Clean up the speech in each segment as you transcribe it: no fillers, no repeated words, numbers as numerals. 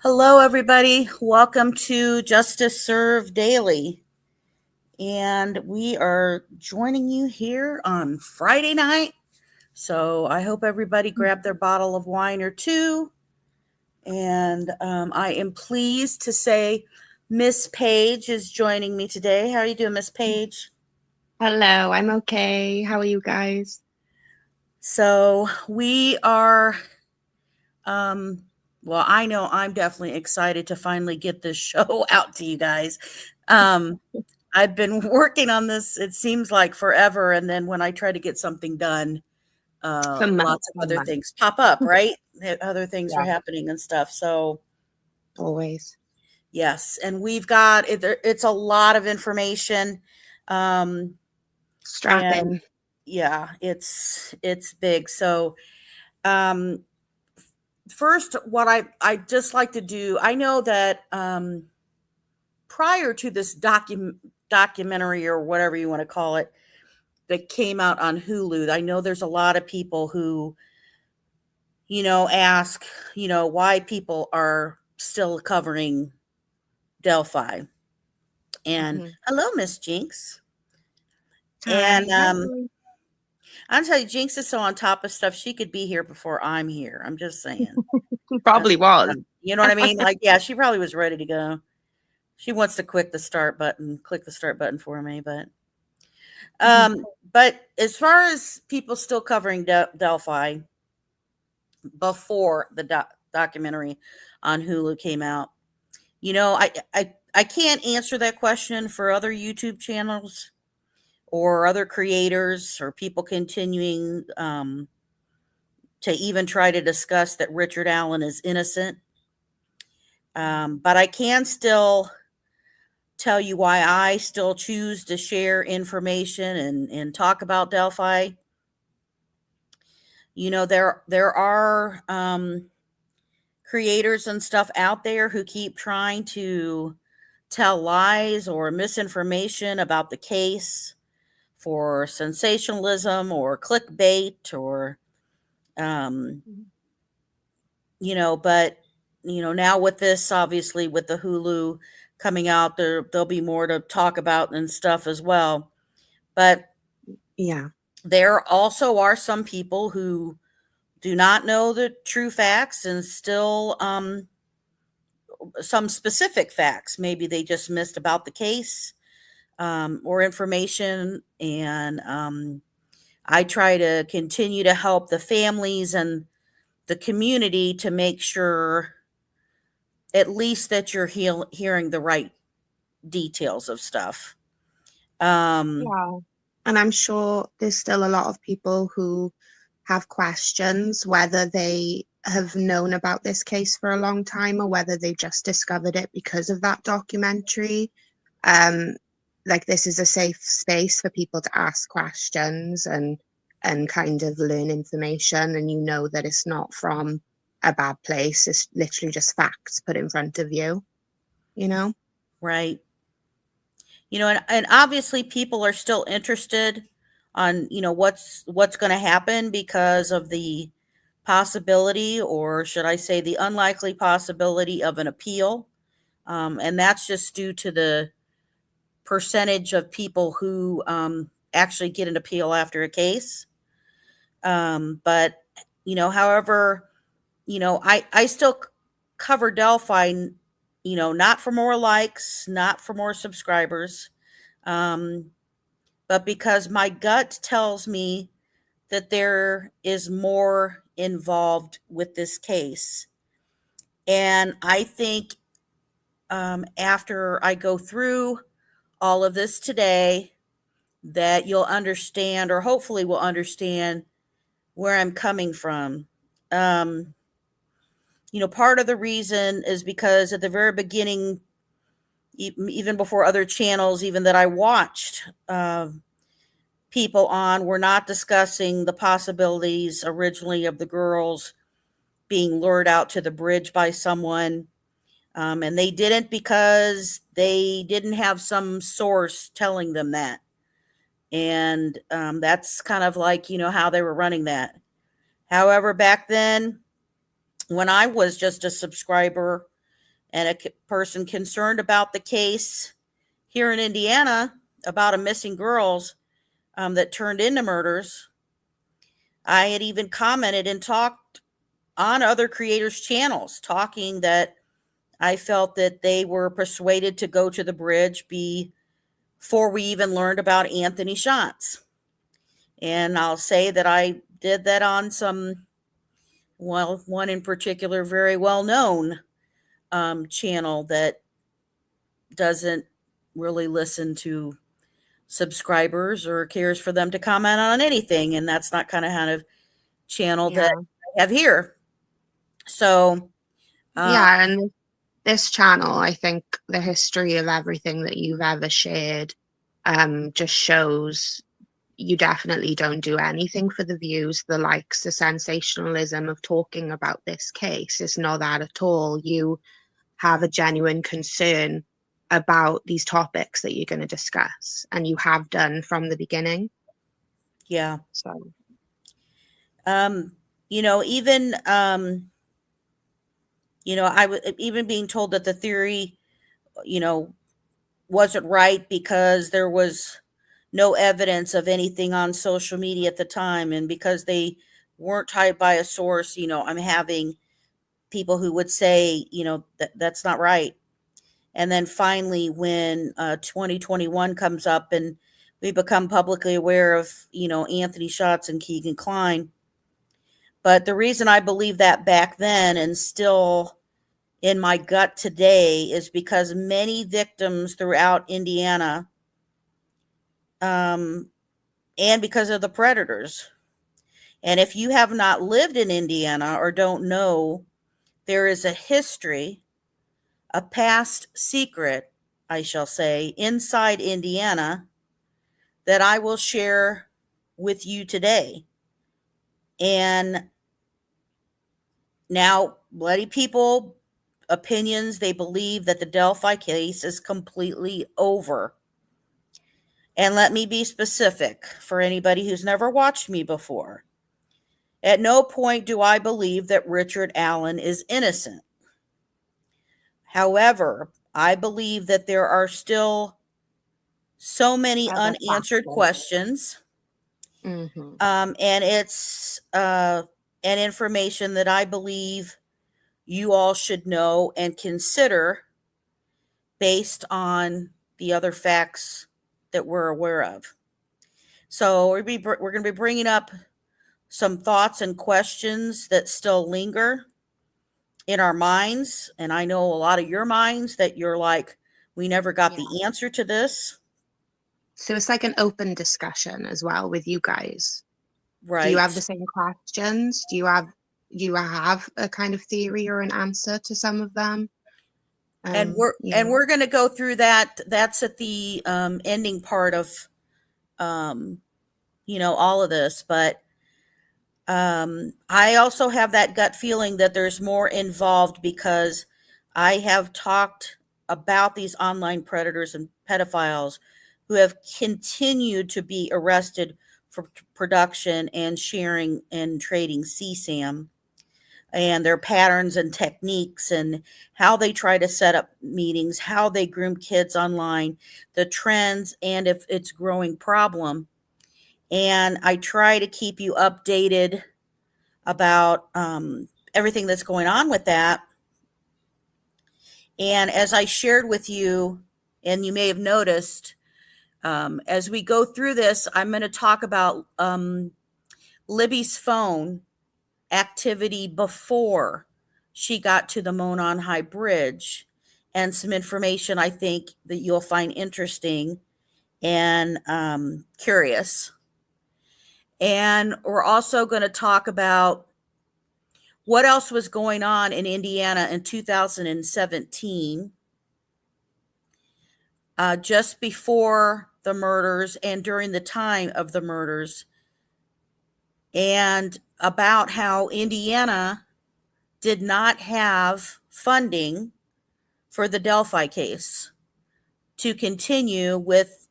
Hello, everybody. Welcome to Justice Serve Daily. And we are joining you here on Friday night. So I hope everybody grabbed their bottle of wine or two. And I am pleased to say Miss Page is joining me today. How are you doing, Miss Page? Hello, I'm okay. How are you guys? So we are, um, well, I know I'm definitely excited to finally get this show out to you guys. Um, I've been working on this, it seems like forever, and then when I try to get something done, For lots months of and other months. things pop up, right? Other things are Yeah, happening and stuff. So, always. yes, and we've got it's a lot of information. Um, and Strapping. yeah, it's big. So, um, first, what I just like to do, I know that prior to this documentary or whatever you want to call it that came out on Hulu. I know there's a lot of people who, ask, why people are still covering Delphi. And Hmm. hello, Miss Jinx. And Hi. Hi. I'm telling you, Jinx is so on top of stuff. She could be here before I'm here. I'm just saying. Probably That's was. you know what I mean? Like, yeah, she probably was ready to go. She wants to click the start button for me, but Mhm. um, but as far as people still covering Delphi, before the documentary on Hulu came out. I can't answer that question for other YouTube channels or other creators or people continuing to even try to discuss that Richard Allen is innocent. But I can still tell you why I still choose to share information and talk about Delphi. There are creators and stuff out there who keep trying to tell lies or misinformation about the case for sensationalism or clickbait or um but now with this, obviously, with the Hulu coming out, there'll be more to talk about and stuff as well. But Yeah. there also are some people who do not know the true facts and still some specific facts maybe they just missed about the case, or information. And I try to continue to help the families and the community to make sure at least that you're hearing the right details of stuff. Um, Yeah. And I'm sure there's still a lot of people who have questions whether they have known about this case for a long time or whether they just discovered it because of that documentary. Um, like this is a safe space for people to ask questions and kind of learn information, and you know that it's not from a bad place. It's literally just facts put in front of you, you know? right. And obviously people are still interested on, what's going to happen because of the possibility, or should I say the unlikely possibility of an appeal. And that's just due to the percentage of people who actually get an appeal after a case. But however, I still cover Delphi, not for more likes, not for more subscribers, um, but because my gut tells me that there is more involved with this case. And I think after I go through all of this today, that you'll understand, or hopefully will understand, where I'm coming from. Um, Part of the reason is because at the very beginning, even before other channels, even that I watched, people on were not discussing the possibilities originally of the girls being lured out to the bridge by someone. And they didn't because they didn't have some source telling them that. And that's kind of like, how they were running that. However, back then, when I was just a subscriber, and a person concerned about the case here in Indiana about a missing girls that turned into murders. I had even commented and talked on other creators' channels, talking that I felt that they were persuaded to go to the bridge before we even learned about Anthony Shantz. And I'll say that I did that on one in particular, very well known channel that doesn't really listen to subscribers or cares for them to comment on anything. And that's not kind of channel that Yeah. I have here. So, Yeah, and this channel, I think the history of everything that you've ever shared just shows you definitely don't do anything for the views, the likes, the sensationalism of talking about this case. It's not that at all. You have a genuine concern about these topics that you're going to discuss, and you have done from the beginning. yeah. So, Even, I was even being told that the theory, you know, wasn't right because there was no evidence of anything on social media at the time. And because they weren't tied by a source, I'm having people who would say, that that's not right. And then finally, when 2021 comes up and we become publicly aware of, Anthony Shantz and Keegan Kline. But the reason I believe that back then and still in my gut today is because many victims throughout Indiana, um, and because of the predators. And if you have not lived in Indiana or don't know, there is a history, a past secret, I shall say, inside Indiana that I will share with you today. And now, bloody people, opinions, they believe that the Delphi case is completely over. And let me be specific for anybody who's never watched me before. At no point do I believe that Richard Allen is innocent. However, I believe that there are still so many other unanswered factors. questions, Hmm. and it's an information that I believe you all should know and consider based on the other facts that we're aware of. So we're going to be bringing up some thoughts and questions that still linger in our minds. And I know a lot of your minds that you're like, we never got Yeah. the answer to this. So it's like an open discussion as well with you guys. Do you have Right. the same questions? Do you have a kind of theory or an answer to some of them? And we're Yeah. and we're going to go through that. That's at the ending part of um, all of this. But I also have that gut feeling that there's more involved because I have talked about these online predators and pedophiles who have continued to be arrested for production and sharing and trading CSAM, and their patterns and techniques and how they try to set up meetings, how they groom kids online, the trends, and if it's growing problem. And I try to keep you updated about everything that's going on with that. And as I shared with you, and you may have noticed, as we go through this, I'm going to talk about Libby's phone activity before she got to the Monon High Bridge, and some information I think that you'll find interesting and curious. And we're also going to talk about what else was going on in Indiana in 2017, just before the murders and during the time of the murders, and about how Indiana did not have funding for the Delphi case to continue with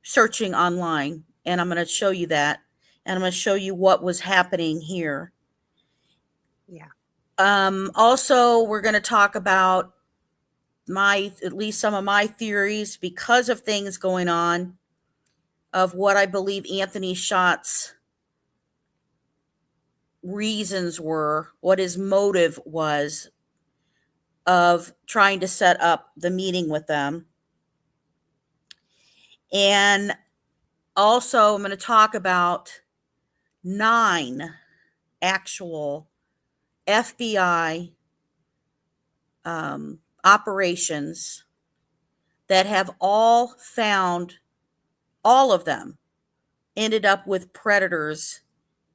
searching online. And I'm going to show you that. And I'm going to show you what was happening here. Yeah. Also, we're going to talk about at least some of my theories because of things going on of what I believe Anthony Schott's reasons were, what his motive was of trying to set up the meeting with them. And also, I'm going to talk about 9 actual FBI operations that have all of them ended up with predators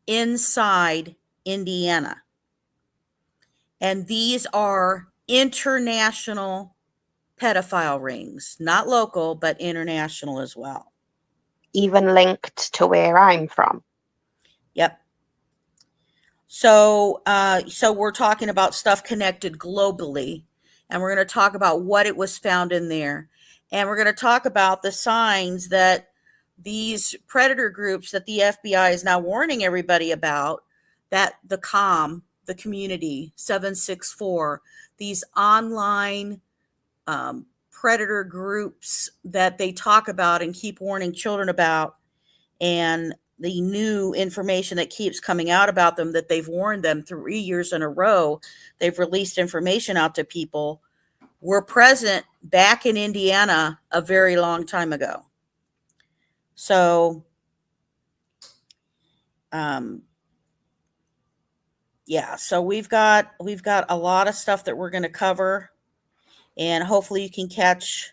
inside Indiana. And these are international pedophile rings, not local, but international as well. Even linked to where I'm from. Yep. So we're talking about stuff connected globally, and we're going to talk about what it was found in there. And we're going to talk about the signs that these predator groups that the FBI is now warning everybody about, that the community 764, these online predator groups that they talk about and keep warning children about, and the new information that keeps coming out about them, that they've warned them 3 years in a row, they've released information out to people, were present back in Indiana a very long time ago. So, yeah, so we've got a lot of stuff that we're going to cover, and hopefully you can catch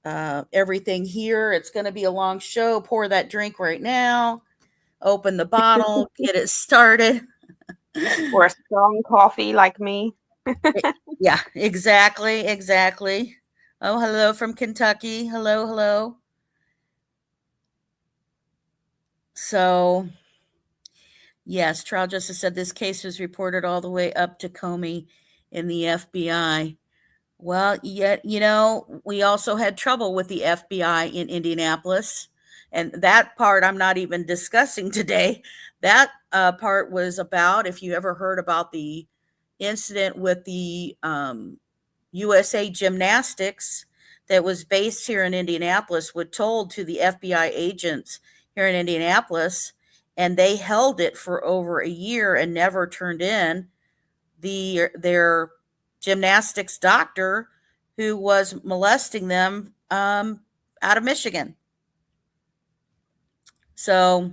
everything here. It's going to be a long show. Pour that drink right now. Open the bottle. Get it started. Or a strong coffee like me. Yeah, exactly. Oh, hello from Kentucky. Hello. So, yes, trial justice said this case was reported all the way up to Comey in the FBI. Well, yet, we also had trouble with the FBI in Indianapolis. And that part I'm not even discussing today. That part was about, if you ever heard about the incident with the USA Gymnastics that was based here in Indianapolis, was told to the FBI agents here in Indianapolis, and they held it for over a year and never turned in their gymnastics doctor who was molesting them out of Michigan. So,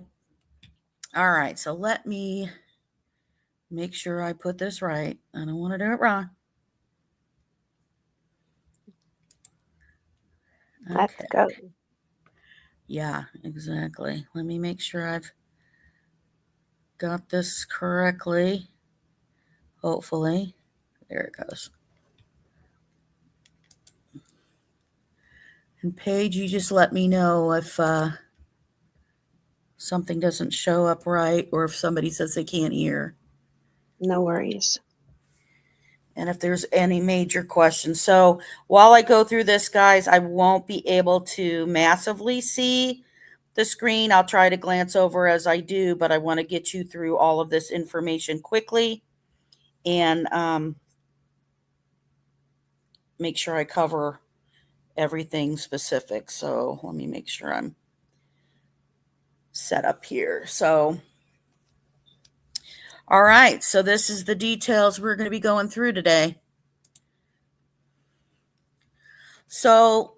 all right, so let me make sure I put this right. I don't want to do it wrong. Let's go. Yeah, exactly. Let me make sure I've got this correctly. Hopefully. There it goes. And Paige, you just let me know if something doesn't show up right, or if somebody says they can't hear. No worries. And if there's any major questions. So while I go through this, guys, I won't be able to massively see the screen. I'll try to glance over as I do, but I want to get you through all of this information quickly and make sure I cover everything specific. So let me make sure I'm set up here. So, all right. So this is the details we're going to be going through today. So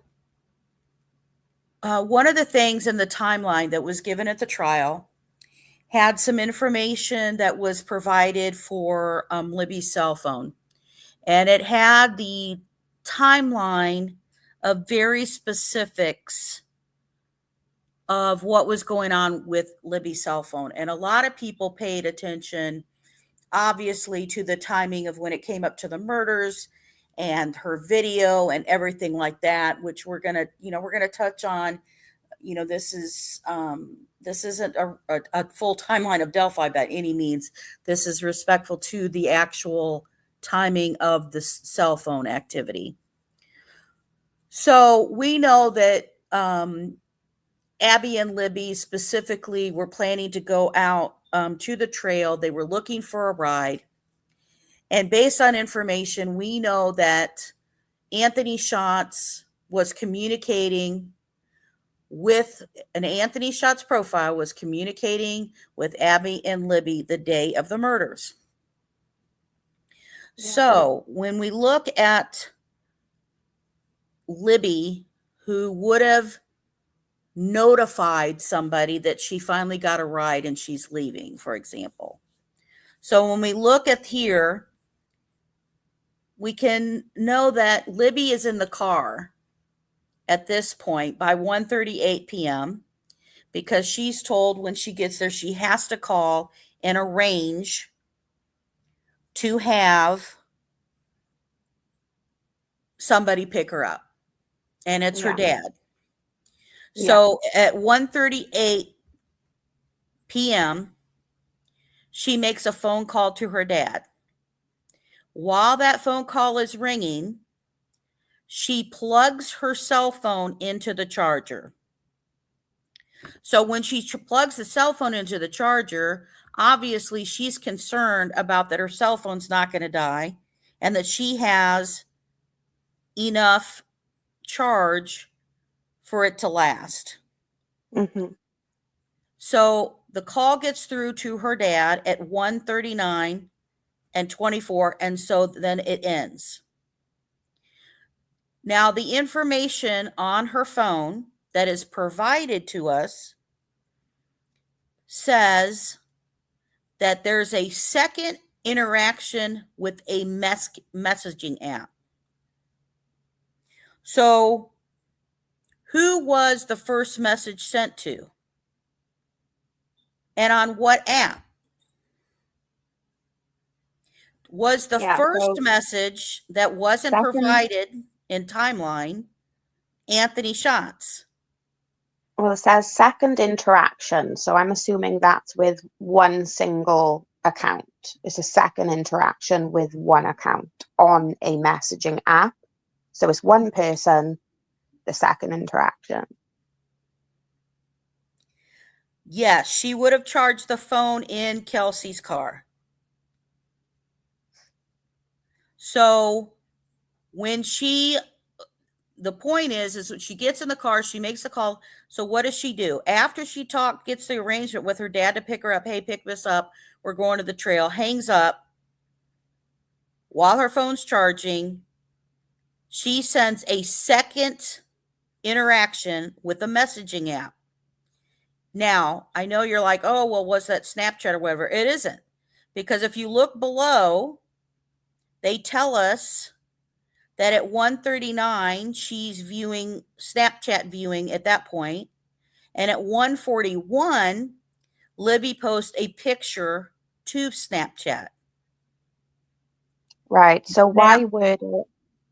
one of the things in the timeline that was given at the trial had some information that was provided for Libby's cell phone. And it had the timeline of very specifics of what was going on with Libby's cell phone. And a lot of people paid attention, obviously, to the timing of when it came up to the murders and her video and everything like that, which we're going to touch on. This isn't a full timeline of Delphi by any means. This is respectful to the actual timing of the cell phone activity. So we know that Abby and Libby specifically were planning to go out to the trail. They were looking for a ride. And based on information, we know that Anthony Schatz was communicating with an Anthony Schatz profile was communicating with Abby and Libby the day of the murders. Yeah. So when we look at Libby, who would have notified somebody that she finally got a ride and she's leaving, for example. So when we look at here, we can know that Libby is in the car at this point by 1:38 p.m. because she's told when she gets there she has to call and arrange to have somebody pick her up, and it's her dad. So at 1:38 p.m. she makes a phone call to her dad. While that phone call is ringing, she plugs her cell phone into the charger. So when she plugs the cell phone into the charger, obviously she's concerned about that her cell phone's not going to die and that she has enough charge for it to last. Mm-hmm. So the call gets through to her dad at 1:39 and 24, and so then it ends. Now, the information on her phone that is provided to us says that there's a second interaction with a messaging app. So, who was the first message sent to? And on what app? Was the first message that wasn't provided in timeline Anthony Schatz? Well, it says second interaction, so I'm assuming that's with one single account. It's a second interaction with one account on a messaging app. So it's one person, the second interaction. Yes, she would have charged the phone in Kelsey's car. So when the point is when she gets in the car, she makes the call. So what does she do? After she gets the arrangement with her dad to pick her up, hey, pick this up, we're going to the trail, hangs up. While her phone's charging, she sends a second interaction with the messaging app. Now, I know you're like, oh, well, was that Snapchat or whatever? It isn't. Because if you look below, they tell us that at 1:39, she's viewing Snapchat viewing at that point. And at 1:41, Libby posts a picture to Snapchat. Right. So why word it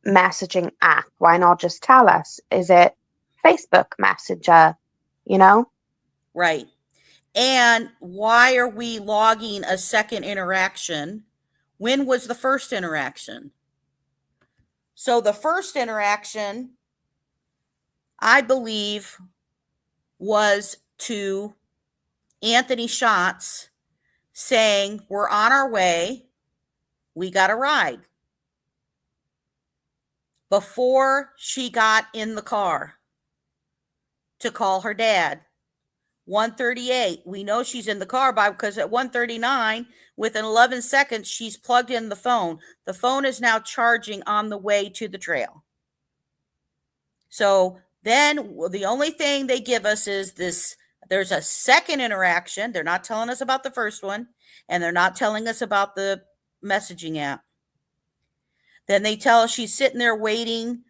messaging app? Why not just tell us? Is it Facebook Messenger? You know? Right. And why are we logging a second interaction? When was the first interaction? So the first interaction, I believe, was to Anthony Schatz saying, we're on our way. We got a ride. Before she got in the car to call her dad. 1:38, we know she's in the car because at 1:39, within 11 seconds, she's plugged in the phone. The phone is now charging on the way to the trail. So then the only thing they give us is this, there's a second interaction. They're not telling us about the first one, and they're not telling us about the messaging app. Then they tell us she's sitting there waiting.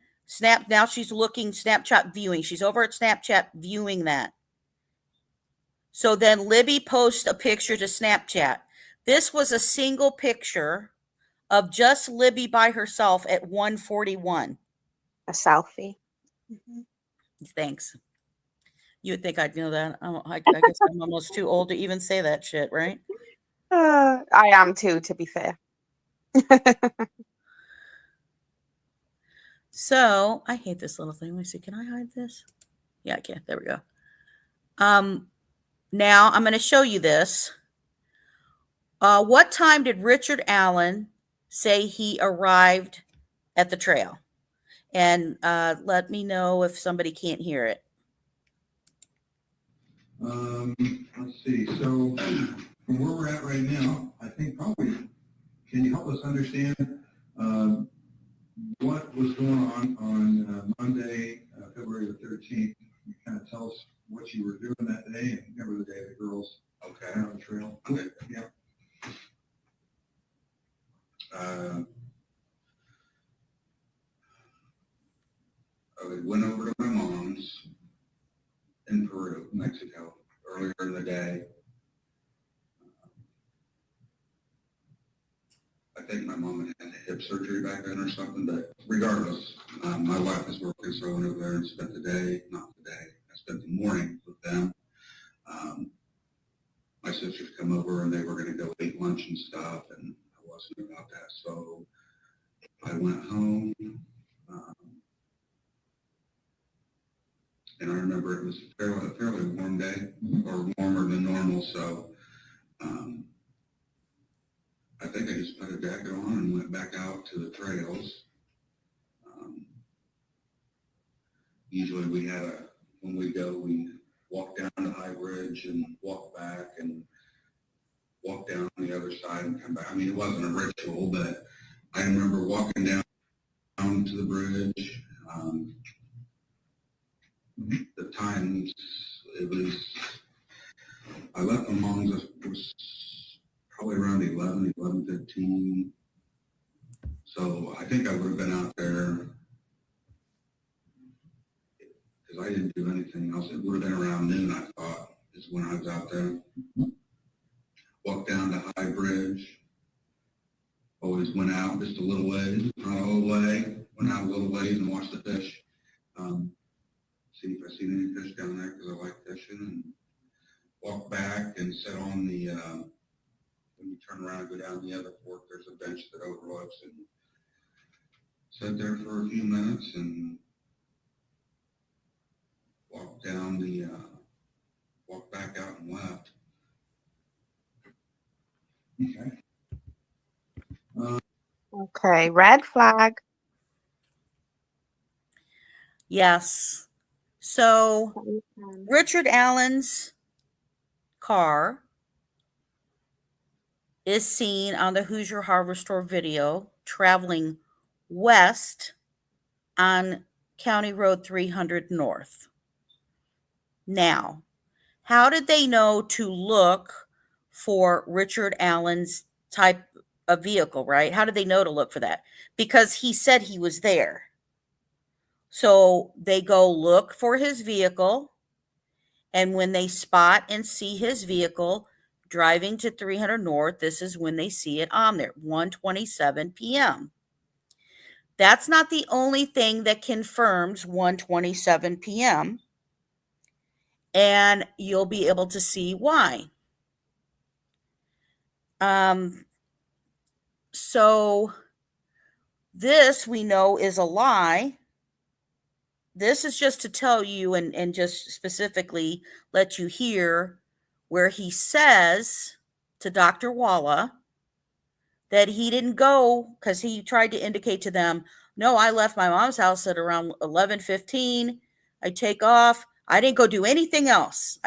Now she's looking Snapchat viewing. She's over at Snapchat viewing that. So then Libby posts a picture to Snapchat. This was a single picture of just Libby by herself at 1:41. A selfie. Mm-hmm. Thanks. You would think I'd know that. I guess I'm almost too old to even say that shit, right? I am too, to be fair. So I hate this little thing. Let me see. Can I hide this? Yeah, I can. There we go. Now I'm going to show you this. What time did Richard Allen say he arrived at the trail? And let me know if somebody can't hear it. Let's see. So from where we're at right now, I think probably, can you help us understand what was going on Monday, February the 13th? You kind of tell us what you were doing that day, and remember the day the girls went on the trail. Okay. Yeah. I went over to my mom's in Peru, Mexico, earlier in the day. I think my mom had hip surgery back then or something, but regardless, my wife was working, so I went over there and spent the day, not the day, I spent the morning with them. My sisters come over and they were going to go eat lunch and stuff, and I wasn't about that, so I went home, and I remember it was a fairly warm day, or warmer than normal, so I think I just put a jacket on and went back out to the trails. Usually when we go, we walk down the high bridge and walk back and walk down the other side and come back. I mean, it wasn't a ritual, but I remember walking down to the bridge. The times, I left my mom's, it was probably around 11:15. So I think I would have been out there, because I didn't do anything else. It would have been around noon, I thought, is when I was out there. Walked down the high bridge. Always went out just a little ways, not all the way. Went out a little ways and watched the fish. See if I seen any fish down there, because I like fishing. And walked back and sit on the, when you turn around and go down the other fork, there's a bench that overlooks, and sat there for a few minutes and walked down the, walked back out and left. Okay. Okay, red flag. Yes. So Richard Allen's car is seen on the Hoosier Hardware Store video traveling west on County Road 300 North. Now, how did they know to look for Richard Allen's type of vehicle, right? How did they know to look for that? Because he said he was there. So they go look for his vehicle, and when they spot and see his vehicle driving to 300 North, this is when they see it on there, 1:27 p.m. That's not the only thing that confirms 1:27 p.m., and you'll be able to see why. So this we know is a lie. This is just to tell you and just specifically let you hear where he says to Dr. Walla that he didn't go, because he tried to indicate to them, no, I left my mom's house at around 11:15. I take off. I didn't go do anything else.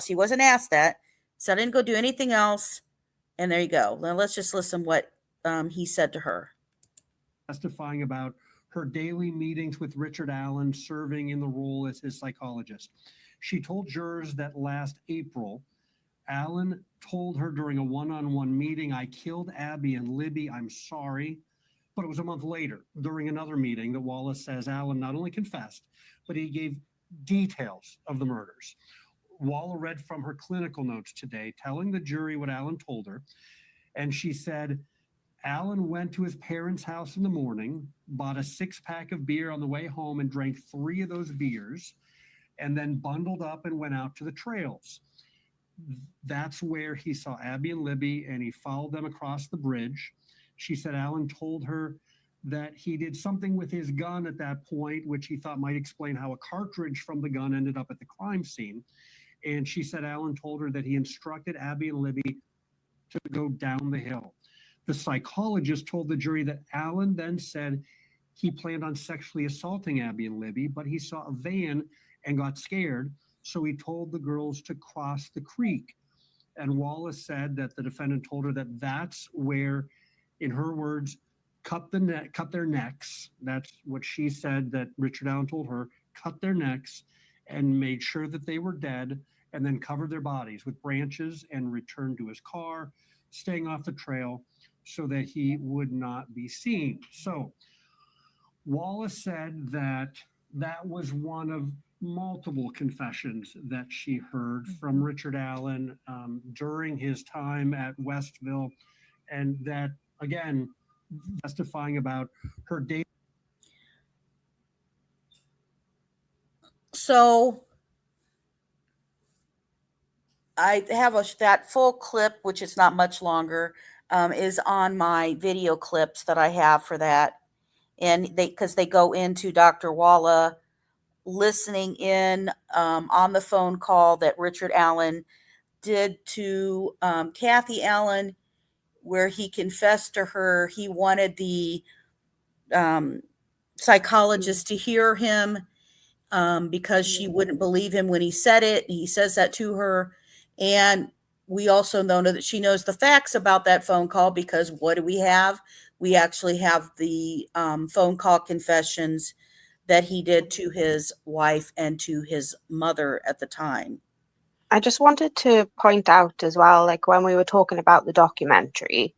He wasn't asked that. So I didn't go do anything else. And there you go. Now let's just listen what he said to her. Testifying about her daily meetings with Richard Allen, serving in the role as his psychologist. She told jurors that last April, Allen told her during a one-on-one meeting, I killed Abby and Libby, I'm sorry. But it was a month later, during another meeting, that Wallace says Allen not only confessed, but he gave details of the murders. Walla read from her clinical notes today, telling the jury what Allen told her. And she said, Allen went to his parents' house in the morning, bought a 6-pack of beer on the way home and drank 3 of those beers, and then bundled up and went out to the trails. That's where he saw Abby and Libby, and he followed them across the bridge. She said Allen told her that he did something with his gun at that point, which he thought might explain how a cartridge from the gun ended up at the crime scene. And she said Allen told her that he instructed Abby and Libby to go down the hill. The psychologist told the jury that Allen then said he planned on sexually assaulting Abby and Libby, but he saw a van and got scared, so he told the girls to cross the creek. And Wallace said that the defendant told her that that's where, in her words, cut their necks. That's what she said that Richard Allen told her, cut their necks and made sure that they were dead, and then covered their bodies with branches and returned to his car, staying off the trail so that he would not be seen. So Wallace said that that was one of multiple confessions that she heard from Richard Allen during his time at Westville, and that, again, testifying about her daily. So I have that full clip, which is not much longer, is on my video clips that I have for that. And because they go into Dr. Walla listening in on the phone call that Richard Allen did to Kathy Allen, where he confessed to her he wanted the psychologist to hear him because she wouldn't believe him when he said it. He says that to her. And we also know that she knows the facts about that phone call, because what do we have? We actually have the phone call confessions that he did to his wife and to his mother at the time. I just wanted to point out as well, like when we were talking about the documentary,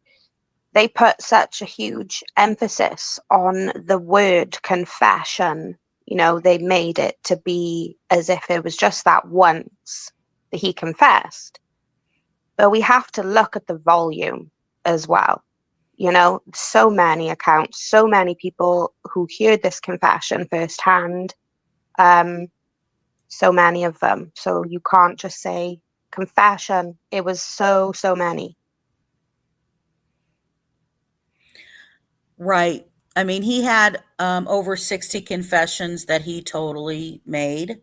they put such a huge emphasis on the word confession. You know, they made it to be as if it was just that once that he confessed. But we have to look at the volume as well. You know, so many accounts, so many people who heard this confession firsthand, so many of them. So you can't just say confession. It was so many. Right. I mean, he had over 60 confessions that he totally made.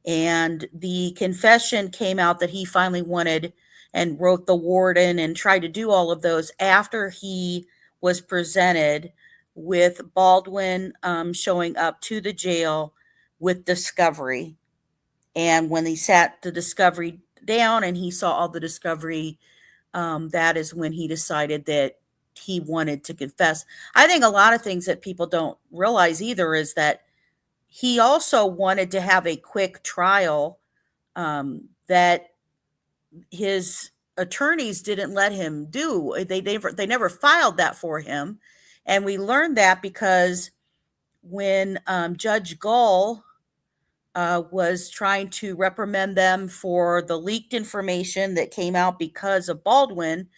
And the confession came out that he finally wanted and wrote the warden and tried to do all of those after he was presented with Baldwin showing up to the jail with Discovery. And when he sat the Discovery down and he saw all the Discovery, that is when he decided that he wanted to confess. I think a lot of things that people don't realize either is that he also wanted to have a quick trial, that his attorneys didn't let him do. They never filed that for him. And we learned that because when Judge Gull was trying to reprimand them for the leaked information that came out because of Baldwin,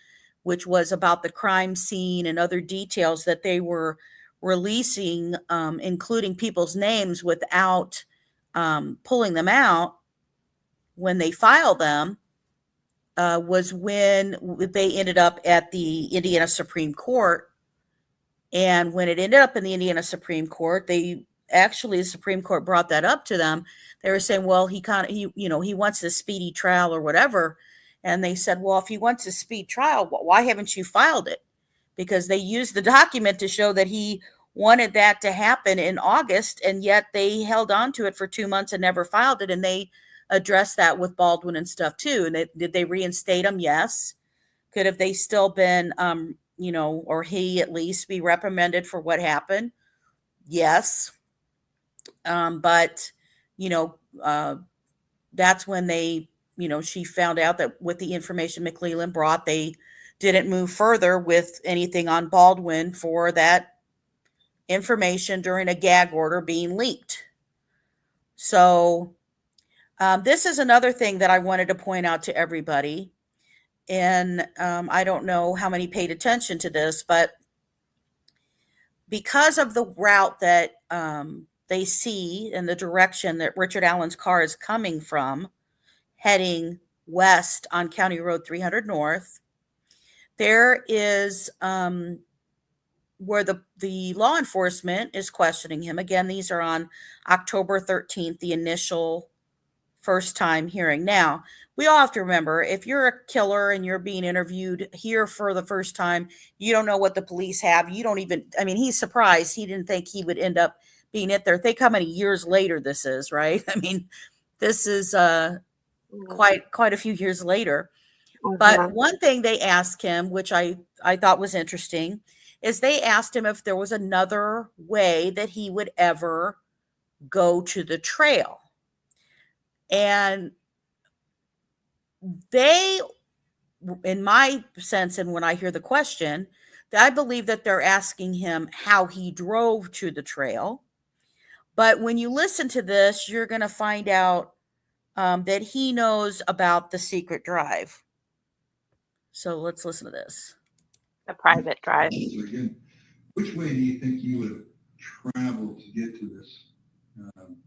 which was about the crime scene and other details that they were releasing, including people's names without pulling them out when they filed them, was when they ended up at the Indiana Supreme Court. And when it ended up in the Indiana Supreme Court, the Supreme Court brought that up to them. They were saying, well, he wants a speedy trial or whatever. And they said, well, if he wants a speed trial, why haven't you filed it? Because they used the document to show that he wanted that to happen in August, and yet they held on to it for 2 months and never filed it. And they addressed that with Baldwin and stuff too. And did they reinstate him? Yes. Could have they still been, or he at least be reprimanded for what happened? Yes. But, that's when they, she found out that with the information McClellan brought, they didn't move further with anything on Baldwin for that information during a gag order being leaked. So this is another thing that I wanted to point out to everybody. And I don't know how many paid attention to this, but because of the route that they see and the direction that Richard Allen's car is coming from, heading west on County Road 300 North, there is where the law enforcement is questioning him. Again, these are on October 13th, the initial first time hearing. Now, we all have to remember, if you're a killer and you're being interviewed here for the first time, you don't know what the police have. You don't even, I mean, he's surprised. He didn't think he would end up being it there. Think how many years later this is, right? I mean, this is quite a few years later. But one thing they asked him, which I thought was interesting, is they asked him if there was another way that he would ever go to the trail. And they, in my sense, and when I hear the question, I believe that they're asking him how he drove to the trail. But when you listen to this, you're going to find out that he knows about the secret drive. So let's listen to this. The private drive. Again, which way do you think you would have traveled to get to this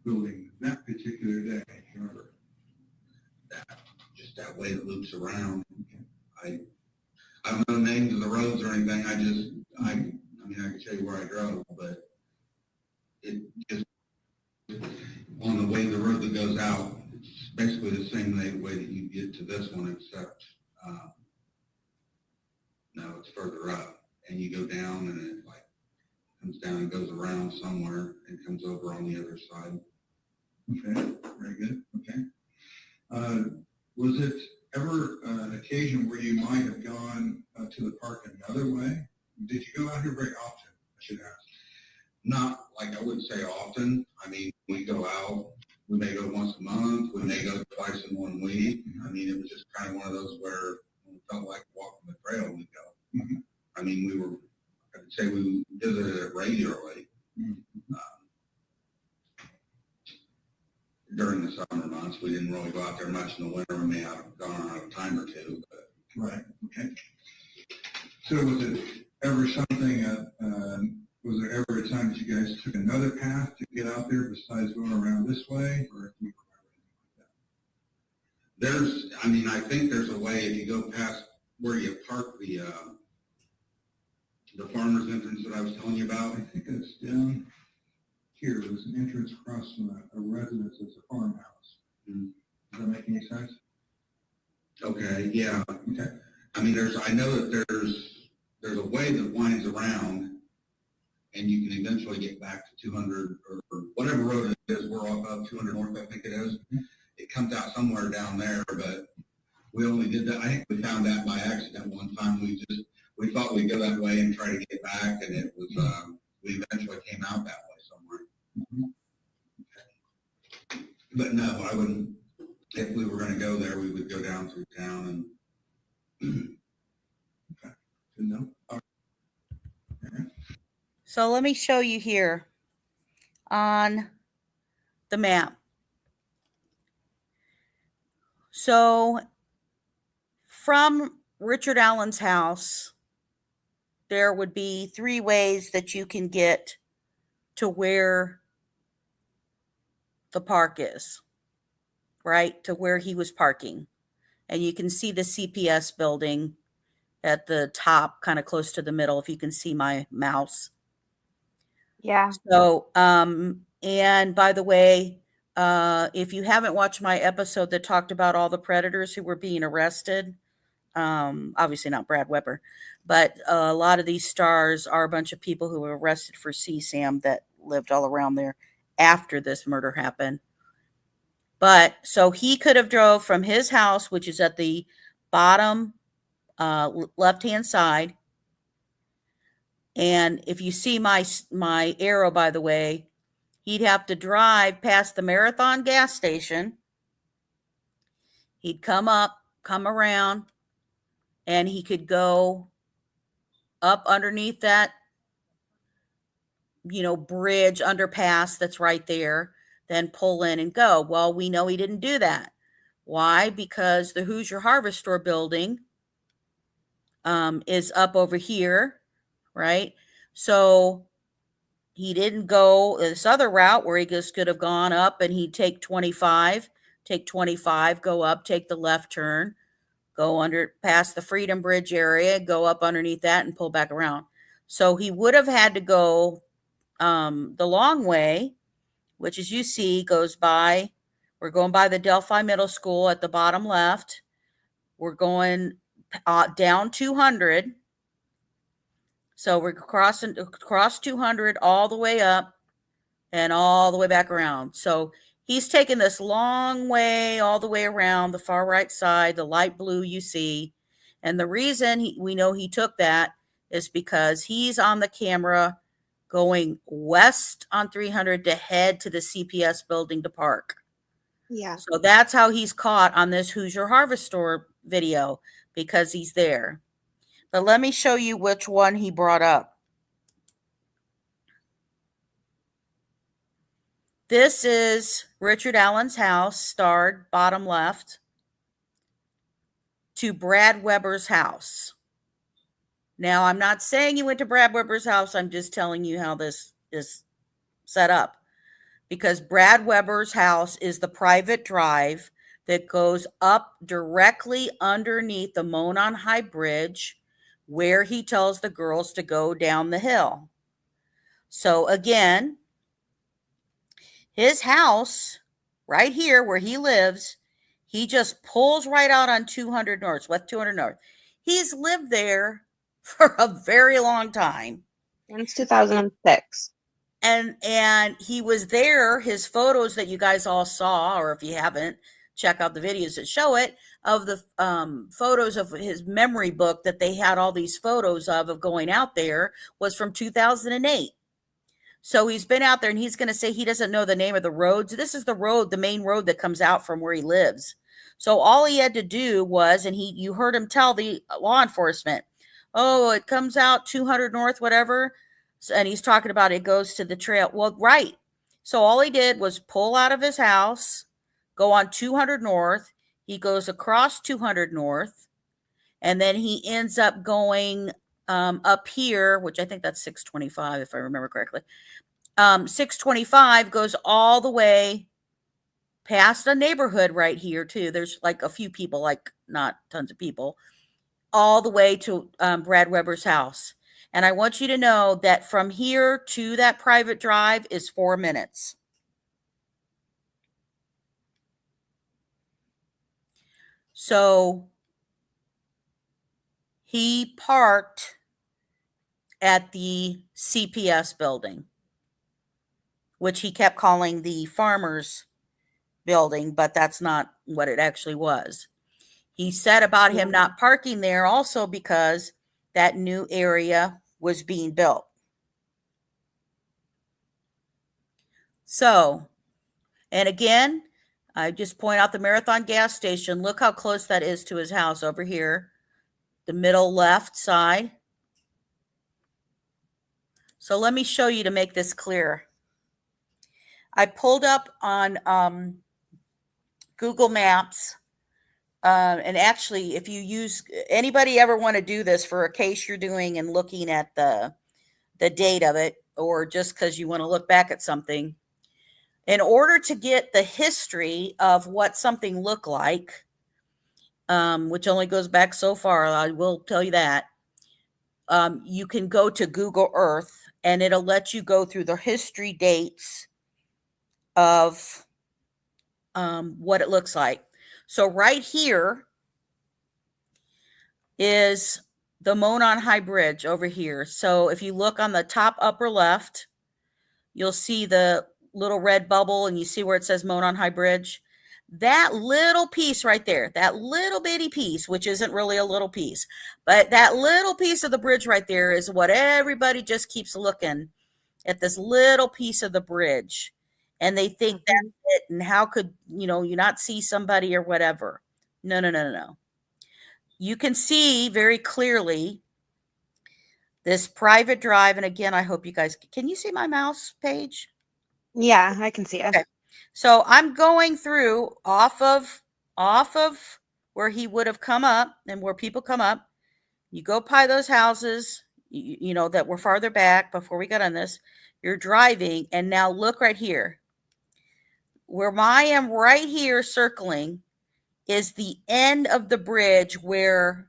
building that particular day? Remember, just that way that loops around. I don't know names of the roads or anything. I mean, I can tell you where I drove, but it just on the way, the road that goes out, it's basically the same way that you get to this one, except no, it's further up, and you go down, and it like comes down and goes around somewhere and comes over on the other side. Okay, very good. Okay. Was it ever an occasion where you might have gone to the park another way? Did you go out here very often, I should ask? Not like I wouldn't say often. I mean, we go out, we may go once a month, we may go twice in 1 week. I mean, it was just kind of one of those where when we felt like walking the trail, we'd go. I mean, I would say we visited it regularly during the summer months. We didn't really go out there much in the winter. We may have gone out a time or two. But. Right, okay. So was it ever something, was there ever a time that you guys took another path to get out there besides going around this way? Or if you I mean, I think there's a way if you go past where you park the farmer's entrance that I was telling you about. I think it's down here. There's an entrance across from a residence that's a farmhouse. Does that make any sense? Okay, yeah. Okay. I mean, I know that there's a way that winds around, and you can eventually get back to 200 or whatever road it is. We're off of 200 North, I think it is. Mm-hmm. It comes out somewhere down there, but we only did that. I think we found that by accident one time. We thought we'd go that way and try to get back, and it was we eventually came out that way somewhere. Mm-hmm. Okay. But no, I wouldn't. If we were going to go there, we would go down through town and. Okay. No. Okay. So let me show you here on the map. So from Richard Allen's house, there would be 3 ways that you can get to where the park is, right? To where he was parking. And you can see the CPS building at the top, kind of close to the middle, if you can see my mouse. Yeah. So, and by the way, if you haven't watched my episode that talked about all the predators who were being arrested, obviously not Brad Weber, but a lot of these stars are a bunch of people who were arrested for CSAM that lived all around there after this murder happened. But so he could have drove from his house, which is at the bottom left-hand side. And if you see my arrow, by the way, he'd have to drive past the Marathon gas station. He'd come around, and he could go up underneath that, bridge, underpass that's right there, then pull in and go. Well, we know he didn't do that. Why? Because the Hoosier Harvest Store building is up over here, right? So he didn't go this other route where he just could have gone up and he'd take 25, go up, take the left turn, go under past the Freedom Bridge area, go up underneath that and pull back around. So he would have had to go the long way, which as you see goes by We're going by the Delphi Middle School at the bottom left. We're going down 200. So we're across 200 all the way up and all the way back around. So he's taken this long way all the way around the far right side, the light blue you see. And the reason we know he took that is because he's on the camera going west on 300 to head to the CPS building to park. Yeah. So that's how he's caught on this Who's Your Harvest Store video, because he's there. But let me show you which one he brought up. This is Richard Allen's house, starred bottom left, to Brad Weber's house. Now, I'm not saying he went to Brad Weber's house. I'm just telling you how this is set up. Because Brad Weber's house is the private drive that goes up directly underneath the Monon High Bridge, where he tells the girls to go down the hill. So again, his house right here where he lives, he just pulls right out on 200 North, West 200 North. He's lived there for a very long time. Since 2006. And he was there. His photos that you guys all saw, or if you haven't, check out the videos that show it, of the photos of his memory book that they had all these photos of going out there, was from 2008. So he's been out there, and he's going to say he doesn't know the name of the roads. This is the road, the main road that comes out from where he lives. So all he had to do was, and you heard him tell the law enforcement, oh, it comes out 200 North, whatever. And he's talking about it goes to the trail. Well, right. So all he did was pull out of his house, go on 200 North. He goes across 200 North, and then he ends up going up here, which I think that's 625, if I remember correctly. 625 goes all the way past a neighborhood right here, too. There's like a few people, like not tons of people, all the way to Brad Weber's house. And I want you to know that from here to that private drive is 4 minutes. So he parked at the CPS building, which he kept calling the farmers building, but that's not what it actually was. He said about him not parking there also because that new area was being built. So, and again, I just point out the Marathon gas station. Look how close that is to his house over here, the middle left side. So let me show you to make this clear. I pulled up on Google Maps. And actually, if you use, anybody ever want to do this for a case you're doing and looking at the date of it, or just because you want to look back at something, in order to get the history of what something looked like, which only goes back so far, I will tell you that, you can go to Google Earth and it'll let you go through the history dates of what it looks like. So right here is the Monon High Bridge over here. So if you look on the top upper left, you'll see the little red bubble, and you see where it says Monon High Bridge. That little piece right there, that little bitty piece, which isn't really a little piece, but that little piece of the bridge right there is what everybody just keeps looking at, this little piece of the bridge. And they think that's it. And how could, you not see somebody or whatever? No. You can see very clearly this private drive. And again, I hope you guys, can you see my mouse page? Yeah, I can see it. Okay. So I'm going through off of where he would have come up and where people come up. You go by those houses, that were farther back before we got on this. You're driving, and now look right here. Where I am right here circling is the end of the bridge where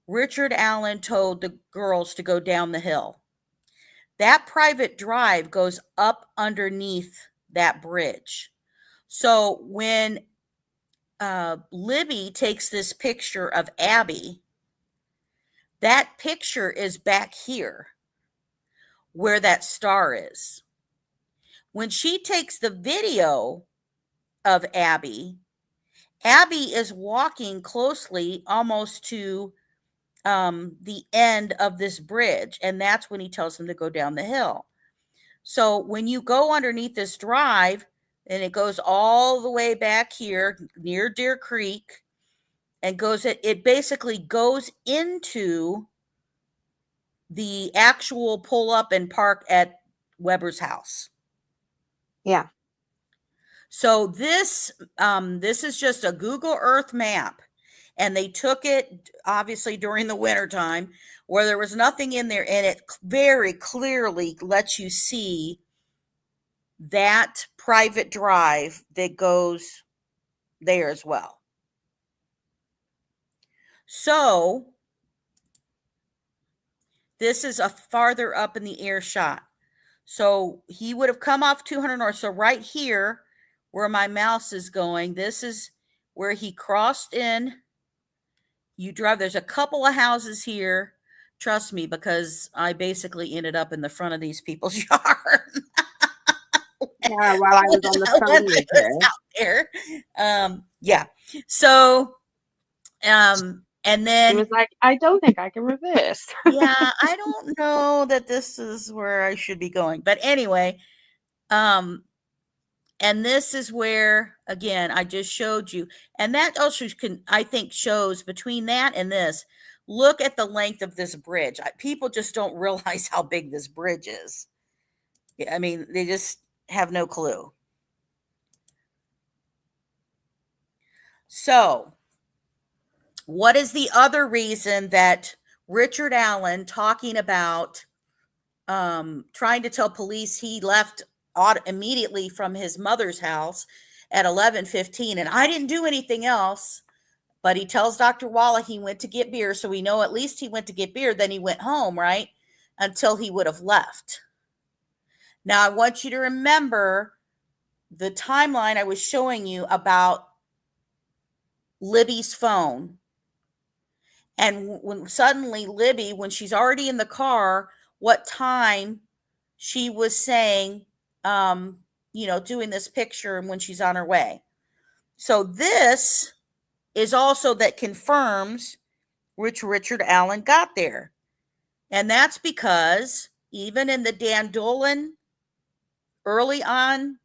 Richard Allen told the girls to go down the hill. That private drive goes up underneath that bridge. So when Libby takes this picture of Abby, that picture is back here where that star is. When she takes the video of Abby, Abby is walking closely almost to the end of this bridge, and that's when he tells them to go down the hill. So when you go underneath this drive, and it goes all the way back here near Deer Creek, and it basically goes into the actual pull up and park at Weber's house. Yeah. So this is just a Google Earth map, and they took it obviously during the winter time where there was nothing in there, and it very clearly lets you see that private drive that goes there as well. So this is a farther up in the air shot. So he would have come off 200 North. So right here where my mouse is going, this is where he crossed in. You drive, there's a couple of houses here. Trust me, because I basically ended up in the front of these people's yard. Yeah, while I was on the phone with you. Out there. Yeah. So, and then He was like, I don't think I can reverse. yeah, I don't know that this is where I should be going. But anyway, and this is where, again, I just showed you. And that also I think shows between that and this, look at the length of this bridge. People just don't realize how big this bridge is. I mean, they just have no clue. So, what is the other reason that Richard Allen talking about trying to tell police he left immediately from his mother's house at 11:15, and I didn't do anything else, but he tells Dr. Walla he went to get beer, so we know at least he went to get beer, then he went home, right? Until he would have left. Now, I want you to remember the timeline I was showing you about Libby's phone. And when suddenly Libby, when she's already in the car, what time she was saying, doing this picture and when she's on her way. So this is also that confirms which Richard Allen got there. And that's because even in the Dan Dolan early on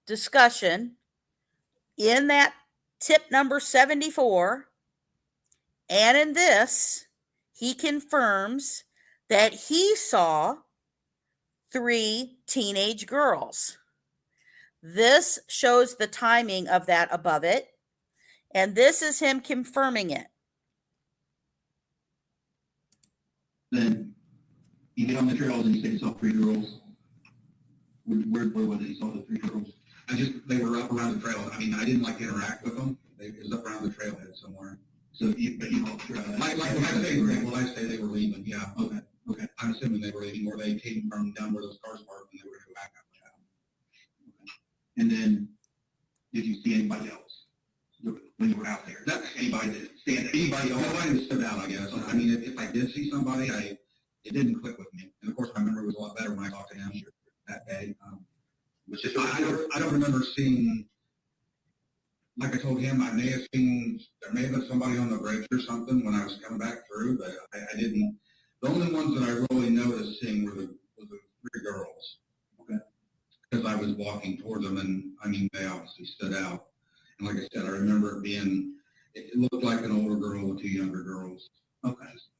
discussion, in that tip number 74, and in this, he confirms that he saw 3 teenage girls. This shows the timing of that above it, and this is him confirming it. Then you get on the trails and you say you saw 3 girls. Where was it? You saw the 3 girls? They were up around the trail. I mean, I didn't interact with them. It was up around the trailhead somewhere. So, when I say they were leaving, yeah. Okay. I'm assuming they were leaving, or they came from down where those cars parked and they were going to go back up. Okay. And then, did you see anybody else when you were out there? Anybody that stand? Anybody? Nobody that stood out, I guess. I mean, if I did see somebody, it didn't click with me. And of course, my memory was a lot better when I talked to him that day. I don't remember seeing. Like I told him, there may have been somebody on the bridge or something when I was coming back through, but I didn't. The only ones that I really noticed seeing were the 3 girls. Okay. Because I was walking towards them, and I mean, they obviously stood out. And like I said, I remember it looked like an older girl with 2 younger girls. Okay. Just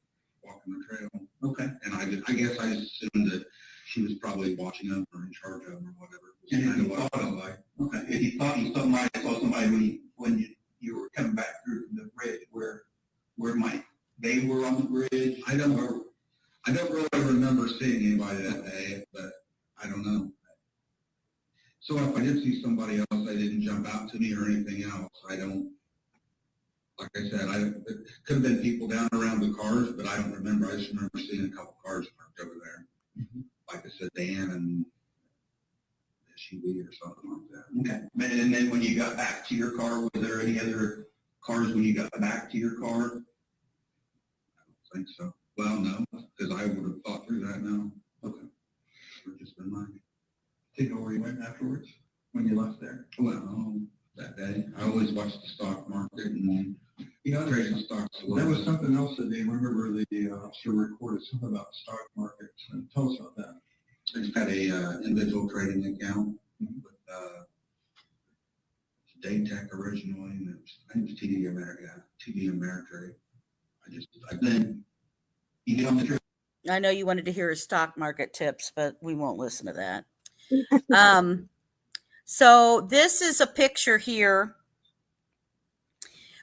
walking the trail. Okay. And I guess I assumed that she was probably watching them or in charge of them or whatever. And kind of what it felt like. Okay. If you thought you saw somebody when you were coming back through the bridge, where they were on the bridge? I don't really remember seeing anybody that day, but I don't know. So if I did see somebody else, they didn't jump out to me or anything else. I don't. Like I said, it could have been people down around the cars, but I don't remember. I just remember seeing a couple cars parked over there. Mm-hmm. Like I said, Dan and SUV or something like that. Okay. And then when you got back to your car, were there any other cars when you got back to your car? I don't think so. Well, no, because I would have thought through that now. Okay. We're just in mind. Do you know where you went afterwards when you left there? Well, that day. I always watch the stock market and trading stocks. There was something else that they remember the officer recorded, something about the stock market. Tell us about that. He's got a individual trading account with Daytech originally, and I think it was TD America, TD Ameritrade. Then you get on the trip. I know you wanted to hear his stock market tips, but we won't listen to that. So this is a picture here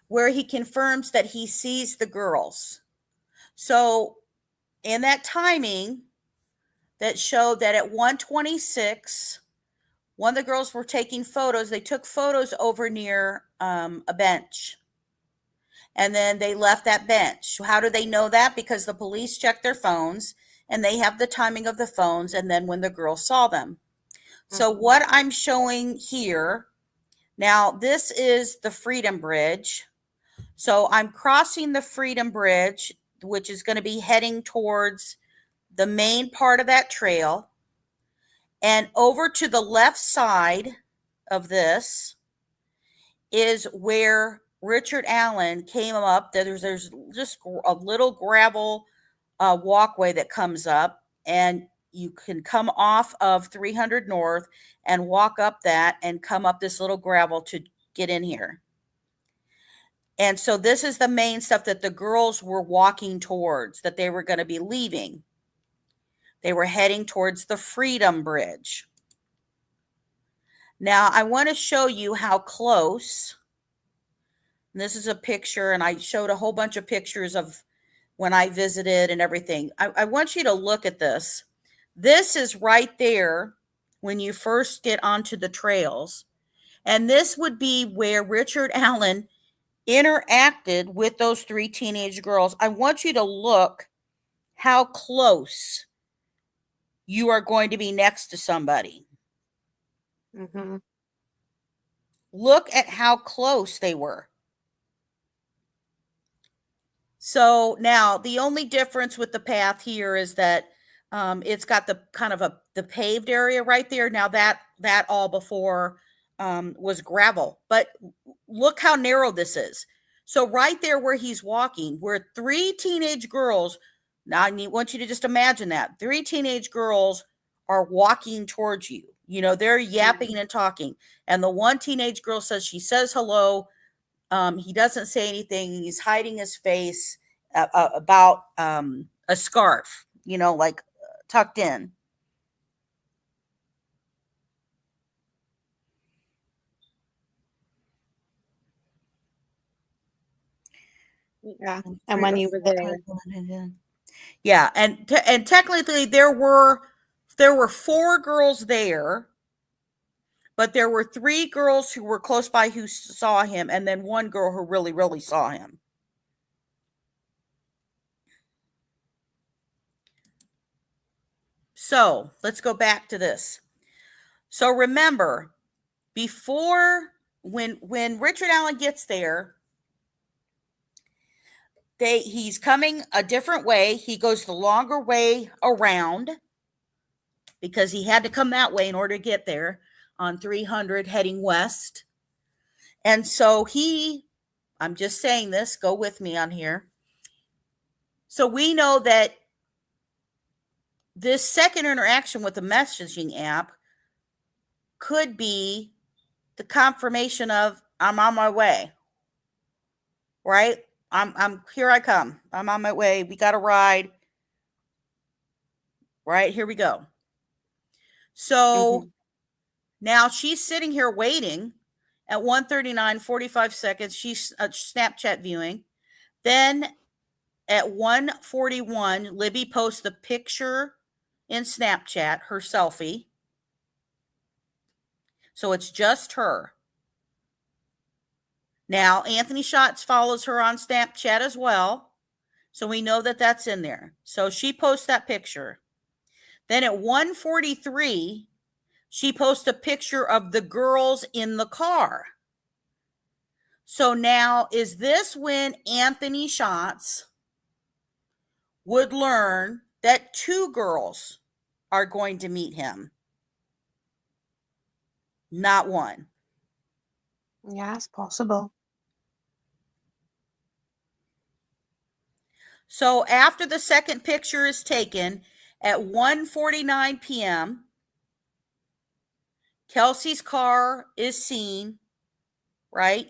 where he confirms that he sees the girls. So in that timing that showed that at 1:26, one of the girls were taking photos. They took photos over near a bench. And then they left that bench. How do they know that? Because the police checked their phones and they have the timing of the phones and then when the girls saw them. So what I'm showing here, now this is the Freedom Bridge. So I'm crossing the Freedom Bridge, which is going to be heading towards the main part of that trail. And over to the left side of this is where Richard Allen came up. There's just a little gravel walkway that comes up, and you can come off of 300 North and walk up that and come up this little gravel to get in here. And so this is the main stuff that the girls were walking towards, that they were going to be leaving. They were heading towards the Freedom Bridge. Now, I want to show you how close. And this is a picture, and I showed a whole bunch of pictures of when I visited and everything. I want you to look at this. This is right there when you first get onto the trails. And this would be where Richard Allen interacted with those three teenage girls. I want you to look how close you are going to be next to somebody. Mm-hmm. Look at how close they were. So now the only difference with the path here is that it's got the kind of the paved area right there. Now that all before was gravel, but look how narrow this is. So right there where he's walking, where three teenage girls, now I want you to just imagine that. Three teenage girls are walking towards you. You know, they're yapping and talking. And the one teenage girl she says hello. He doesn't say anything. He's hiding his face about a scarf, like tucked in. Yeah, and when you were there. Yeah, and technically there were 4 girls there, but there were 3 girls who were close by who saw him, and then 1 girl who really, really saw him. So let's go back to this. So remember, when Richard Allen gets there, he's coming a different way. He goes the longer way around because he had to come that way in order to get there on 300 heading west. And so I'm just saying this, go with me on here. So we know that this second interaction with the messaging app could be the confirmation of I'm on my way, right? I'm here. I come. I'm on my way. We got a ride. Right, here we go. So now she's sitting here waiting at 1:39, 45 seconds. She's Snapchat viewing. Then at 1:41, Libby posts the picture in Snapchat, her selfie. So it's just her. Now, Anthony Schatz follows her on Snapchat as well. So we know that that's in there. So she posts that picture. Then at 1:43, she posts a picture of the girls in the car. So now, is this when Anthony Schatz would learn that 2 girls are going to meet him? Not 1. Yeah, it's possible. So after the second picture is taken at 1:49 p.m., Kelsey's car is seen, right?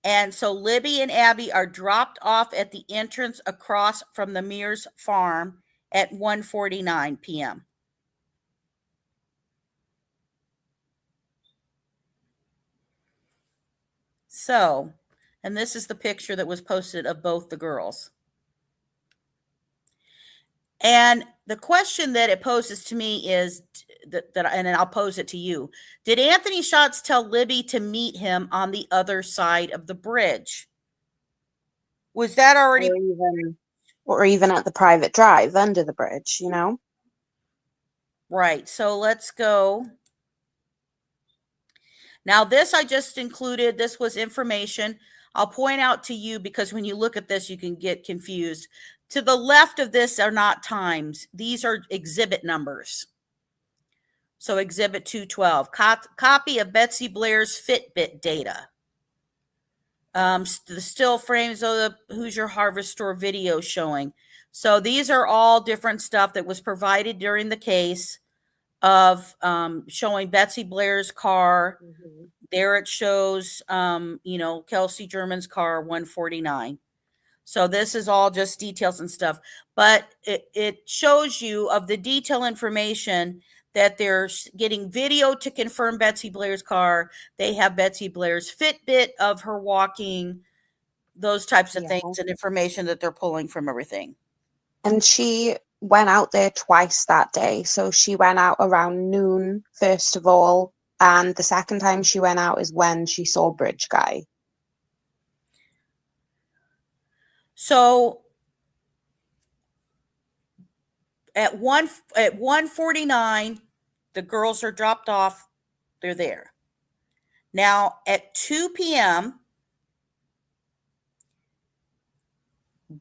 And so Libby and Abby are dropped off at the entrance across from the Mears farm at 1:49 p.m. So, and this is the picture that was posted of both the girls. And the question that it poses to me is and I'll pose it to you. Did Anthony Schatz tell Libby to meet him on the other side of the bridge? Was that already Or even at the private drive under the bridge, you know? right? So let's go. Now, this I just included. This was information. I'll point out to you because when you look at this, you can get confused. To the left of this are not times. These are exhibit numbers. So exhibit 212, copy of Betsy Blair's Fitbit data. The still frames of the Hoosier Harvest Store video showing. So these are all different stuff that was provided during the case of showing Betsy Blair's car. There it shows, Kelsey German's car, 149. So this is all just details and stuff. But it shows you of the detail information that they're getting video to confirm Betsy Blair's car. They have Betsy Blair's Fitbit of her walking, those types of things and information that they're pulling from everything. And she went out there twice that day. So she went out around noon, first of all. And the second time she went out is when she saw Bridge Guy. So at 1:49, the girls are dropped off. They're there. Now at 2 p.m.,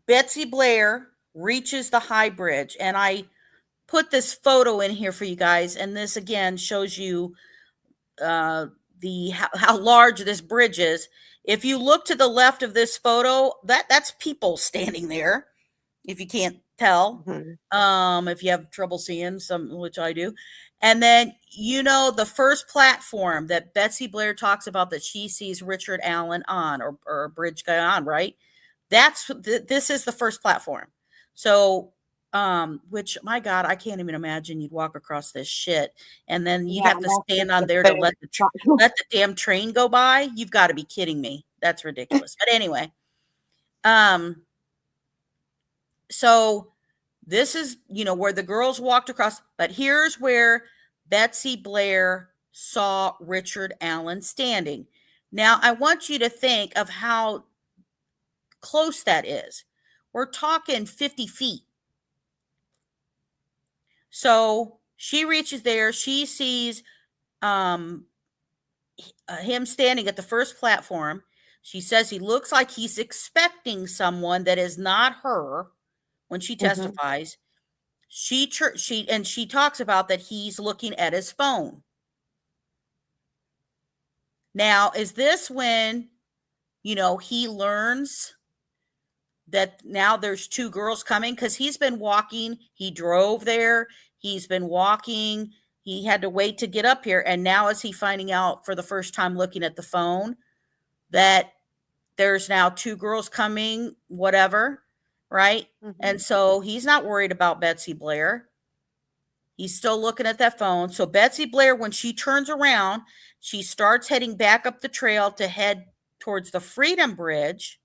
Betsy Blair reaches the high bridge. And I put this photo in here for you guys. And this again shows you how large this bridge is. If you look to the left of this photo, that's people standing there, if you can't tell. If you have trouble seeing, which I do. And then, the first platform that Betsy Blair talks about that she sees Richard Allen on, or Bridge Guy on, right? This is the first platform. So, which, my God, I can't even imagine you'd walk across this shit. And then you'd have to stand on there to let the damn train go by. You've got to be kidding me. That's ridiculous. But anyway, so this is, where the girls walked across. But here's where Betsy Blair saw Richard Allen standing. Now, I want you to think of how close that is. We're talking 50 feet. So she reaches there. She sees him standing at the first platform. She says he looks like he's expecting someone that is not her when she testifies. She talks about that he's looking at his phone. Now, is this when, he learns that now there's 2 girls coming? Because he's been walking. He drove there. He's been walking. He had to wait to get up here. And now is he finding out for the first time looking at the phone that there's now 2 girls coming, whatever, right? And so he's not worried about Betsy Blair. He's still looking at that phone. So Betsy Blair, when she turns around, she starts heading back up the trail to head towards the Freedom Bridge.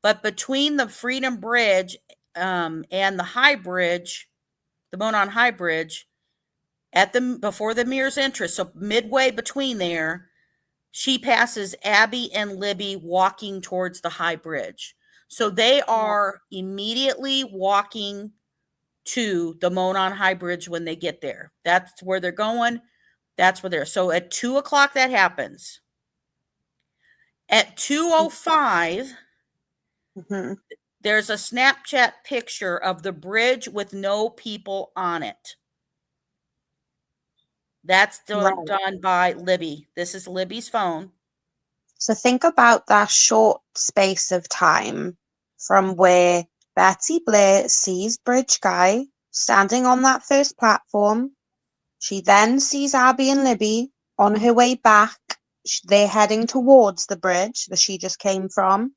But between the Freedom Bridge and the High Bridge, the Monon High Bridge, before the Mears entrance, so midway between there, she passes Abby and Libby walking towards the High Bridge. So they are immediately walking to the Monon High Bridge when they get there. That's where they're going. That's where they're. So at 2:00 that happens. At 2:05, Hmm. there's a Snapchat picture of the bridge with no people on it. That's done by Libby. This is Libby's phone. So think about that short space of time from where Betsy Blair sees Bridge Guy standing on that first platform. She then sees Abby and Libby on her way back. They're heading towards the bridge that she just came from.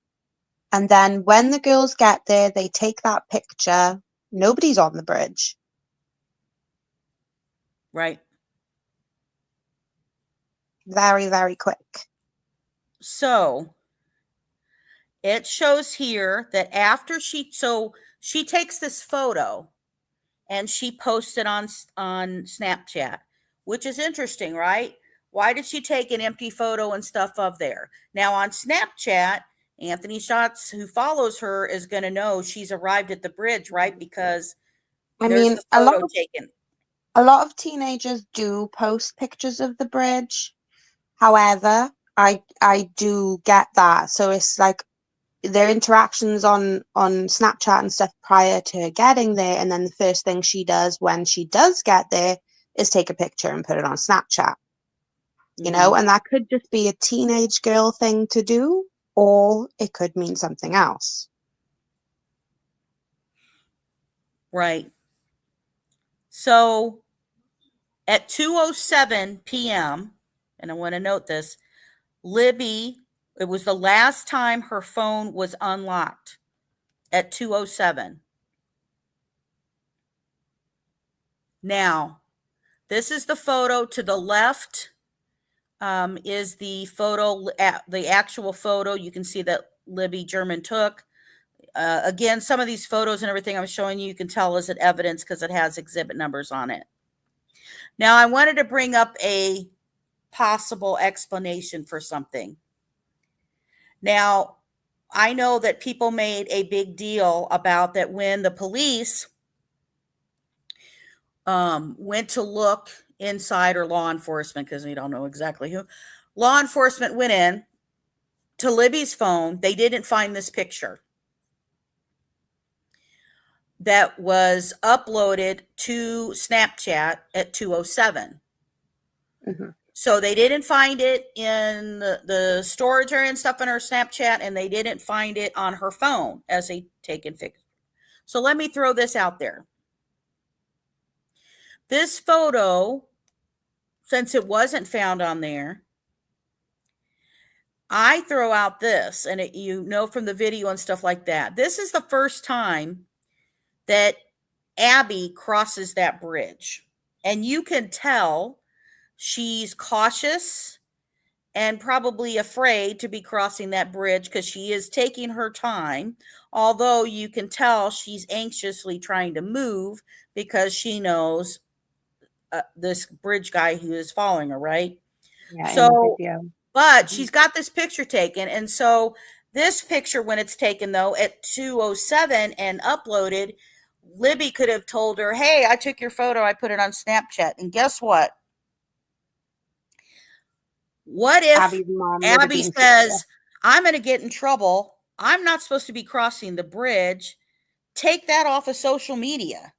And then when the girls get there, they take that picture. Nobody's on the bridge. Right. Very, very quick. So it shows here that after she takes this photo and she posts it on Snapchat, which is interesting, right? Why did she take an empty photo and stuff of there? Now on Snapchat, Anthony Schatz, who follows her, is going to know she's arrived at the bridge, right? Because there's the photo taken. A lot of teenagers do post pictures of the bridge. However, I do get that. So it's like their interactions on Snapchat and stuff prior to getting there, and then the first thing she does when she does get there is take a picture and put it on Snapchat. You know, and that could just be a teenage girl thing to do, or it could mean something else. Right. So at 2:07 p.m., and I want to note this, Libby, it was the last time her phone was unlocked at 2:07. Now, this is the photo to the left, is the photo, the actual photo. You can see that Libby German took. Again, some of these photos and everything I'm showing you can tell is evidence because it has exhibit numbers on it. Now, I wanted to bring up a possible explanation for something. Now, I know that people made a big deal about that when the police went to look inside, or law enforcement, because we don't know exactly who, law enforcement went in to Libby's phone. They didn't find this picture that was uploaded to Snapchat at 2:07. So they didn't find it in the storage area and stuff in her Snapchat, and they didn't find it on her phone as a taken picture. So let me throw this out there. This photo, since it wasn't found on there, I throw out this, and you know from the video and stuff like that, this is the first time that Abby crosses that bridge. And you can tell she's cautious and probably afraid to be crossing that bridge because she is taking her time. Although you can tell she's anxiously trying to move because she knows this bridge guy who is following her, right? Yeah, so, but she's got this picture taken. And so this picture, when it's taken, though, at 2:07 and uploaded, Libby could have told her, hey, I took your photo, I put it on Snapchat. And guess what? What if Abby says, I'm going to get in trouble. I'm not supposed to be crossing the bridge. Take that off of social media.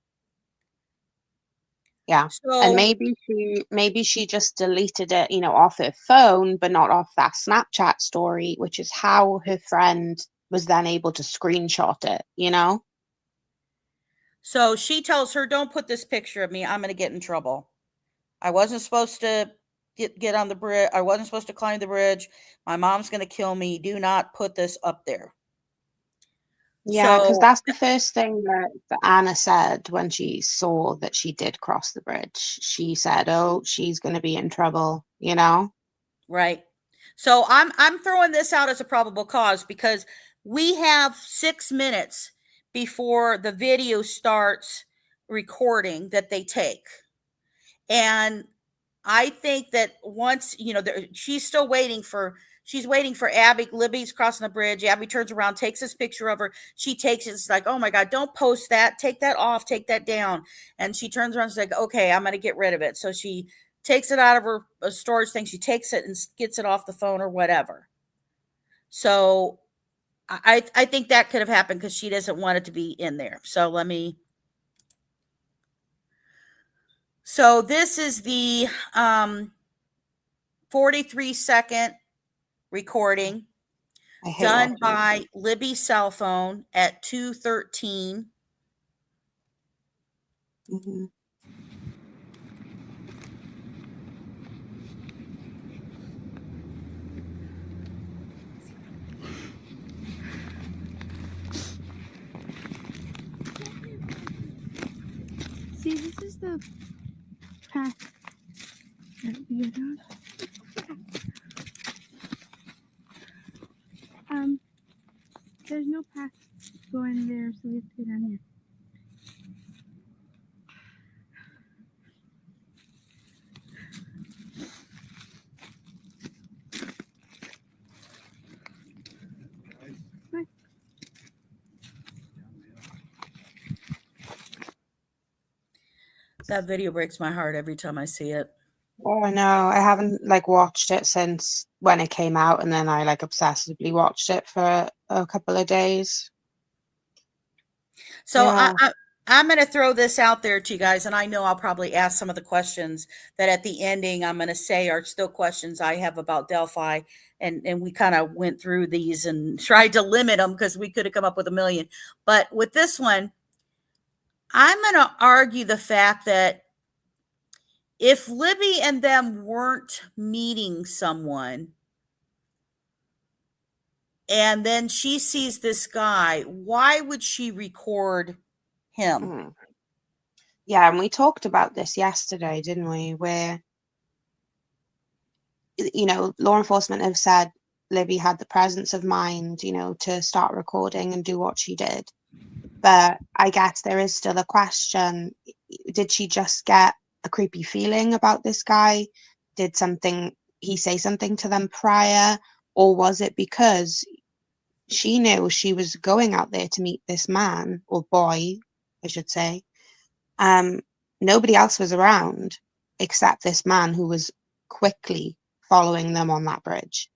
Yeah. So, and maybe she just deleted it, off her phone, but not off that Snapchat story, which is how her friend was then able to screenshot it, So she tells her, don't put this picture of me. I'm going to get in trouble. I wasn't supposed to get on the bridge. I wasn't supposed to climb the bridge. My mom's going to kill me. Do not put this up there. Yeah, because that's the first thing that Anna said when she saw that she did cross the bridge. She said, oh, she's going to be in trouble, Right. So I'm throwing this out as a probable cause because we have 6 minutes before the video starts recording that they take. And I think that once, she's still waiting for Abby. Libby's crossing the bridge. Abby turns around, takes this picture of her. She takes it. It's like, oh my God, don't post that. Take that off. Take that down. And she turns around. She's like, okay, I'm going to get rid of it. So she takes it out of her storage thing. She takes it and gets it off the phone or whatever. So I think that could have happened because she doesn't want it to be in there. So so this is the 43-second recording I hate done watching by Libbys Cellphone at 2:13. Mhm. See, this is the path that we go down. There's no path going there, so we have to go down here. That video breaks my heart every time I see it. Oh, I know. I haven't like watched it since when it came out, and then I like obsessively watched it for a couple of days. So Yeah. I'm going to throw this out there to you guys, and I know I'll probably ask some of the questions that at the ending I'm going to say are still questions I have about Delphi, and we kind of went through these and tried to limit them because we could have come up with a million. But with this one, I'm going to argue the fact that if Libby and them weren't meeting someone, and then she sees this guy, why would she record him? Mm. Yeah, and we talked about this yesterday, didn't we? Where, you know, law enforcement have said Libby had the presence of mind, you know, to start recording and do what she did. But I guess there is still a question. Did she just get a creepy feeling about this guy? Did he say something to them prior? Or was it because she knew she was going out there to meet this man, or boy, I should say. Nobody else was around except this man who was quickly following them on that bridge.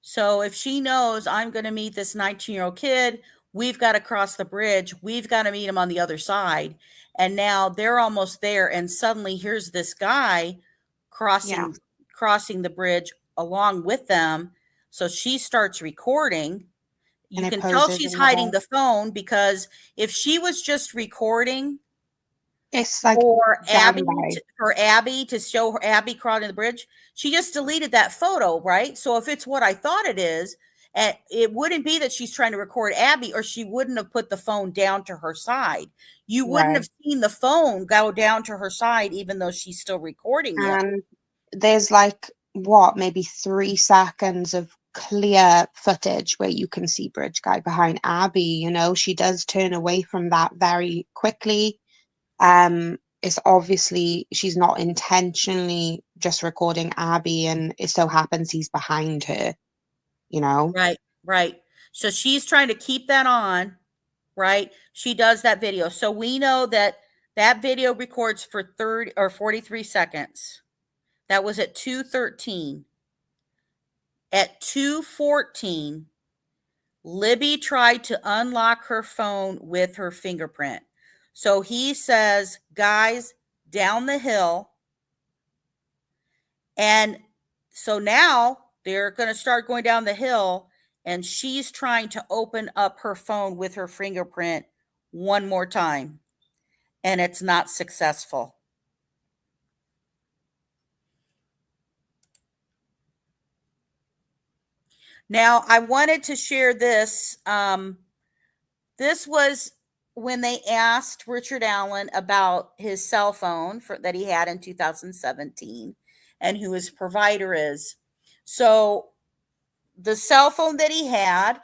So if she knows I'm going to meet this 19-year-old kid, we've got to cross the bridge. We've got to meet him on the other side. And now they're almost there. And suddenly here's this guy crossing the bridge along with them. So she starts recording. You And it can tell poses she's in the hiding back. the phone, because if she was just recording It's like for standby. Abby to show her Abby crossing the bridge, she just deleted that photo, right? So if it's what I thought it is, it wouldn't be that she's trying to record Abby, or she wouldn't have put the phone down to her side. You wouldn't have seen the phone go down to her side, even though she's still recording it. And there's like maybe 3 seconds of clear footage where you can see Bridge Guy behind Abby. You know, she does turn away from that very quickly. It's obviously she's not intentionally just recording Abby, and it so happens he's behind her, you know? Right. So she's trying to keep that on, right? She does that video. So we know that video records for 30 or 43 seconds. That was at 2:13. At 2:14, Libby tried to unlock her phone with her fingerprint. So he says, guys, down the hill. And so now they're going to start going down the hill, and she's trying to open up her phone with her fingerprint one more time, and it's not successful. Now, I wanted to share this. This was when they asked Richard Allen about his cell phone that he had in 2017 and who his provider is. So the cell phone that he had,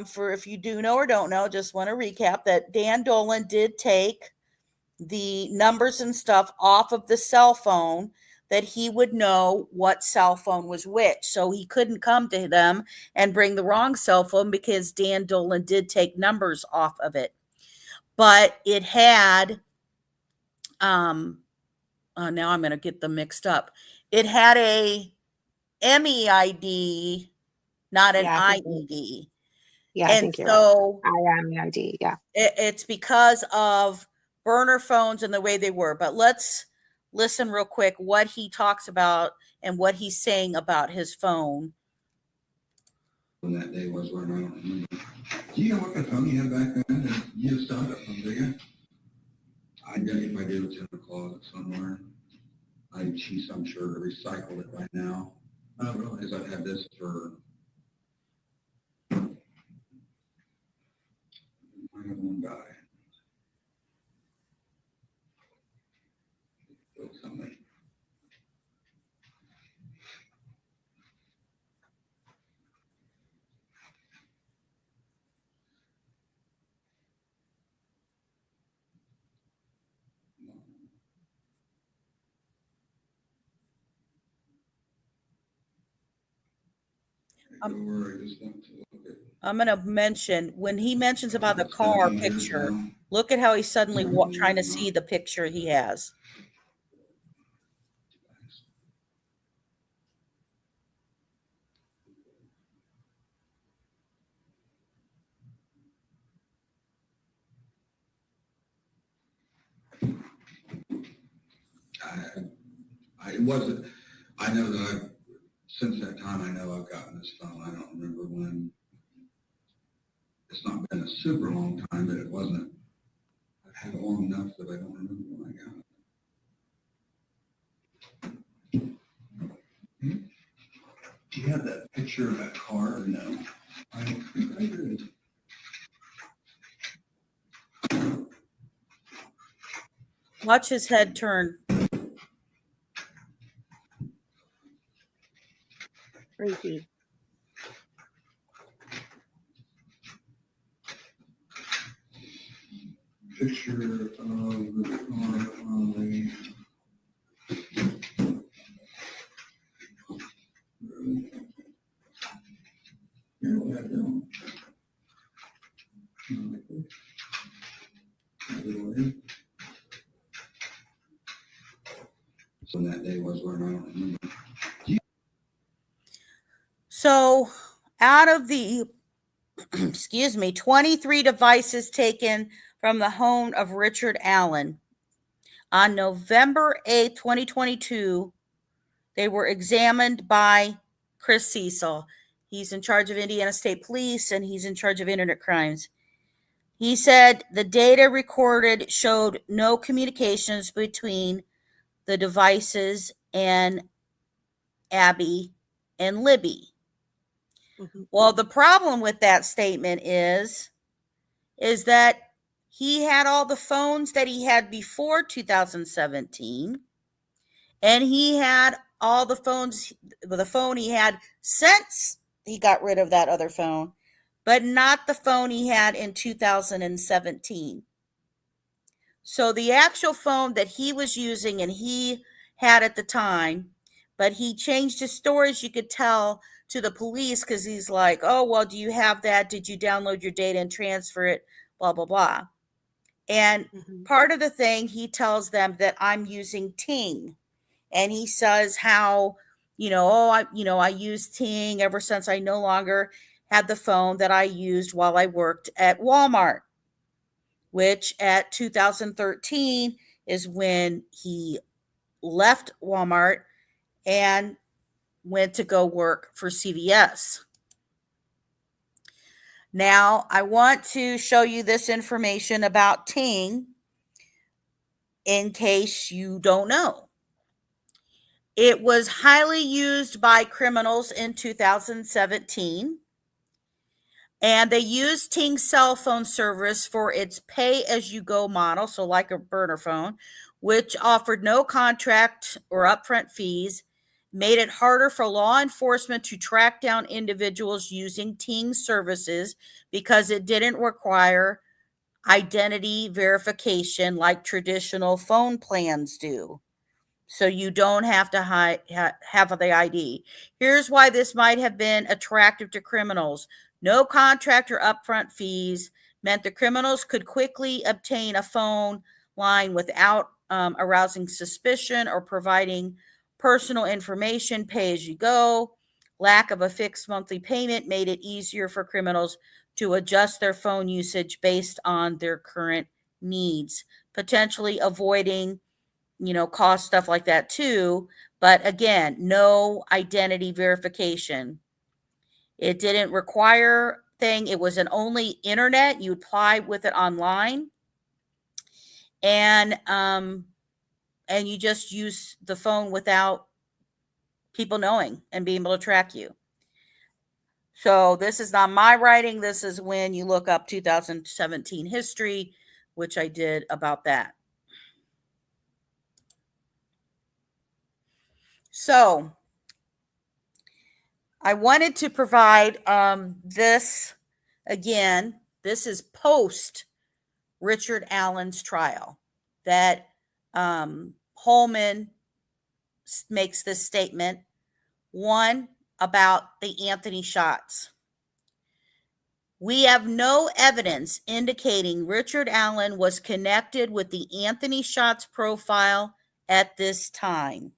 for if you do know or don't know, just want to recap that Dan Dolan did take the numbers and stuff off of the cell phone, that he would know what cell phone was which. So he couldn't come to them and bring the wrong cell phone, because Dan Dolan did take numbers off of it. But it had now I'm going to get them mixed up. It had a MEID, not an Yeah, I think IED. Yeah, I And think you're right. so I am the ID. Yeah. it's because of burner phones and the way they were. But let's listen real quick what he talks about and what he's saying about his phone. When that day was, when I don't remember. Do you know what the phone you had back then? And you just saw that from there? I did, if I did, it's in the closet somewhere. I'm sure recycled it by now. Oh, really? Because I've had this for. I have one guy. Something. I'm going to mention when he mentions about the car picture, look at how he's suddenly trying to see the picture he has. It wasn't, I know that since that time, I know I've gotten this phone. I don't remember when. It's not been a super long time, but it wasn't. I've had it long enough that I don't remember when I got it. Do you have that picture of that car or no? I don't think I did. Watch his head turn. Freaky. Picture of the car on the. Here we go. So that day was when I don't remember. So out of the, 23 devices taken from the home of Richard Allen, on November 8th, 2022, they were examined by Chris Cecil. He's in charge of Indiana State Police and he's in charge of internet crimes. He said the data recorded showed no communications between the devices and Abby and Libby. Mhm. Well, the problem with that statement is that he had all the phones that he had before 2017, and he had all the phones, the phone he had since he got rid of that other phone, but not the phone he had in 2017. So the actual phone that he was using and he had at the time, but he changed his stories, you could tell, to the police because he's like, oh, well, do you have that? Did you download your data and transfer it? Blah, blah, blah. And part of the thing, he tells them that I'm using Ting. And he says how, I used Ting ever since I no longer had the phone that I used while I worked at Walmart, which at 2013 is when he left Walmart and went to go work for CVS. Now, I want to show you this information about Ting in case you don't know. It was highly used by criminals in 2017, and they used Ting's cell phone service for its pay-as-you-go model, so like a burner phone, which offered no contract or upfront fees, made it harder for law enforcement to track down individuals using Ting services because it didn't require identity verification like traditional phone plans do. So you don't have to have the ID. Here's why this might have been attractive to criminals. No contract or upfront fees meant the criminals could quickly obtain a phone line without arousing suspicion or providing personal information, pay as you go. Lack of a fixed monthly payment made it easier for criminals to adjust their phone usage based on their current needs, potentially avoiding, cost, stuff like that too. But again, no identity verification. It didn't require thing. It was an only internet. You apply with it online. And you just use the phone without people knowing and being able to track you. So this is not my writing. This is when you look up 2017 history, which I did about that. So I wanted to provide this again. This is post Richard Allen's trial that Holman makes this statement. One, about the Anthony shots. We have no evidence indicating Richard Allen was connected with the Anthony shots profile at this time.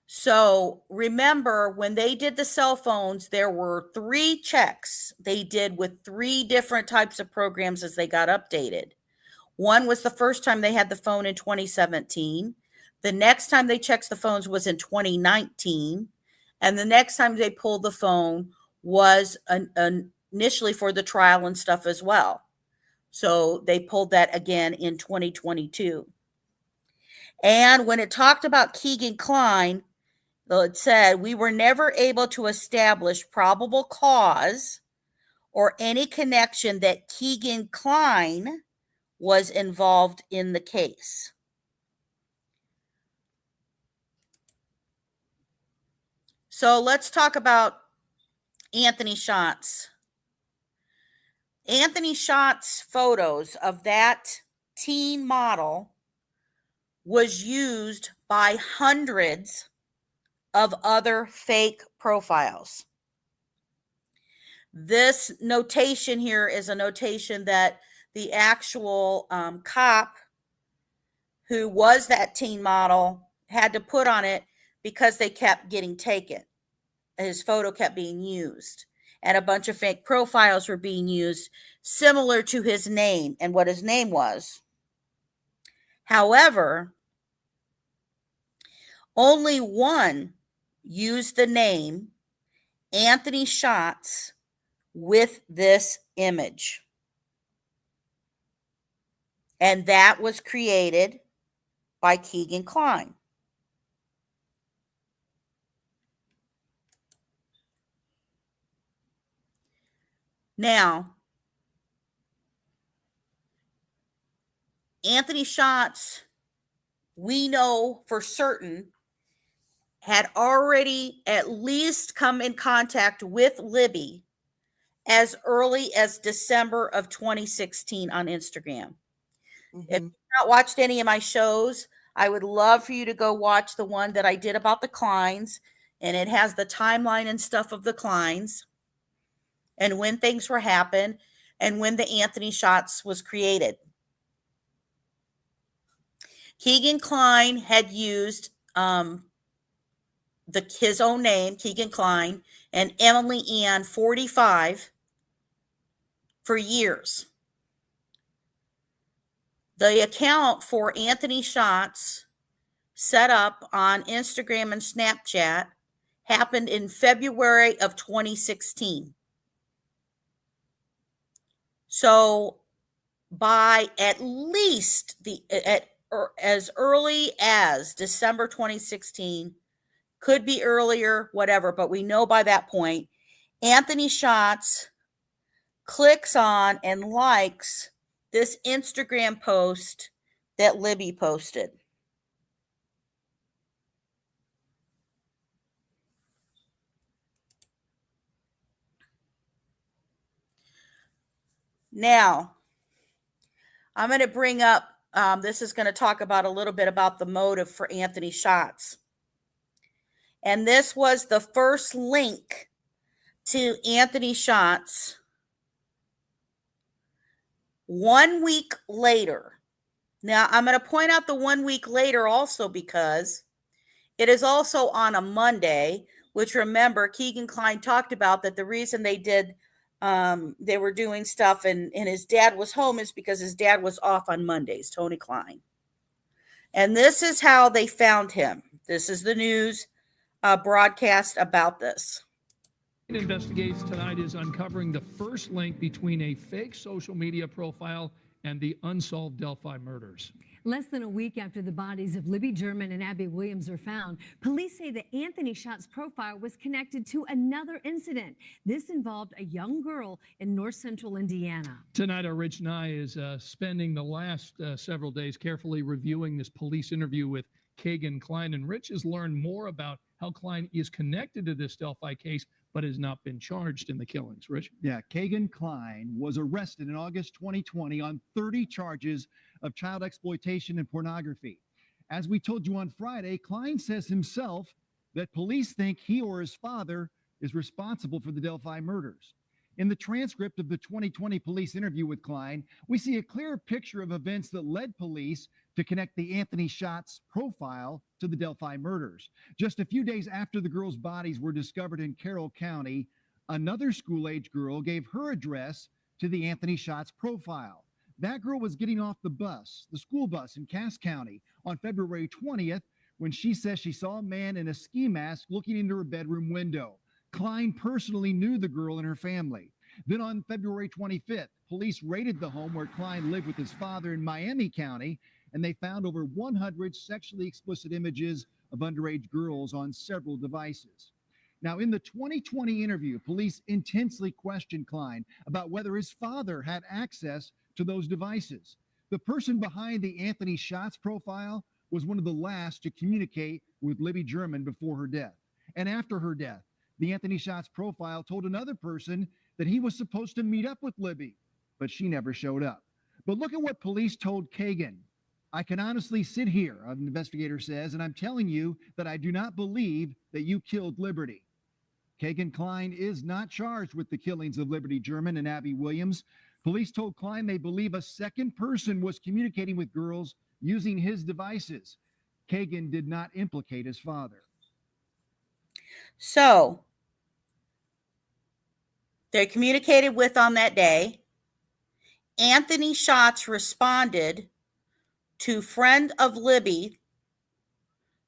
So remember, when they did the cell phones, there were 3 checks they did with 3 different types of programs as they got updated. One was the first time they had the phone in 2017. The next time they checked the phones was in 2019. And the next time they pulled the phone was initially for the trial and stuff as well. So they pulled that again in 2022. And when it talked about Keegan Kline, it said, we were never able to establish probable cause or any connection that Keegan Kline was involved in the case. So let's talk about Anthony shots. Anthony shots photos of that teen model was used by hundreds of other fake profiles. This notation here is a notation that the actual cop who was that teen model had to put on it because they kept getting taken. His photo kept being used, and a bunch of fake profiles were being used similar to his name and what his name was. However, only one used the name Anthony Shots with this image. And that was created by Keegan Kline. Now, Anthony Shots, we know for certain, had already at least come in contact with Libby as early as December of 2016 on Instagram. If you've not watched any of my shows, I would love for you to go watch the one that I did about the Klines, and it has the timeline and stuff of the Klines and when things were happened and when the Anthony Shots was created. Keegan Kline had used his own name, Keegan Kline, and Emily Ann 45 for years. The account for Anthony Shots set up on Instagram and Snapchat happened in February of 2016. So by at least as early as December 2016, could be earlier, whatever, but we know by that point, Anthony Shots clicks on and likes this Instagram post that Libby posted. Now, I'm going to bring up, this is going to talk about a little bit about the motive for Anthony Shots. And this was the first link to Anthony Shots 1 week later. Now, I'm going to point out the 1 week later also because it is also on a Monday, which remember, Keegan Kline talked about that the reason they were doing stuff and his dad was home is because his dad was off on Mondays, Tony Kline. And this is how they found him. This is the news broadcast about this. Investigates tonight is uncovering the first link between a fake social media profile and the unsolved Delphi murders. Less than a week after the bodies of Libby German and Abby Williams are found, police say that Anthony Schott's profile was connected to another incident. This involved a young girl in north central Indiana. Tonight, our Rich Nye is spending the last several days carefully reviewing this police interview with Keegan Kline. And Rich has learned more about how Kline is connected to this Delphi case, but has not been charged in the killings. Rich? Yeah, Keegan Kline was arrested in August 2020 on 30 charges of child exploitation and pornography. As we told you on Friday, Kline says himself that police think he or his father is responsible for the Delphi murders. In the transcript of the 2020 police interview with Kline, we see a clear picture of events that led police to connect the Anthony Schott's profile to the Delphi murders. Just a few days after the girls' bodies were discovered in Carroll County, another school-age girl gave her address to the Anthony Schott's profile. That girl was getting off the school bus in Cass County on February 20th when she says she saw a man in a ski mask looking into her bedroom window. Kline personally knew the girl and her family. Then on February 25th, police raided the home where Kline lived with his father in Miami County, and they found over 100 sexually explicit images of underage girls on several devices. Now, in the 2020 interview, police intensely questioned Kline about whether his father had access to those devices. The person behind the Anthony Schott's profile was one of the last to communicate with Libby German before her death. And after her death, the Anthony Schott's profile told another person that he was supposed to meet up with Libby, but she never showed up. But look at what police told Keegan. I can honestly sit here, an investigator says, and I'm telling you that I do not believe that you killed Liberty. Keegan Kline is not charged with the killings of Liberty German and Abby Williams. Police told Kline they believe a second person was communicating with girls using his devices. Keegan did not implicate his father. So, they communicated with on that day. Anthony Schatz responded to friend of Libby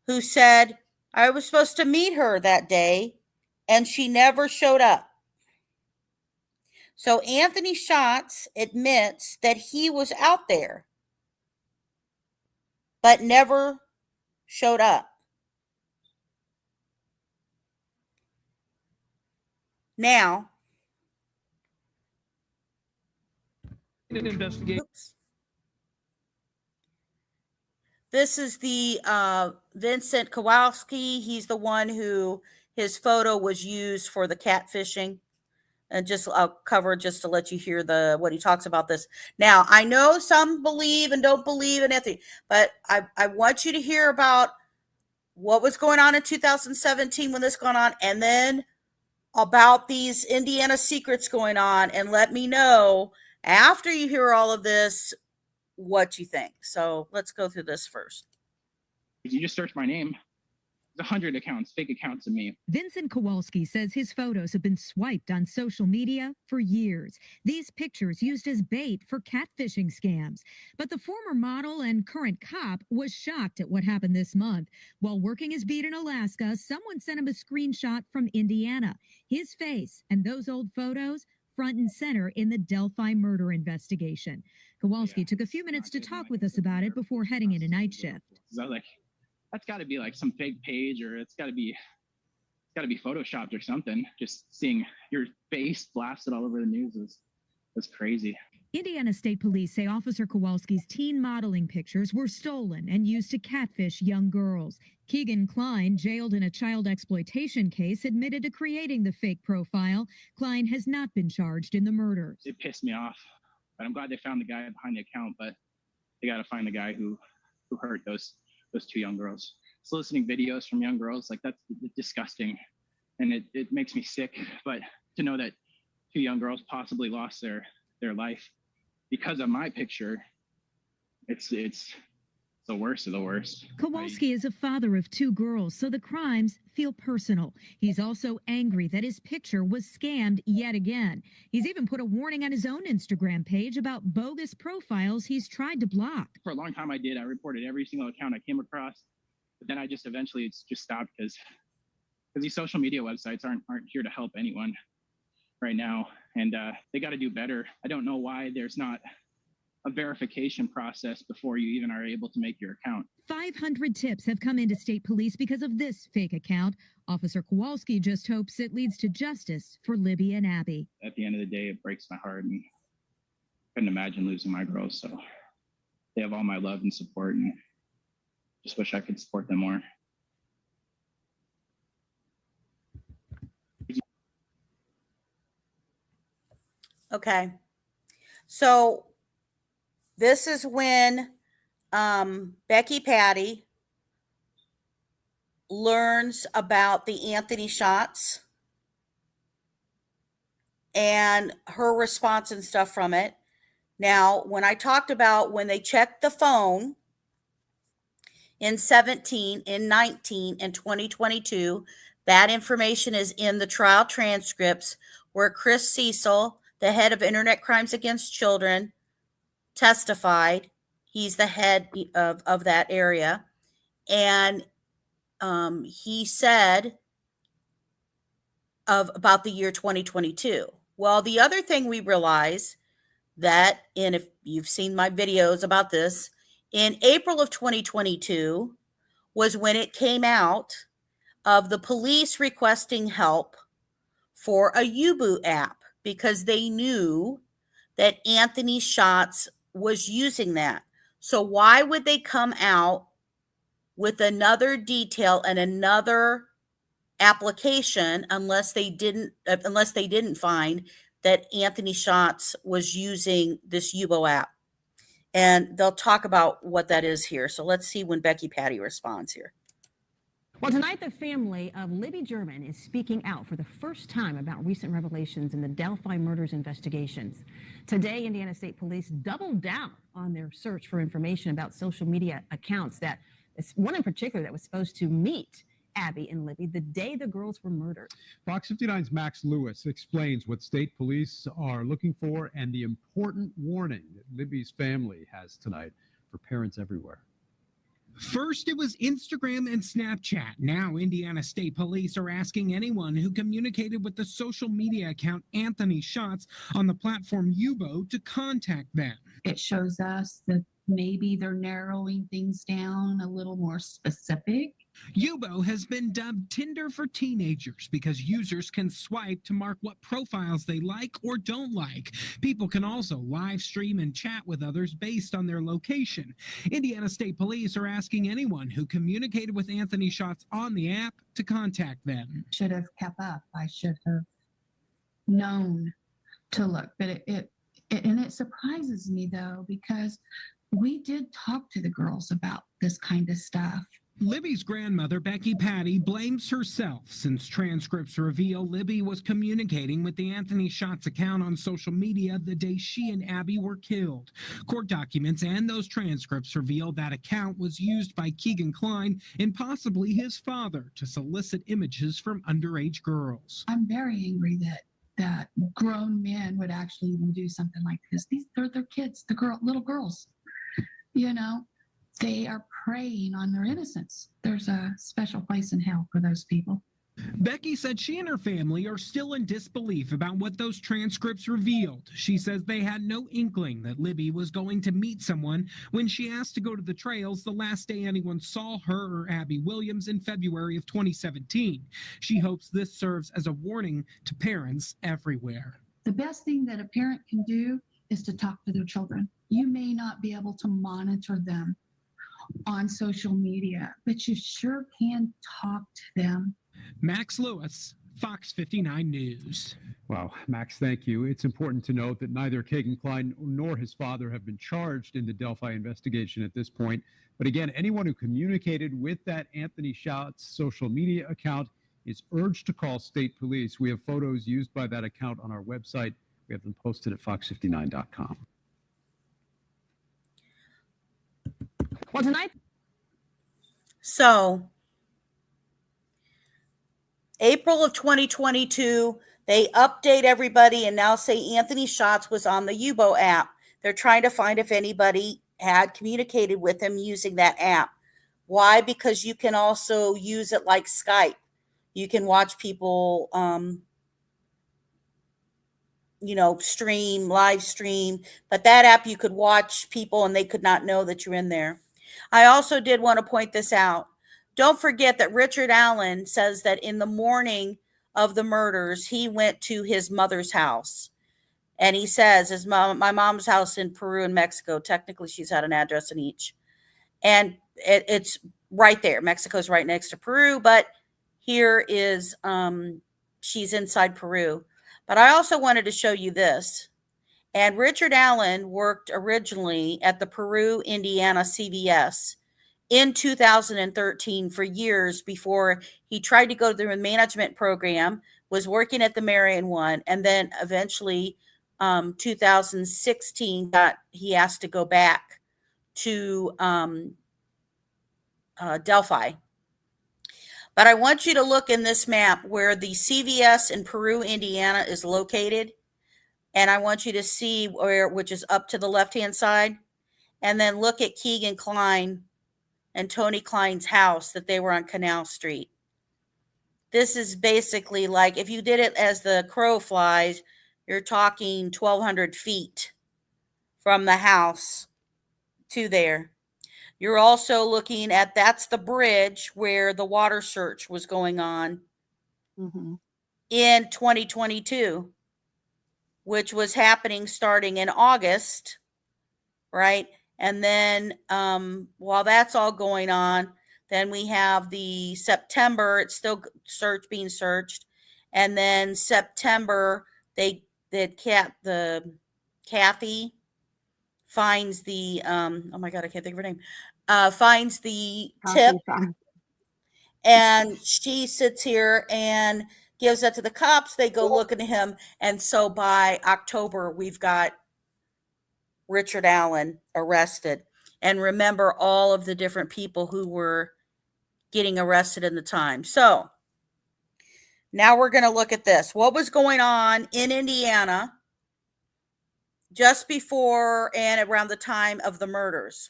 who said, I was supposed to meet her that day and she never showed up. So Anthony Schatz admits that he was out there but never showed up. Now, oops. This is the Vincent Kowalski. He's the one who his photo was used for the catfishing. And just I'll cover just to let you hear what he talks about this. Now, I know some believe and don't believe in Anthony, but I want you to hear about what was going on in 2017 when this going on, and then about these Indiana secrets going on, and let me know after you hear all of this what you think. So let's go through this first. You just search my name. There's 100 accounts, fake accounts of me. Vincent Kowalski says his photos have been swiped on social media for years. These pictures used as bait for catfishing scams. But the former model and current cop was shocked at what happened this month. While working his beat in Alaska, someone sent him a screenshot from Indiana. His face and those old photos front and center in the Delphi murder investigation. Kowalski took a few minutes to talk with us about it before heading into night shift. I was like, that's got to be like some fake page, or it's got to be photoshopped or something. Just seeing your face blasted all over the news was crazy. Indiana State Police say Officer Kowalski's teen modeling pictures were stolen and used to catfish young girls. Keegan Kline, jailed in a child exploitation case, admitted to creating the fake profile. Kline has not been charged in the murders. It pissed me off, but I'm glad they found the guy behind the account, but they got to find the guy who hurt those two young girls. Soliciting videos from young girls, like, that's disgusting. And it makes me sick, but to know that two young girls possibly lost their life because of my picture, it's the worst of the worst. Kowalski is a father of 2 girls, so the crimes feel personal. He's also angry that his picture was scammed yet again. He's even put a warning on his own Instagram page about bogus profiles he's tried to block. For a long time I did. I reported every single account I came across, but then I just eventually just stopped because these social media websites aren't here to help anyone right now, and they got to do better. I don't know why there's not a verification process before you even are able to make your account. 500 tips have come into state police because of this fake account. Officer Kowalski just hopes it leads to justice for Libby and Abby. At the end of the day, it breaks my heart, and couldn't imagine losing my girls. So they have all my love and support, and just wish I could support them more. Okay. So this is when Becky Patty learns about the Anthony shots and her response and stuff from it. Now, when I talked about when they checked the phone in 17, in 19, and 2022, that information is in the trial transcripts where Chris Cecil, the head of Internet Crimes Against Children, testified. He's the head of that area. And he said about the year 2022. Well, the other thing we realize that, and if you've seen my videos about this, in April of 2022 was when it came out of the police requesting help for a U-Boot app because they knew that Anthony Shots was using that. So why would they come out with another detail and another application unless they didn't find that Anthony Shots was using this Yubo app? And they'll talk about what that is here. So let's see when Becky Patty responds here. Well, tonight the family of Libby German is speaking out for the first time about recent revelations in the Delphimurders investigations. Today, Indiana State Police doubled down on their search for information about social media accounts, that one in particular that was supposed to meet Abby and Libby the day the girls were murdered. Fox 59's Max Lewis explains what state police are looking for and the important warning that Libby's family has tonight for parents everywhere. First, it was Instagram and Snapchat. Now, Indiana State Police are asking anyone who communicated with the social media account Anthony Shots on the platform Yubo to contact them. It shows us that maybe they're narrowing things down a little more specific. Yubo has been dubbed Tinder for teenagers because users can swipe to mark what profiles they like or don't like. People can also live stream and chat with others based on their location. Indiana State Police are asking anyone who communicated with Anthony Shots on the app to contact them. Should have kept up. I should have known to look, but it surprises me though, because we did talk to the girls about this kind of stuff. Libby's grandmother, Becky Patty, blames herself since transcripts reveal Libby was communicating with the Anthony Shots account on social media the day she and Abby were killed. Court documents and those transcripts reveal that account was used by Keegan Kline and possibly his father to solicit images from underage girls. I'm very angry that grown men would actually even do something like this. They're kids, little girls, you know. They are preying on their innocence. There's a special place in hell for those people. Becky said she and her family are still in disbelief about what those transcripts revealed. She says they had no inkling that Libby was going to meet someone when she asked to go to the trails the last day anyone saw her or Abby Williams in February of 2017. She hopes this serves as a warning to parents everywhere. The best thing that a parent can do is to talk to their children. You may not be able to monitor them on social media, but you sure can talk to them. Max Lewis, Fox 59 News. Wow, Max, thank you. It's important to note that neither Keegan Kline nor his father have been charged in the Delphi investigation at this point. But again, anyone who communicated with that Anthony Shots social media account is urged to call state police. We have photos used by that account on our website. We have them posted at fox59.com. Well, tonight. So, April of 2022, they update everybody and now say Anthony Shots was on the Yubo app. They're trying to find if anybody had communicated with him using that app. Why? Because you can also use it like Skype. You can watch people, live stream. But that app, you could watch people and they could not know that you're in there. I also did want to point this out. Don't forget that Richard Allen says that in the morning of the murders, he went to his mother's house. And he says, my mom's house in Peru and Mexico. Technically, she's had an address in each. And it's right there. Mexico's right next to Peru. But here is, she's inside Peru. But I also wanted to show you this. And Richard Allen worked originally at the Peru, Indiana CVS in 2013 for years before he tried to go through a management program, was working at the Marion one, and then eventually 2016 he asked to go back to Delphi. But I want you to look in this map where the CVS in Peru, Indiana is located. And I want you to see which is up to the left-hand side. And then look at Keegan Klein and Tony Klein's house that they were on Canal Street. This is basically like, if you did it as the crow flies, you're talking 1,200 feet from the house to there. You're also looking at, that's the bridge where the water search was going on in 2022, which was happening starting in August, right? And then while that's all going on, then we have the September, it's still being searched. And then September, Kathy finds the, oh my God, I can't think of her name, finds the tip. And she sits here and gives that to the cops. They go look into him. And so by October, we've got Richard Allen arrested. And remember all of the different people who were getting arrested in the time. So now we're going to look at this. What was going on in Indiana just before and around the time of the murders?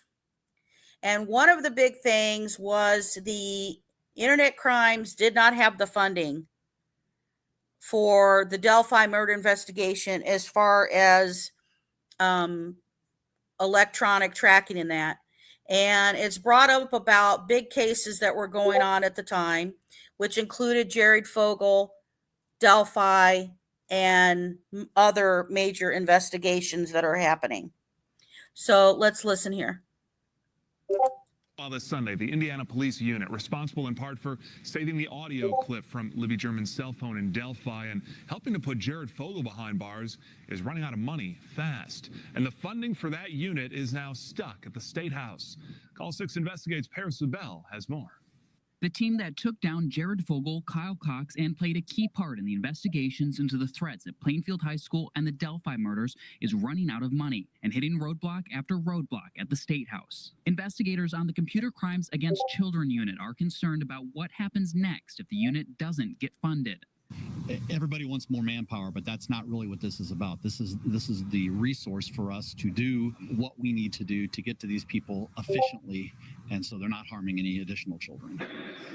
And one of the big things was the internet crimes did not have the funding for the Delphi murder investigation as far as electronic tracking in that. And it's brought up about big cases that were going on at the time, which included Jared Fogle, Delphi, and other major investigations that are happening. So let's listen here. Well, this Sunday, the Indiana Police Unit, responsible in part for saving the audio clip from Libby German's cell phone in Delphi and helping to put Jared Fogle behind bars, is running out of money fast. And the funding for that unit is now stuck at the State House. Call 6 Investigates Paris Bell has more. The team that took down Jared Fogle, Kyle Cox, and played a key part in the investigations into the threats at Plainfield High School and the Delphi murders is running out of money and hitting roadblock after roadblock at the State House. Investigators on the Computer Crimes Against Children unit are concerned about what happens next if the unit doesn't get funded. Everybody wants more manpower, but that's not really what this is about. This is the resource for us to do what we need to do to get to these people efficiently, and so they're not harming any additional children.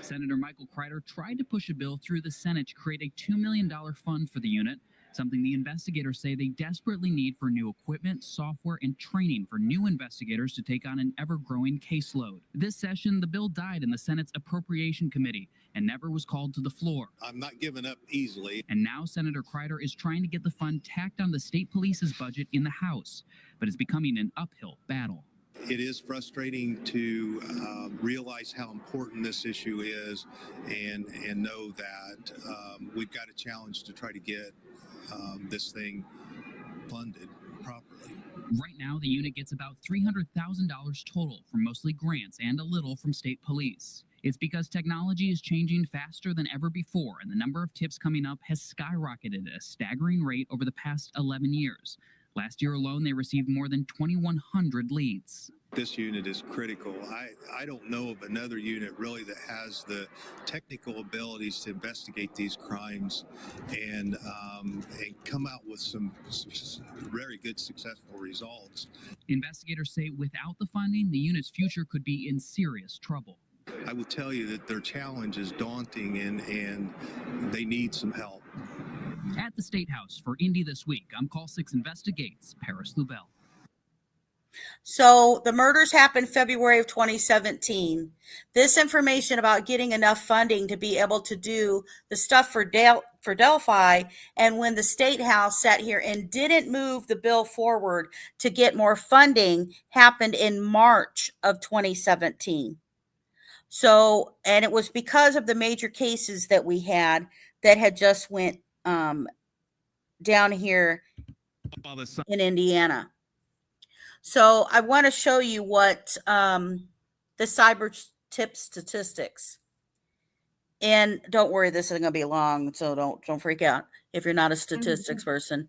Senator Michael Kreider tried to push a bill through the Senate to create a $2 million fund for the unit, something the investigators say they desperately need for new equipment, software, and training for new investigators to take on an ever-growing caseload. This session, the bill died in the Senate's Appropriation Committee and never was called to the floor. I'm not giving up easily. And now Senator Kreider is trying to get the fund tacked on the state police's budget in the House, but it's becoming an uphill battle. It is frustrating to realize how important this issue is and know that we've got a challenge to try to get this thing funded properly. Right now, the unit gets about $300,000 total from mostly grants and a little from state police. It's because technology is changing faster than ever before, and the number of tips coming up has skyrocketed at a staggering rate over the past 11 years. Last year alone, they received more than 2,100 leads. This unit is critical. I don't know of another unit really that has the technical abilities to investigate these crimes and come out with some very good successful results. Investigators say without the funding, the unit's future could be in serious trouble. I will tell you that their challenge is daunting and they need some help. At the State House for Indy This Week, I'm Call 6 Investigates, Paris Lubell. So the murders happened February of 2017. This information about getting enough funding to be able to do the stuff for Delphi, and when the State House sat here and didn't move the bill forward to get more funding, happened in March of 2017. So, and it was because of the major cases that we had that had just went down here in Indiana. So I want to show you what the cyber tip statistics. And don't worry, this isn't going to be long, so don't freak out if you're not a statistics person.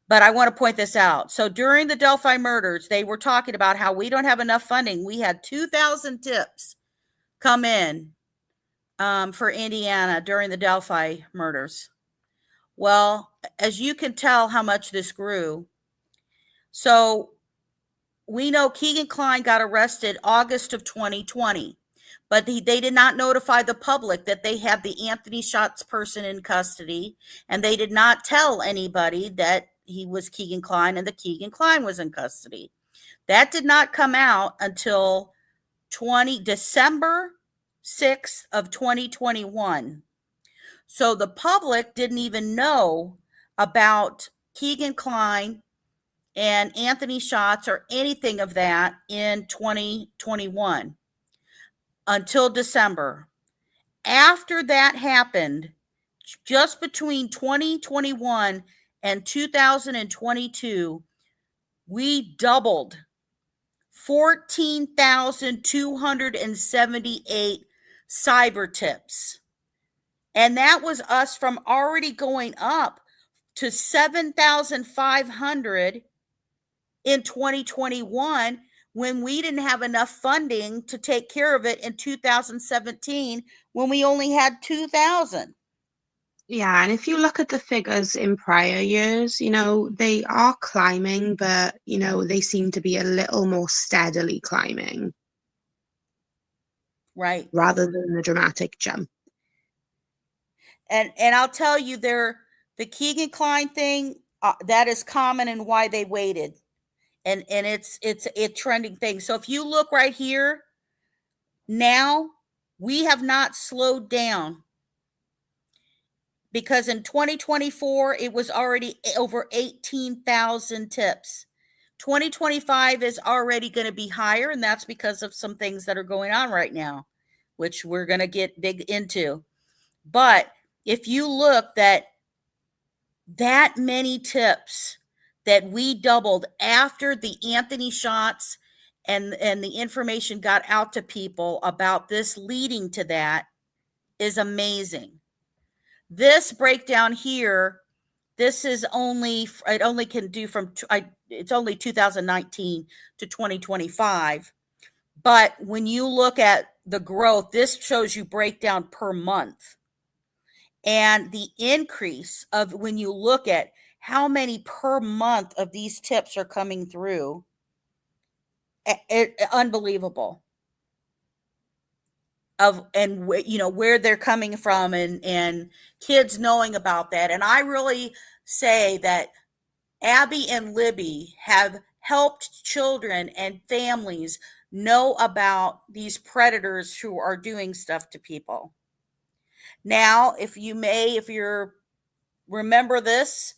But I want to point this out. So during the Delphi murders, they were talking about how we don't have enough funding. We had 2,000 tips come in for Indiana during the Delphi murders. Well, as you can tell how much this grew. So we know Keegan Kline got arrested August of 2020, but they did not notify the public that they had the Anthony Shots person in custody, and they did not tell anybody that he was Keegan Kline and that Keegan Kline was in custody. That did not come out until December 6th of 2021. So the public didn't even know about Keegan Kline and Anthony Shots or anything of that in 2021 until December. After that happened, just between 2021 and 2022, we doubled 14,278 cyber tips. And that was us from already going up to 7,500 in 2021 when we didn't have enough funding to take care of it in 2017 when we only had 2,000. Yeah, and if you look at the figures in prior years, they are climbing, but, they seem to be a little more steadily climbing. Right. Rather than the dramatic jump. And I'll tell you, the Keegan Kline thing, that is common and why they waited. And it's a trending thing. So if you look right here, now we have not slowed down. Because in 2024, it was already over 18,000 tips. 2025 is already going to be higher, and that's because of some things that are going on right now, which we're going to get big into. But if you look that many tips that we doubled after the Anthony Shots and the information got out to people about this leading to that is amazing. This breakdown here, this is it only can do it's only 2019 to 2025. But when you look at the growth, this shows you breakdown per month. And the increase of when you look at how many per month of these tips are coming through, unbelievable. Where they're coming from and kids knowing about that. And I really say that Abby and Libby have helped children and families know about these predators who are doing stuff to people. Now, if you remember this,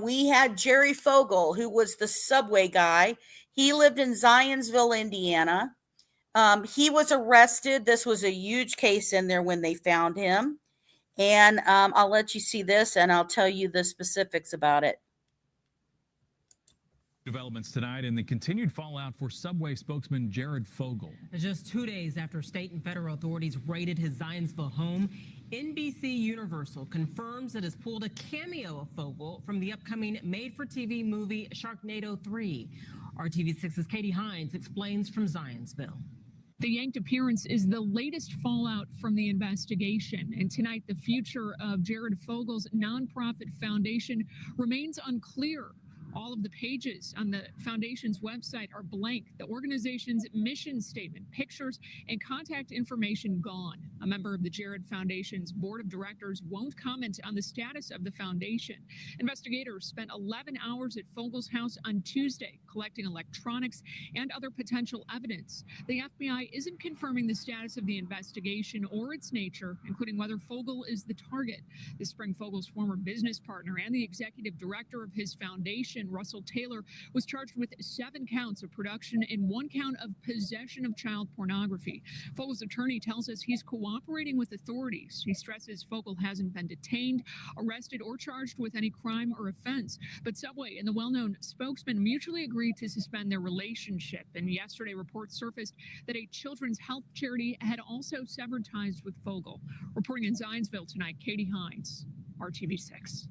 we had Jerry Fogel, who was the subway guy. He lived in Zionsville, Indiana. He was arrested. This was a huge case in there when they found him. And I'll let you see this and I'll tell you the specifics about it. Developments tonight and the continued fallout for Subway spokesman Jared Fogle. Just 2 days after state and federal authorities raided his Zionsville home, NBC Universal confirms it has pulled a cameo of Fogle from the upcoming made-for-TV movie Sharknado 3. RTV6's Katie Hines explains from Zionsville. The yanked appearance is the latest fallout from the investigation. And tonight, the future of Jared Fogel's nonprofit foundation remains unclear. All of the pages on the foundation's website are blank. The organization's mission statement, pictures, and contact information gone. A member of the Jared Foundation's board of directors won't comment on the status of the foundation. Investigators spent 11 hours at Fogel's house on Tuesday, collecting electronics and other potential evidence. The FBI isn't confirming the status of the investigation or its nature, including whether Fogel is the target. This spring, Fogel's former business partner and the executive director of his foundation, Russell Taylor, was charged with 7 counts of production and 1 count of possession of child pornography. Fogel's attorney tells us he's cooperating with authorities. He stresses Fogel hasn't been detained, arrested, or charged with any crime or offense. But Subway and the well-known spokesman mutually agreed to suspend their relationship. And yesterday, reports surfaced that a children's health charity had also severed ties with Fogel. Reporting in Zionsville tonight, Katie Hines, RTV6.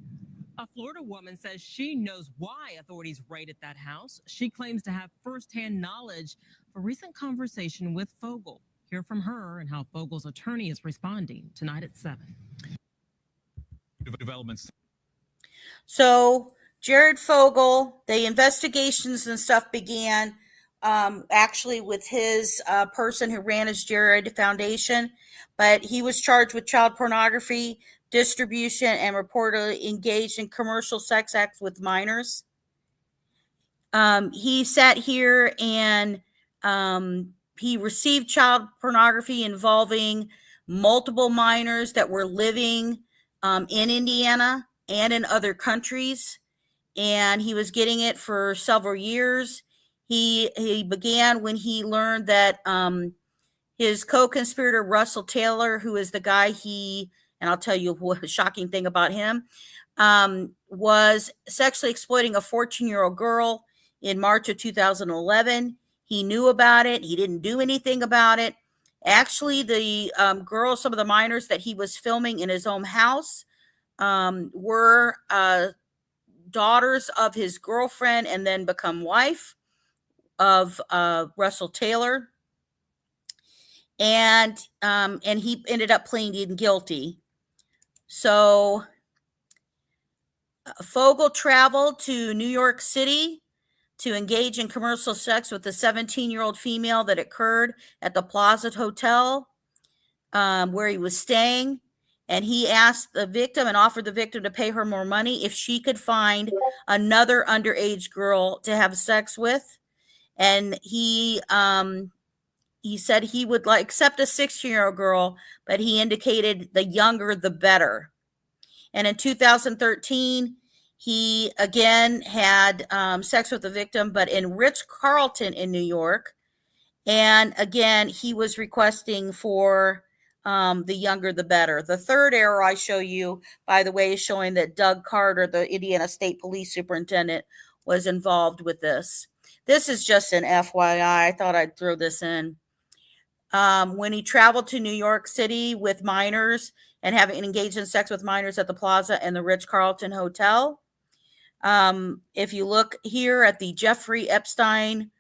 A Florida woman says she knows why authorities raided that house. She claims to have firsthand knowledge of a recent conversation with Fogel. Hear from her and how Fogel's attorney is responding tonight at 7. Developments. So Jared Fogel, the investigations and stuff began actually with his person who ran his Jared Foundation, but he was charged with child pornography, distribution, and reportedly engaged in commercial sex acts with minors. He sat here and he received child pornography involving multiple minors that were living in Indiana and in other countries. And he was getting it for several years. He began when he learned that his co-conspirator, Russell Taylor, who is the guy and I'll tell you what a shocking thing about him, was sexually exploiting a 14-year-old girl in March of 2011. He knew about it. He didn't do anything about it. Actually, the girls, some of the minors that he was filming in his own house were daughters of his girlfriend and then become wife of Russell Taylor. And he ended up pleading guilty. So Fogel traveled to New York City to engage in commercial sex with the 17-year-old female that occurred at the Plaza Hotel where he was staying. And he asked the victim and offered the victim to pay her more money if she could find another underage girl to have sex with. And he said he would accept a 16-year-old girl, but he indicated the younger, the better. And in 2013, he again had sex with the victim, but in Ritz-Carlton in New York. And again, he was requesting for the younger, the better. The third arrow I show you, by the way, is showing that Doug Carter, the Indiana State Police Superintendent, was involved with this. This is just an FYI. I thought I'd throw this in. When he traveled to New York City with minors and having engaged in sex with minors at the Plaza and the Ritz-Carlton Hotel. If you look here at the Jeffrey Epstein,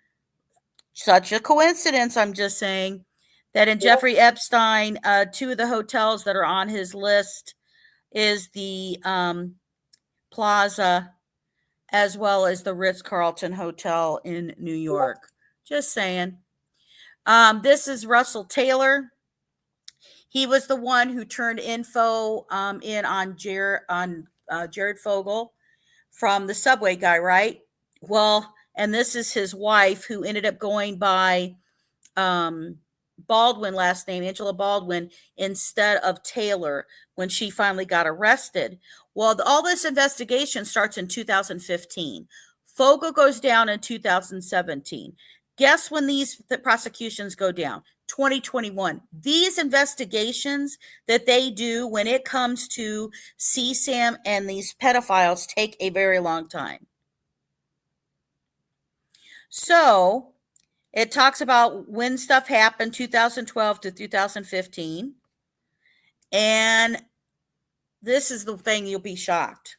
such a coincidence, I'm just saying, that in Jeffrey Epstein, 2 of the hotels that are on his list is the Plaza as well as the Ritz-Carlton Hotel in New York. Just saying. This is Russell Taylor. He was the one who turned info in on Jared Fogel from the Subway guy, right? Well, and this is his wife who ended up going by Baldwin last name, Angela Baldwin, instead of Taylor when she finally got arrested. Well, all this investigation starts in 2015. Fogel goes down in 2017. Guess when the prosecutions go down? 2021. These investigations that they do when it comes to CSAM and these pedophiles take a very long time. So it talks about when stuff happened, 2012 to 2015. And this is the thing, you'll be shocked.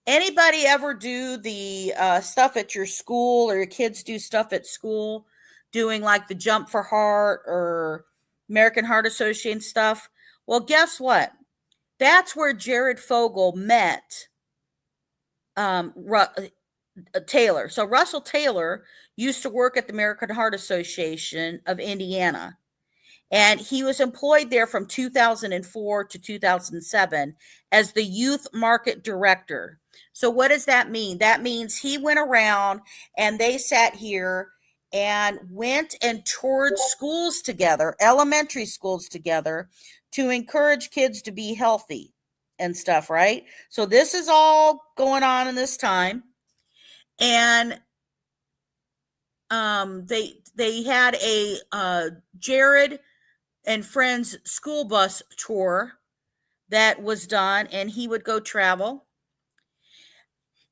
Anybody ever do the stuff at your school, or your kids do stuff at school, doing like the Jump for Heart or American Heart Association stuff? Well, guess what? That's where Jared Fogle met Taylor. So Russell Taylor used to work at the American Heart Association of Indiana. And he was employed there from 2004 to 2007 as the youth market director. So what does that mean? That means he went around and they sat here and went and toured schools together, elementary schools together, to encourage kids to be healthy and stuff, right? So this is all going on in this time. And they had a Jared and Friends school bus tour that was done, and he would go travel.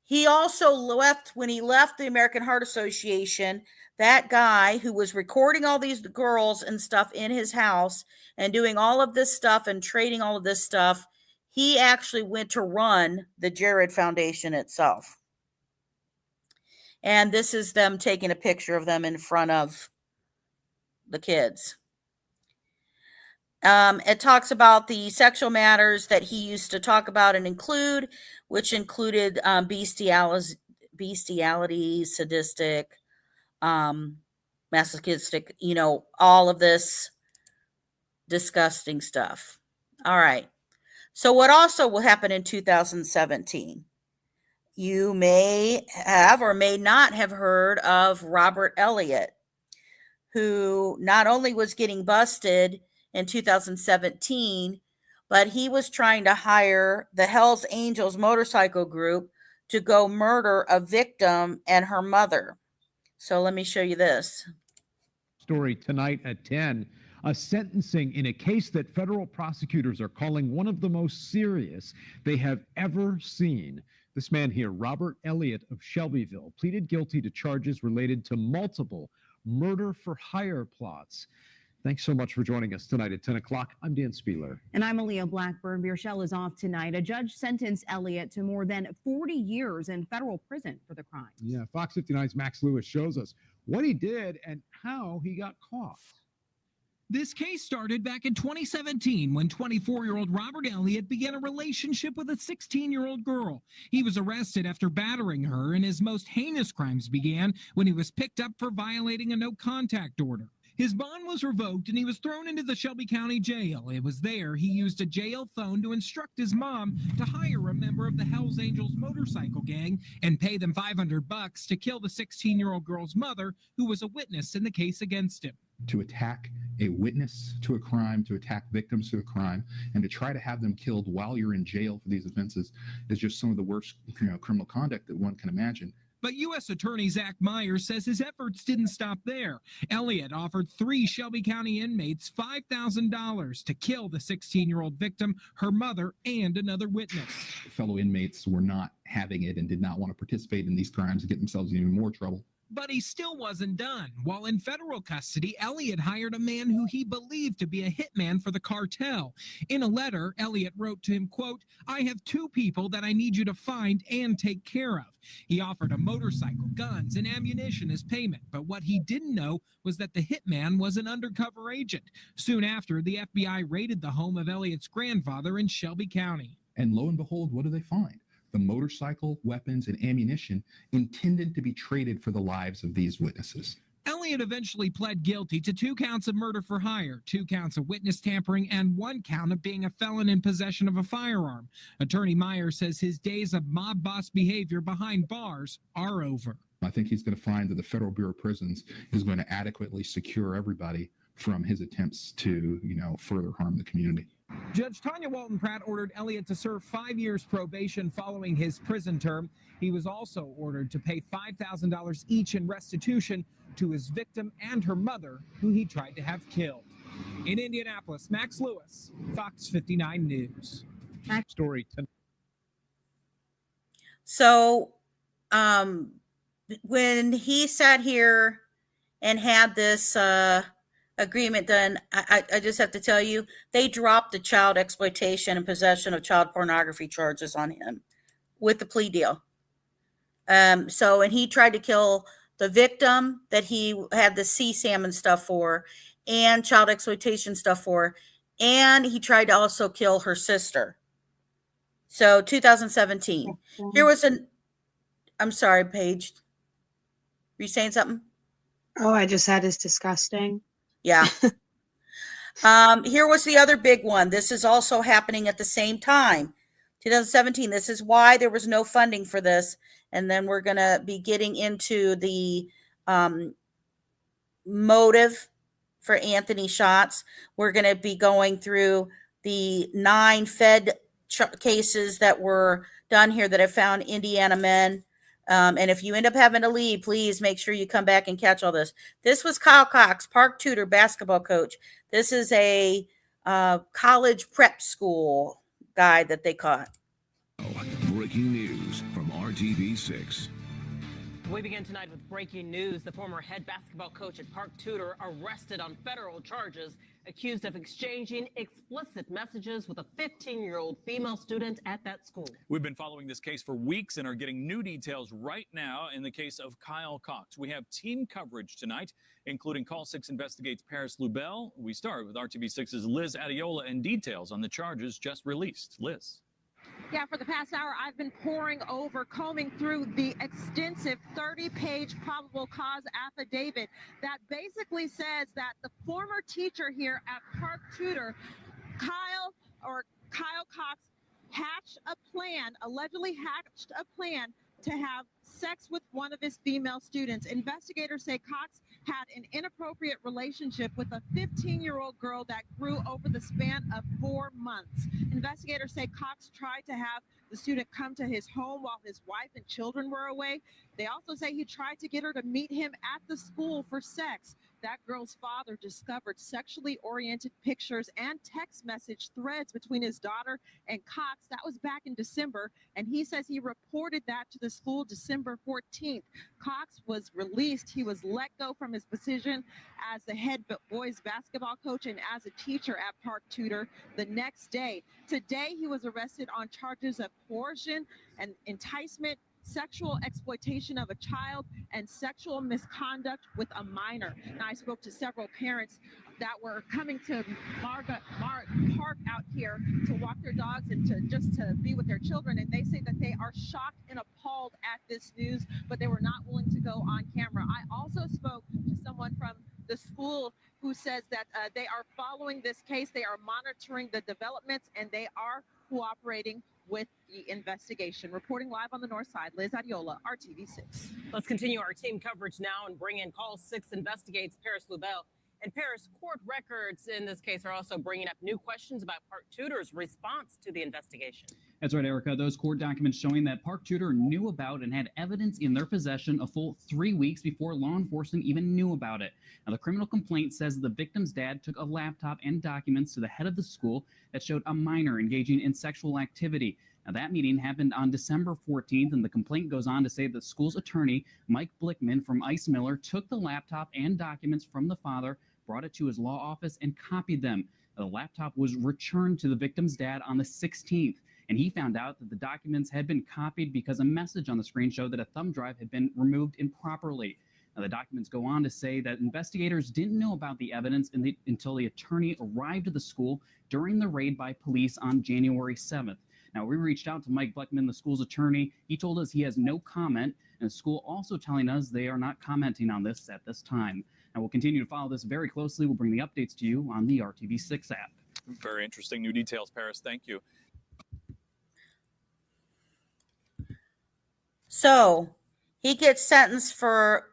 He also left, when he left the American Heart Association, that guy who was recording all these girls and stuff in his house and doing all of this stuff and trading all of this stuff, he actually went to run the Jared Foundation itself. And this is them taking a picture of them in front of the kids. It talks about the sexual matters that he used to talk about and include, which included bestiality, sadistic, masochistic, all of this disgusting stuff. All right. So what also will happen in 2017? You may have or may not have heard of Robert Elliott, who not only was getting busted in 2017, but he was trying to hire the Hells Angels motorcycle group to go murder a victim and her mother. So let me show you this. Story tonight at 10. A sentencing in a case that federal prosecutors are calling one of the most serious they have ever seen. This man here, Robert Elliott of Shelbyville, pleaded guilty to charges related to multiple murder for hire plots. Thanks so much for joining us tonight at 10 o'clock. I'm Dan Spieler. And I'm Aaliyah Blackburn. Beershell is off tonight. A judge sentenced Elliott to more than 40 years in federal prison for the crime. Yeah, Fox 59's Max Lewis shows us what he did and how he got caught. This case started back in 2017 when 24-year-old Robert Elliott began a relationship with a 16-year-old girl. He was arrested after battering her, and his most heinous crimes began when he was picked up for violating a no-contact order. His bond was revoked and he was thrown into the Shelby County Jail. It was there he used a jail phone to instruct his mom to hire a member of the Hells Angels motorcycle gang and pay them $500 to kill the 16-year-old girl's mother, who was a witness in the case against him. To attack a witness to a crime, to attack victims to a crime, and to try to have them killed while you're in jail for these offenses is just some of the worst, criminal conduct that one can imagine. But U.S. Attorney Zach Myers says his efforts didn't stop there. Elliott offered 3 Shelby County inmates $5,000 to kill the 16-year-old victim, her mother, and another witness. Fellow inmates were not having it and did not want to participate in these crimes and get themselves in even more trouble. But he still wasn't done. While in federal custody, Elliott hired a man who he believed to be a hitman for the cartel. In a letter, Elliott wrote to him, quote, "I have 2 people that I need you to find and take care of." He offered a motorcycle, guns, and ammunition as payment, but what he didn't know was that the hitman was an undercover agent. Soon after, the FBI raided the home of Elliott's grandfather in Shelby County. And lo and behold, what do they find? The motorcycle, weapons, and ammunition intended to be traded for the lives of these witnesses. Elliott eventually pled guilty to 2 counts of murder for hire, 2 counts of witness tampering, and 1 count of being a felon in possession of a firearm. Attorney Myers says his days of mob boss behavior behind bars are over. I think he's going to find that the Federal Bureau of Prisons is going to adequately secure everybody from his attempts to, further harm the community. Judge Tanya Walton Pratt ordered Elliott to serve 5 years probation following his prison term. He was also ordered to pay $5,000 each in restitution to his victim and her mother, who he tried to have killed. In Indianapolis, Max Lewis, Fox 59 News. Story. So, when he sat here and had this agreement done, I just have to tell you, they dropped the child exploitation and possession of child pornography charges on him. with the plea deal. And he tried to kill the victim that he had the sea salmon stuff for and child exploitation stuff for. And he tried to also kill her sister. So 2017. Here was I'm sorry, Paige. Were you saying something? Oh, I just said it's disgusting. Yeah. Here was the other big one. This is also happening at the same time. 2017. This is why there was no funding for this. And then we're going to be getting into the motive for Anthony shots. We're going to be going through the 9 Fed cases that were done here that have found Indiana men. And if you end up having to leave, please make sure you come back and catch all this. This was Kyle Cox, park tutor, basketball coach. This is a college prep school guy that they caught. Breaking news from RTV6. We begin tonight with breaking news. The former head basketball coach at Park Tudor arrested on federal charges, accused of exchanging explicit messages with a 15-year-old female student at that school. We've been following this case for weeks and are getting new details right now in the case of Kyle Cox. We have team coverage tonight, including Call 6 Investigates Paris Lubell. We start with RTV6's Liz Adiola and details on the charges just released. Liz. Yeah, for the past hour, I've been combing through the extensive 30-page probable cause affidavit that basically says that the former teacher here at Park Tudor, Kyle Cox, allegedly hatched a plan to have sex with one of his female students. Investigators say Cox had an inappropriate relationship with a 15-year-old girl that grew over the span of 4 months. Investigators say Cox tried to have the student come to his home while his wife and children were away. They also say he tried to get her to meet him at the school for sex. That girl's father discovered sexually oriented pictures and text message threads between his daughter and Cox. That was back in December, and he says he reported that to the school December 14th. Cox was released. He was let go from his position as the head boys basketball coach and as a teacher at Park Tudor the next day. Today, he was arrested on charges of coercion and enticement, sexual exploitation of a child, and sexual misconduct with a minor. Now, I spoke to several parents that were coming to Park out here to walk their dogs and to be with their children, and they say that they are shocked and appalled at this news, but they were not willing to go on camera. I also spoke to someone from the school who says that they are following this case, they are monitoring the developments, and they are cooperating with the investigation. Reporting live on the north side, Liz Adiola, RTV6. Let's continue our team coverage now and bring in Call 6 Investigates Paris Lubell. And Paris, court records in this case are also bringing up new questions about Park Tudor's response to the investigation. That's right, Erica. Those court documents showing that Park Tudor knew about and had evidence in their possession a full 3 weeks before law enforcement even knew about it. Now, the criminal complaint says the victim's dad took a laptop and documents to the head of the school that showed a minor engaging in sexual activity. Now, that meeting happened on December 14th, and the complaint goes on to say the school's attorney, Mike Blickman from Ice Miller, took the laptop and documents from the father, brought it to his law office, and copied them. The laptop was returned to the victim's dad on the 16th, and he found out that the documents had been copied because a message on the screen showed that a thumb drive had been removed improperly. Now, the documents go on to say that investigators didn't know about the evidence until the attorney arrived at the school during the raid by police on January 7th. Now, we reached out to Mike Bleckman, the school's attorney. He told us he has no comment, and the school also telling us they are not commenting on this at this time. Now, we'll continue to follow this very closely. We'll bring the updates to you on the RTV6 app. Very interesting new details, Paris. Thank you. So he gets sentenced for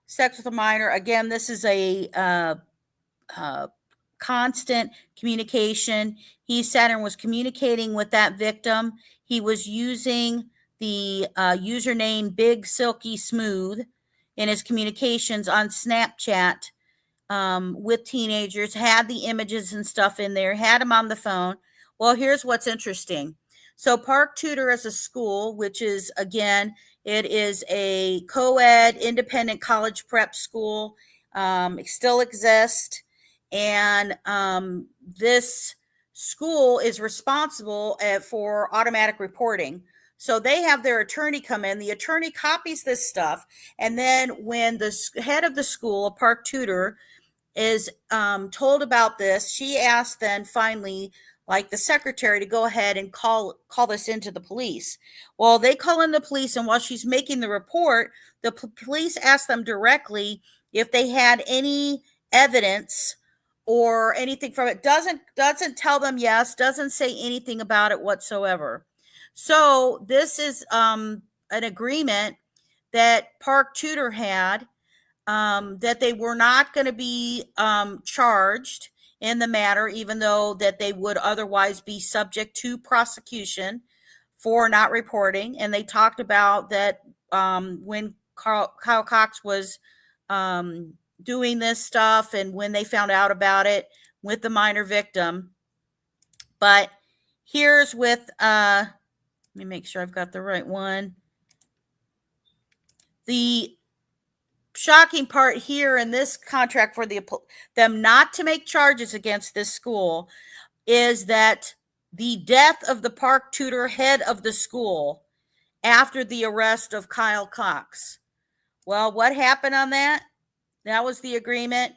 sex with a minor. Again, this is a constant communication. He sat and was communicating with that victim. He was using the username Big Silky Smooth in his communications on Snapchat with teenagers, had the images and stuff in there, had him on the phone. Well, here's what's interesting. So Park Tudor is a school, which is, again, it is a co-ed independent college prep school. It still exists. And this school is responsible for automatic reporting. So they have their attorney come in. The attorney copies this stuff. And then when the head of the school, a park tutor, is told about this, she asked then finally, like the secretary, to go ahead and call this into the police. Well, they call in the police, and while she's making the report, the police ask them directly if they had any evidence or anything from it. Doesn't tell them yes, doesn't say anything about it whatsoever. So this is an agreement that Park Tutor had, that they were not going to be charged in the matter, even though that they would otherwise be subject to prosecution for not reporting. And they talked about that when Kyle Cox was doing this stuff and when they found out about it with the minor victim. But here's with, let me make sure I've got the right one. The shocking part here in this contract for them not to make charges against this school is that the death of the park tutor, head of the school, after the arrest of Kyle Cox. Well, what happened on that? That was the agreement.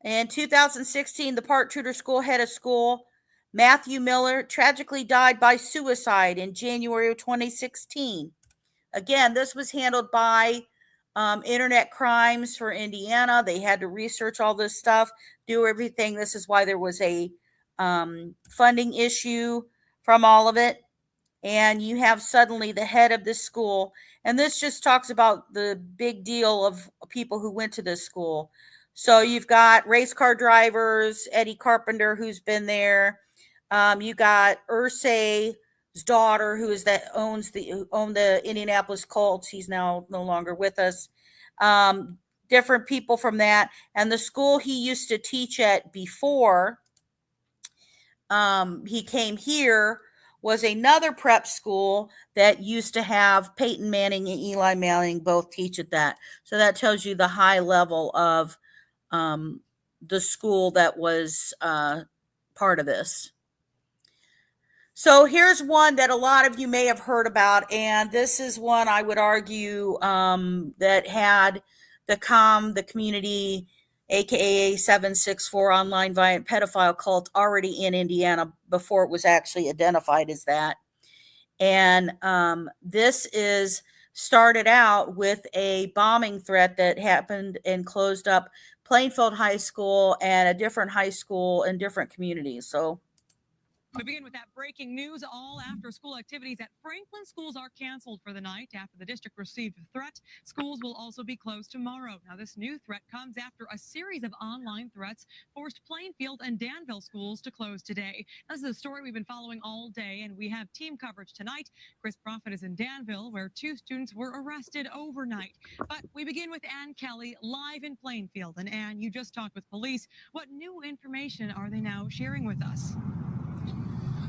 In 2016, the park tutor school head of school, Matthew Miller, tragically died by suicide in January of 2016. Again, this was handled by Internet Crimes for Indiana. They had to research all this stuff, do everything. This is why there was a funding issue from all of it. And you have suddenly the head of this school. And this just talks about the big deal of people who went to this school. So you've got race car drivers, Eddie Carpenter, who's been there. You got Ursay's daughter, who is that owned the Indianapolis Colts. He's now no longer with us. Different people from that. And the school he used to teach at before he came here was another prep school that used to have Peyton Manning and Eli Manning both teach at that. So that tells you the high level of the school that was part of this. So here's one that a lot of you may have heard about, and this is one I would argue that had the community, aka 764 online violent pedophile cult, already in Indiana before it was actually identified as that. And this is started out with a bombing threat that happened and closed up Plainfield High School and a different high school in different communities. So we begin with that breaking news. All after-school activities at Franklin schools are canceled for the night after the district received a threat. Schools will also be closed tomorrow. Now, this new threat comes after a series of online threats forced Plainfield and Danville schools to close today. This is a story we've been following all day, and we have team coverage tonight. Chris Prophet is in Danville, where 2 students were arrested overnight. But we begin with Ann Kelly live in Plainfield. And Ann, you just talked with police. What new information are they now sharing with us?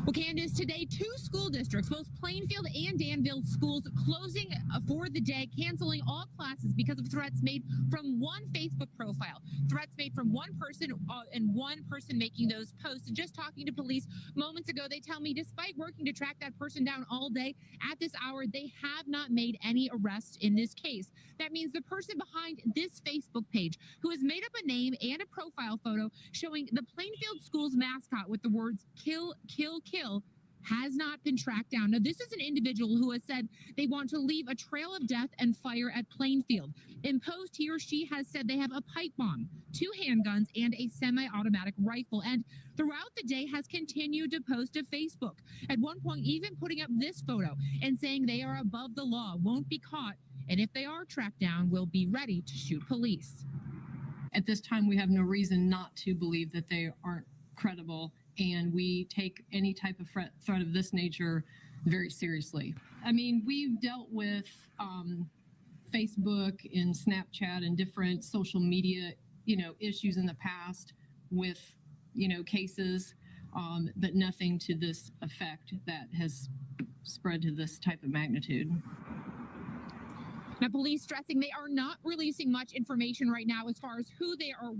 Well, Candace, today 2 school districts, both Plainfield and Danville schools, closing for the day, canceling all classes because of threats made from one Facebook profile. Threats made from one person and one person making those posts. And just talking to police moments ago, they tell me despite working to track that person down all day, at this hour, they have not made any arrests in this case. That means the person behind this Facebook page, who has made up a name and a profile photo showing the Plainfield Schools mascot with the words "kill, kill, kill," has not been tracked down. Now, this is an individual who has said they want to leave a trail of death and fire at Plainfield. In post, he or she has said they have a pipe bomb, 2 handguns, and a semi-automatic rifle. And throughout the day has continued to post to Facebook. At one point, even putting up this photo and saying they are above the law, won't be caught, and if they are tracked down, will be ready to shoot police. At this time, we have no reason not to believe that they aren't credible, and we take any type of threat of this nature very seriously. I mean, we've dealt with Facebook and Snapchat and different social media, issues in the past with, cases, but nothing to this effect that has spread to this type of magnitude. Now, police stressing they are not releasing much information right now as far as who they are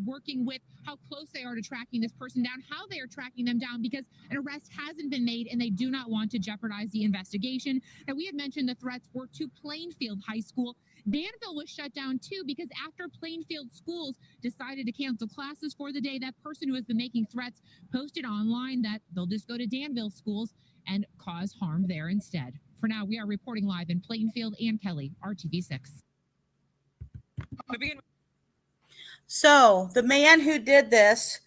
working with, how close they are to tracking this person down, how they are tracking them down, because an arrest hasn't been made and they do not want to jeopardize the investigation. Now, we had mentioned the threats were to Plainfield High School. Danville was shut down too because after Plainfield schools decided to cancel classes for the day, that person who has been making threats posted online that they'll just go to Danville schools and cause harm there instead. For now, we are reporting live in Plainfield and Kelly, RTV6. So the man who did this,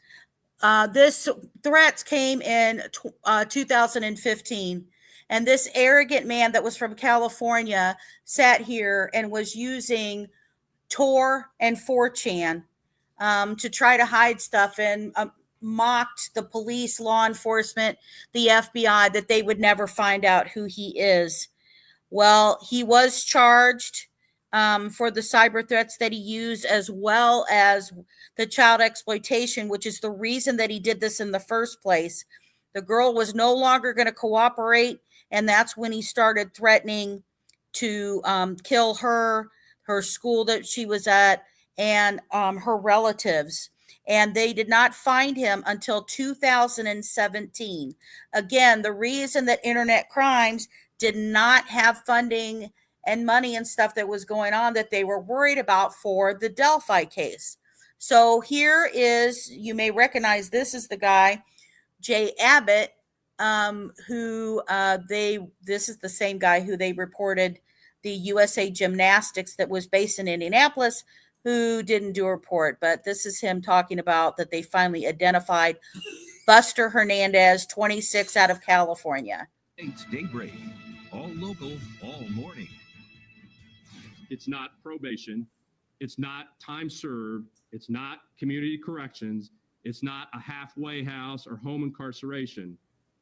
this threats came in 2015. And this arrogant man that was from California sat here and was using Tor and 4chan to try to hide stuff and mocked the police, law enforcement, the FBI, that they would never find out who he is. Well, he was charged for the cyber threats that he used, as well as the child exploitation, which is the reason that he did this in the first place. The girl was no longer going to cooperate, and that's when he started threatening to kill her, her school that she was at, and her relatives. And they did not find him until 2017. Again, the reason that internet crimes did not have funding and money and stuff that was going on that they were worried about for the Delphi case. So here is, you may recognize this is the guy, Jay Abbott, this is the same guy who they reported the USA Gymnastics that was based in Indianapolis, who didn't do a report, but this is him talking about that they finally identified Buster Hernandez, 26, out of California. It's Daybreak, all local, all morning. It's not probation. It's not time served. It's not community corrections. It's not a halfway house or home incarceration.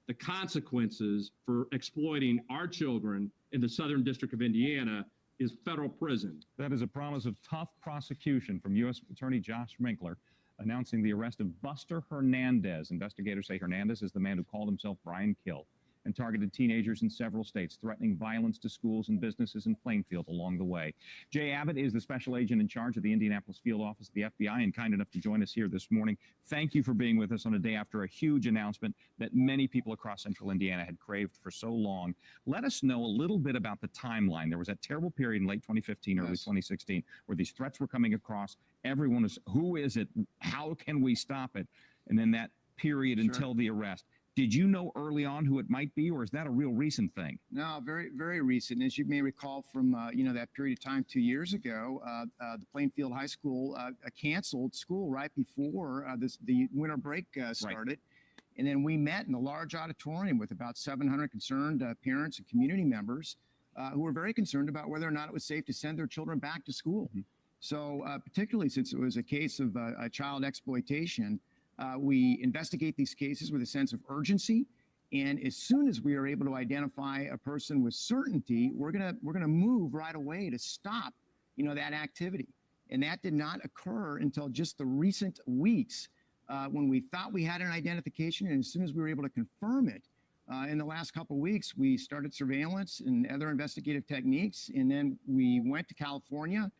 The consequences for exploiting our children in the Southern District of Indiana is federal prison. That is a promise of tough prosecution from U.S. Attorney Josh Schminkler announcing the arrest of Buster Hernandez. Investigators say Hernandez is the man who called himself Brian Kill and targeted teenagers in several states, threatening violence to schools and businesses in Plainfield along the way. Jay Abbott is the special agent in charge of the Indianapolis field office of the FBI and kind enough to join us here this morning. Thank you for being with us on a day after a huge announcement that many people across central Indiana had craved for so long. Let us know a little bit about the timeline. There was that terrible period in late 2015, early 2016, where these threats were coming across. Everyone was, who is it? How can we stop it? And then that period until the arrest. Did you know early on who it might be, or is that a real recent thing? No, very, very recent. As you may recall from, that period of time 2 years ago, the Plainfield High School canceled school right before the winter break started. Right. And then we met in a large auditorium with about 700 concerned parents and community members who were very concerned about whether or not it was safe to send their children back to school. Mm-hmm. So particularly since it was a case of child exploitation, we investigate these cases with a sense of urgency, and as soon as we are able to identify a person with certainty, we're gonna move right away to stop, that activity. And that did not occur until just the recent weeks when we thought we had an identification, and as soon as we were able to confirm it, in the last couple of weeks, we started surveillance and other investigative techniques, and then we went to California.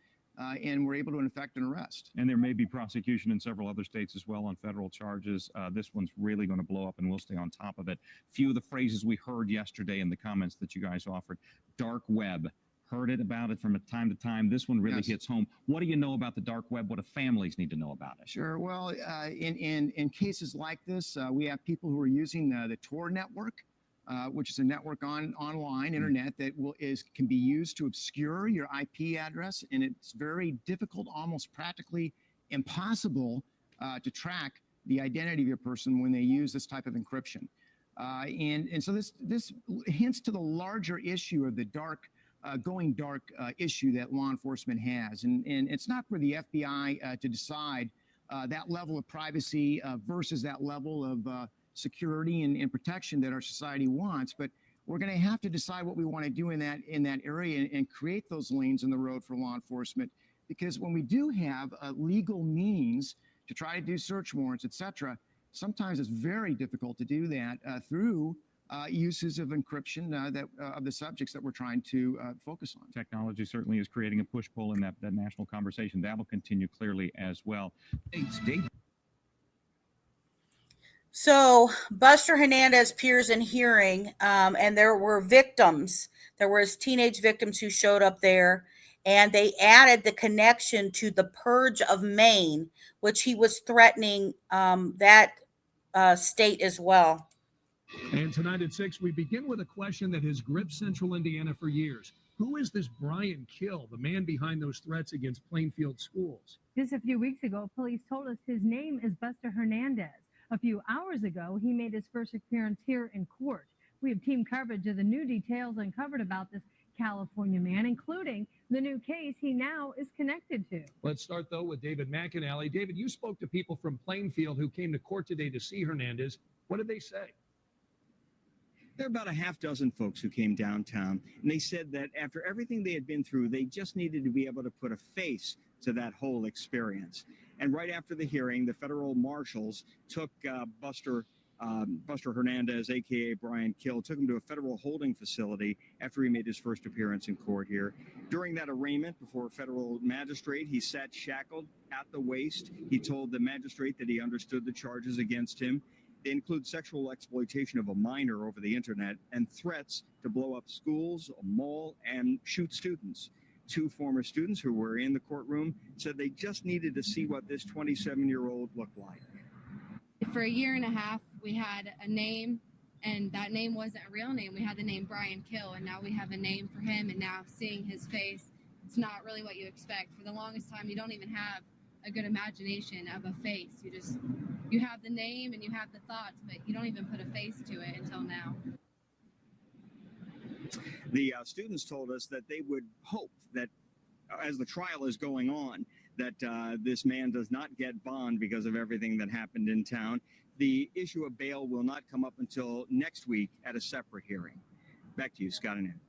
And we're able to effect an arrest. And there may be prosecution in several other states as well on federal charges. This one's really going to blow up, and we'll stay on top of it. Few of the phrases we heard yesterday in the comments that you guys offered. Dark web. Heard about it from time to time. This one really hits home. What do you know about the dark web? What do families need to know about it? Sure. Well, in cases like this, we have people who are using the Tor network. Which is a network online internet that can be used to obscure your IP address, and it's very difficult, almost practically impossible, to track the identity of a person when they use this type of encryption. And so this hints to the larger issue of the going dark issue that law enforcement has, and it's not for the FBI to decide that level of privacy versus that level of security and protection that our society wants, but we're going to have to decide what we want to do in that area and create those lanes in the road for law enforcement. Because when we do have legal means to try to do search warrants, etc., sometimes it's very difficult to do that through uses of encryption of the subjects that we're trying to focus on. Technology certainly is creating a push-pull in that national conversation. That will continue clearly as well. So Buster Hernandez appears in hearing, and there were victims. There was teenage victims who showed up there, and they added the connection to the purge of Maine, which he was threatening that state as well. And tonight at 6, we begin with a question that has gripped Central Indiana for years. Who is this Brian Kill, the man behind those threats against Plainfield schools? Just a few weeks ago, police told us his name is Buster Hernandez. A few hours ago, he made his first appearance here in court. We have team coverage of the new details uncovered about this California man, including the new case he now is connected to. Let's start, though, with David McAnally. David, you spoke to people from Plainfield who came to court today to see Hernandez. What did they say? There are about a half dozen folks who came downtown, and they said that after everything they had been through, they just needed to be able to put a face to that whole experience. And right after the hearing, the federal marshals took Buster Hernandez, a.k.a. Brian Kill, took him to a federal holding facility after he made his first appearance in court here. During that arraignment before a federal magistrate, he sat shackled at the waist. He told the magistrate that he understood the charges against him. They include sexual exploitation of a minor over the internet and threats to blow up schools, a mall, and shoot students. Two former students who were in the courtroom said they just needed to see what this 27-year-old looked like. For a year and a half, we had a name, and that name wasn't a real name. We had the name Brian Kill, and now we have a name for him, and now seeing his face, it's not really what you expect. For the longest time, you don't even have a good imagination of a face. You have the name and you have the thoughts, but you don't even put a face to it until now. The students told us that they would hope that as the trial is going on, that this man does not get bond because of everything that happened in town. The issue of bail will not come up until next week at a separate hearing. Back to you, Scott and Ed.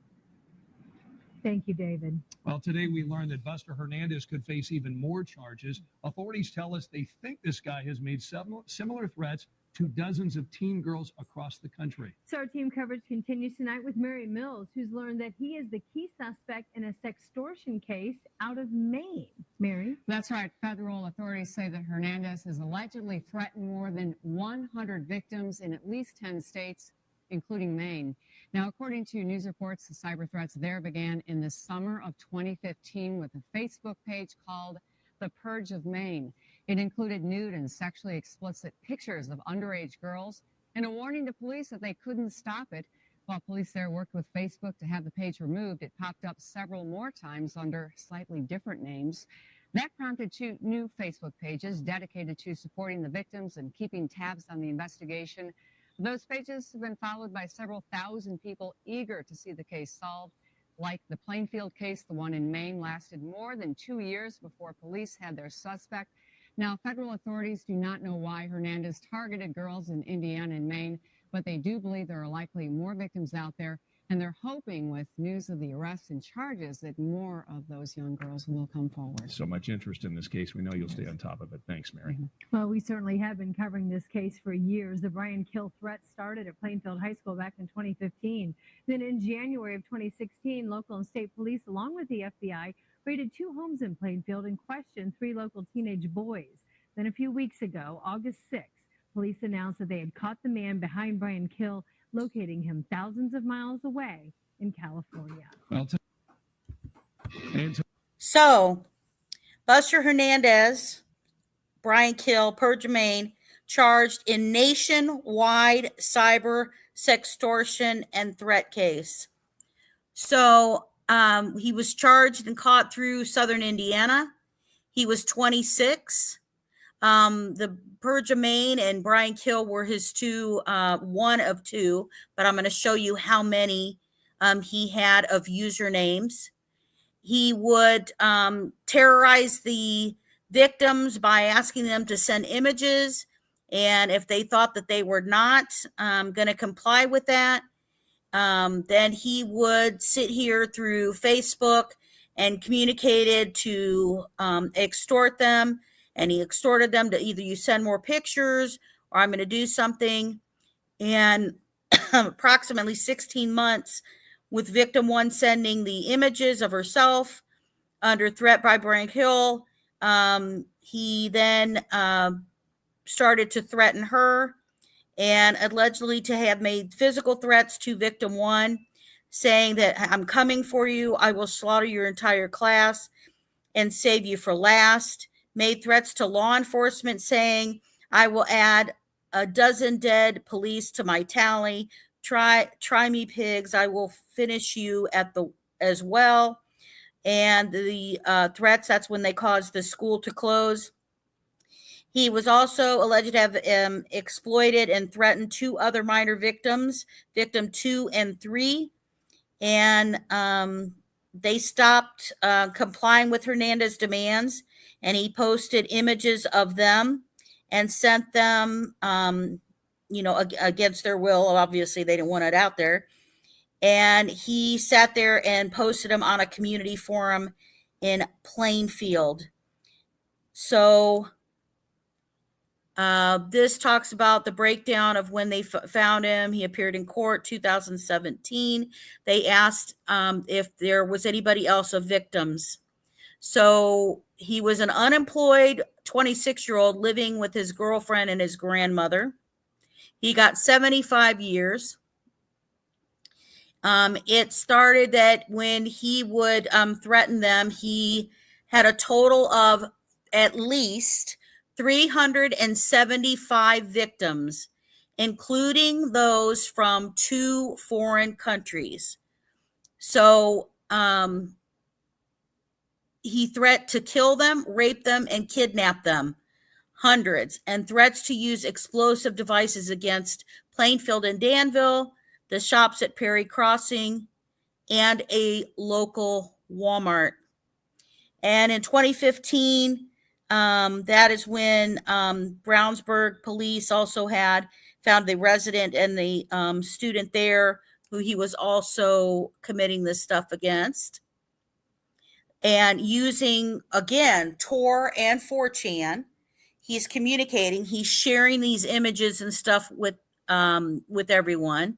Thank you, David. Well, today we learned that Buster Hernandez could face even more charges. Authorities tell us they think this guy has made similar threats to dozens of teen girls across the country. So our team coverage continues tonight with Mary Mills, who's learned that he is the key suspect in a sextortion case out of Maine. Mary? That's right. Federal authorities say that Hernandez has allegedly threatened more than 100 victims in at least 10 states, including Maine. Now, according to news reports, the cyber threats there began in the summer of 2015 with a Facebook page called The Purge of Maine. It included nude and sexually explicit pictures of underage girls and a warning to police that they couldn't stop it. While police there worked with Facebook to have the page removed, it popped up several more times under slightly different names. That prompted two new Facebook pages dedicated to supporting the victims and keeping tabs on the investigation. Those pages have been followed by several thousand people eager to see the case solved. Like the Plainfield case, the one in Maine lasted more than 2 years before police had their suspect. Now, federal authorities do not know why Hernandez targeted girls in Indiana and Maine, but they do believe there are likely more victims out there, and they're hoping with news of the arrests and charges that more of those young girls will come forward. So much interest in this case. We know you'll stay on top of it. Thanks, Mary. Well, we certainly have been covering this case for years. The Brian Kill threat started at Plainfield High School back in 2015. Then in January of 2016, local and state police, along with the FBI, raided 2 homes in Plainfield and questioned 3 local teenage boys. Then a few weeks ago, August 6th, police announced that they had caught the man behind Brian Kill, locating him thousands of miles away in California. So, Buster Hernandez, Brian Kill, Purge, Maine, charged in nationwide cyber sextortion and threat case. So, he was charged and caught through Southern Indiana. He was 26. The Purge of Maine and Brian Kill were his one of 2, but I'm going to show you how many he had of usernames. He would terrorize the victims by asking them to send images, and if they thought that they were not going to comply with that, then he would sit here through Facebook and communicated to extort them. And he extorted them to either you send more pictures or I'm going to do something. And approximately 16 months, with victim one sending the images of herself under threat by Brian Hill. He then started to threaten her and allegedly to have made physical threats to victim one, saying that I'm coming for you, I will slaughter your entire class and save you for last. Made threats to law enforcement, saying I will add a dozen dead police to my tally. Try me, pigs. I will finish you as well. And the threats, that's when they caused the school to close. He was also alleged to have exploited and threatened two other minor victims, victim 2 and 3. And they stopped complying with Hernandez's demands, and he posted images of them and sent them, against their will. Obviously, they didn't want it out there. And he sat there and posted them on a community forum in Plainfield. So this talks about the breakdown of when they found him. He appeared in court 2017. They asked if there was anybody else of victims. So he was an unemployed 26-year-old living with his girlfriend and his grandmother. He got 75 years. It started that when he would threaten them, he had a total of at least 375 victims, including those from 2 foreign countries. So he threatened to kill them, rape them, and kidnap them, hundreds, and threats to use explosive devices against Plainfield and Danville, the shops at Perry Crossing, and a local Walmart. And in 2015, that is when Brownsburg police also found the resident and the student there who he was also committing this stuff against. And using, again, Tor and 4chan, he's communicating, he's sharing these images and stuff with everyone.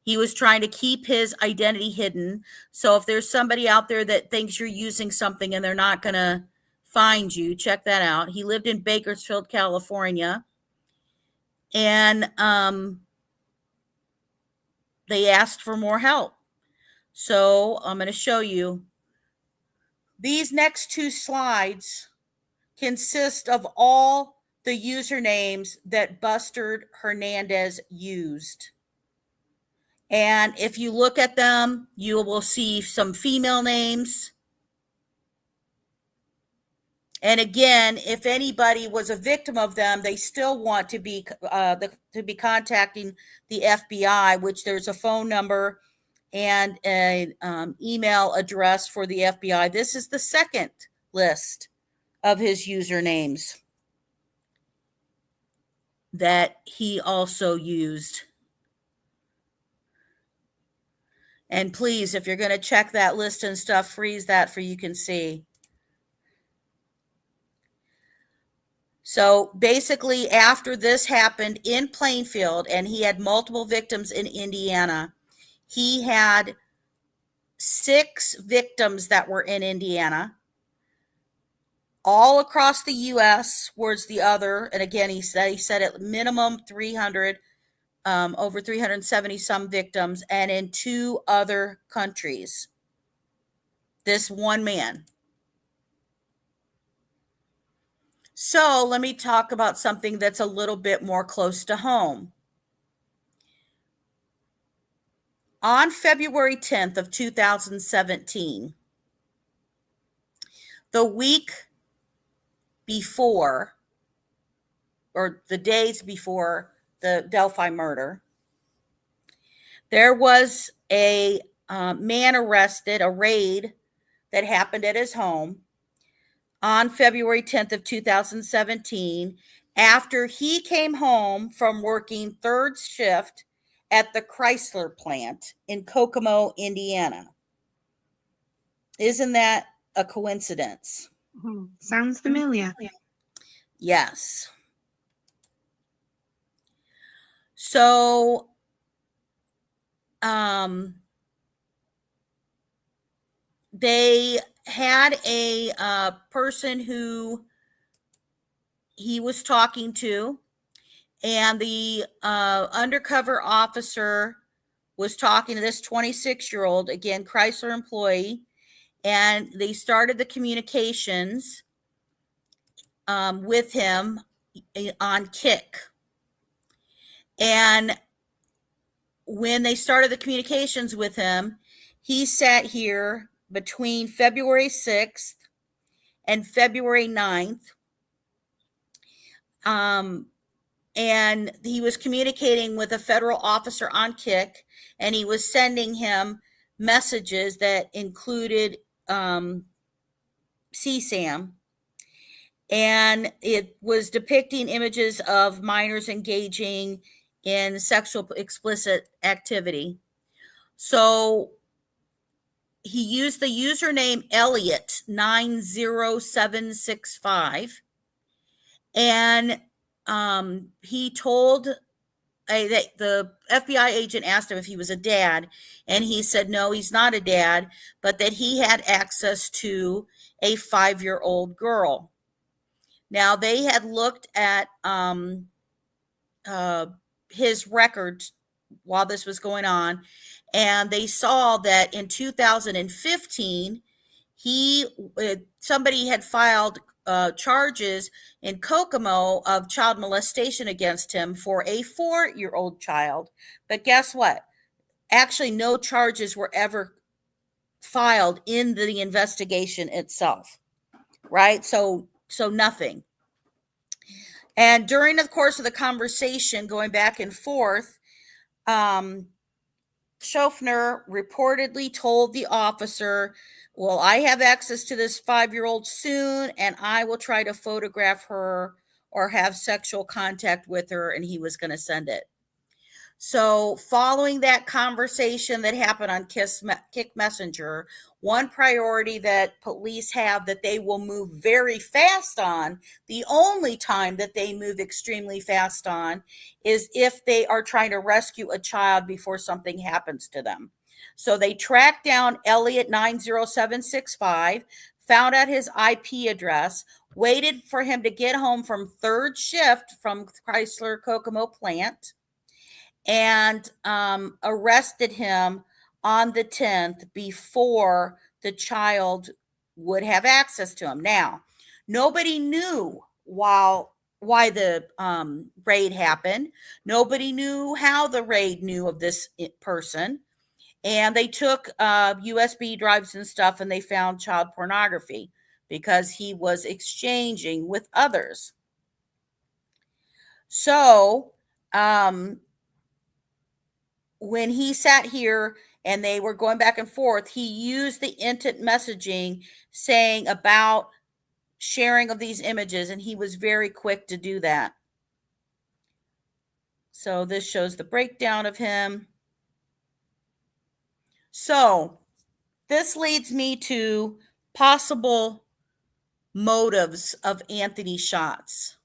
He was trying to keep his identity hidden. So if there's somebody out there that thinks you're using something and they're not going to find you, check that out. He lived in Bakersfield, California. And they asked for more help. So I'm going to show you. These next 2 slides consist of all the usernames that Buster Hernandez used. And if you look at them, you will see some female names. And again, if anybody was a victim of them, they still want to be contacting the FBI, which there's a phone number and an email address for the FBI. This is the second list of his usernames that he also used. And please, if you're going to check that list and stuff, freeze that for you can see. So basically, after this happened in Plainfield, and he had multiple victims in Indiana, he had 6 victims that were in Indiana. All across the U.S. was the other. And again, he said at minimum 300, over 370 some victims, and in 2 other countries. This one man. So let me talk about something that's a little bit more close to home. On February 10th of 2017, the week before, or the days before the Delphi murder, there was a man arrested, a raid that happened at his home on February 10th of 2017, after he came home from working 3rd shift at the Chrysler plant in Kokomo, Indiana. Isn't that a coincidence? Sounds familiar. Yes. So they had a person who he was talking to, and the undercover officer was talking to this 26-year-old, again, Chrysler employee, and they started the communications with him on Kick. And when they started the communications with him, he sat here between February 6th and February 9th. And he was communicating with a federal officer on Kick, and he was sending him messages that included CSAM, and it was depicting images of minors engaging in sexual explicit activity. So he used the username Elliot90765, and he told that the FBI agent asked him if he was a dad, and he said no, he's not a dad, but that he had access to a 5-year-old girl. Now, they had looked at his records while this was going on, and they saw that in 2015, somebody had filed charges in Kokomo of child molestation against him for a 4-year-old child. But guess what? Actually, no charges were ever filed in the investigation itself, right? So nothing. And during the course of the conversation, going back and forth, Schofner reportedly told the officer, well, I have access to this 5-year-old soon, and I will try to photograph her or have sexual contact with her, and he was going to send it. So following that conversation that happened on Kick Messenger, one priority that police have that they will move very fast on, the only time that they move extremely fast on, is if they are trying to rescue a child before something happens to them. So they tracked down Elliot90765, found out his IP address, waited for him to get home from third shift from Chrysler Kokomo plant, and arrested him on the 10th before the child would have access to him. Now, nobody knew why the raid happened. Nobody knew how the raid knew of this person. And they took USB drives and stuff, and they found child pornography because he was exchanging with others. So, when he sat here and they were going back and forth, he used the instant messaging saying about sharing of these images, and he was very quick to do that. So this shows the breakdown of him. So this leads me to possible motives of Anthony's shots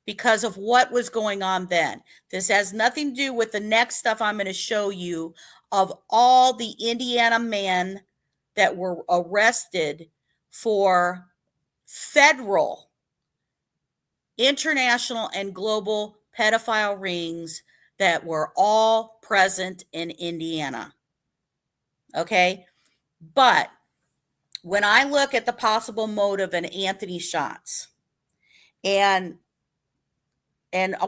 because of what was going on then. This has nothing to do with the next stuff I'm going to show you of all the Indiana men that were arrested for federal, international, and global pedophile rings that were all present in Indiana. Okay? But when I look at the possible motive in Anthony's shots, and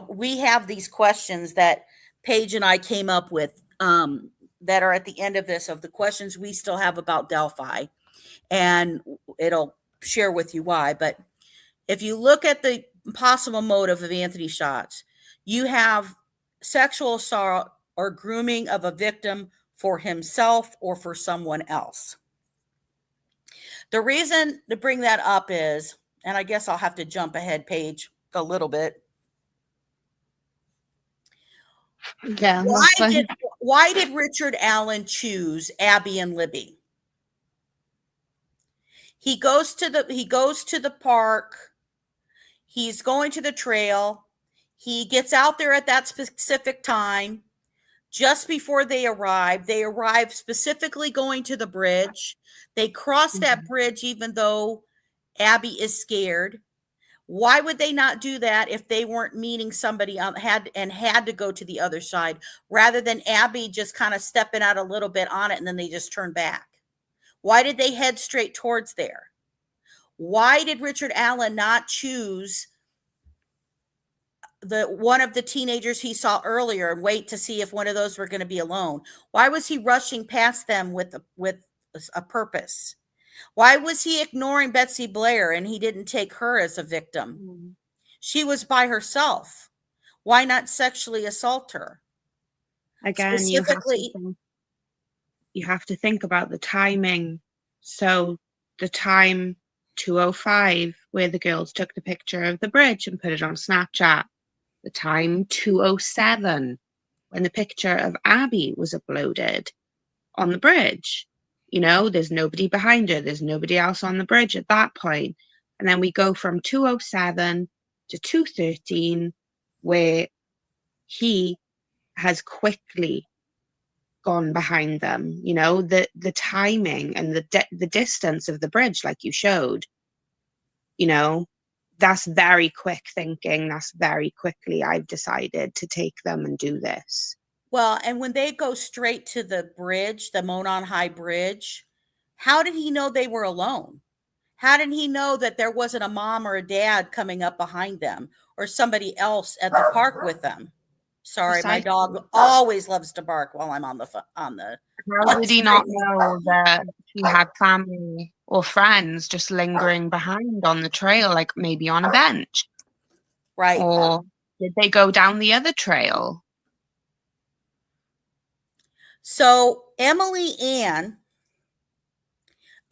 we have these questions that Paige and I came up with that are at the end of this, of the questions we still have about Delphi, and it'll share with you why. But if you look at the possible motive of Anthony's shots, you have sexual assault or grooming of a victim for himself or for someone else. The reason to bring that up is, and I guess I'll have to jump ahead, Paige, a little bit. Yeah. Why did Richard Allen choose Abby and Libby? He goes to the park. He's going to the trail. He gets out there at that specific time. just before they arrived specifically going to the bridge. They crossed that bridge even though Abby is scared. Why would they not do that if they weren't meeting somebody had to go to the other side, rather than Abby just kind of stepping out a little bit on it and then they just turn back? Why did they head straight towards there? Why did Richard Allen not choose one of the teenagers he saw earlier and wait to see if one of those were going to be alone? Why was he rushing past them with a purpose? Why was he ignoring Betsy Blair and he didn't take her as a victim? She was by herself. Why not sexually assault her? Again, you have to think about the timing. So the time 2:05 where the girls took the picture of the bridge and put it on Snapchat. The time 2:07 when the picture of Abby was uploaded on the bridge. You know, there's nobody behind her. There's nobody else on the bridge at that point. And then we go from 2:07 to 2:13 where he has quickly gone behind them. You know, the timing and the distance of the bridge, like you showed, you know, that's very quick thinking. That's very quickly, I've decided to take them and do this. Well, and when they go straight to the bridge, the Monon High Bridge, how did he know they were alone? How did he know that there wasn't a mom or a dad coming up behind them or somebody else at the park with them? Sorry, my dog always loves to bark while I'm on the. How did he not know that he had family or friends just lingering behind on the trail, like maybe on a bench? Right. Or did they go down the other trail? So Emily Ann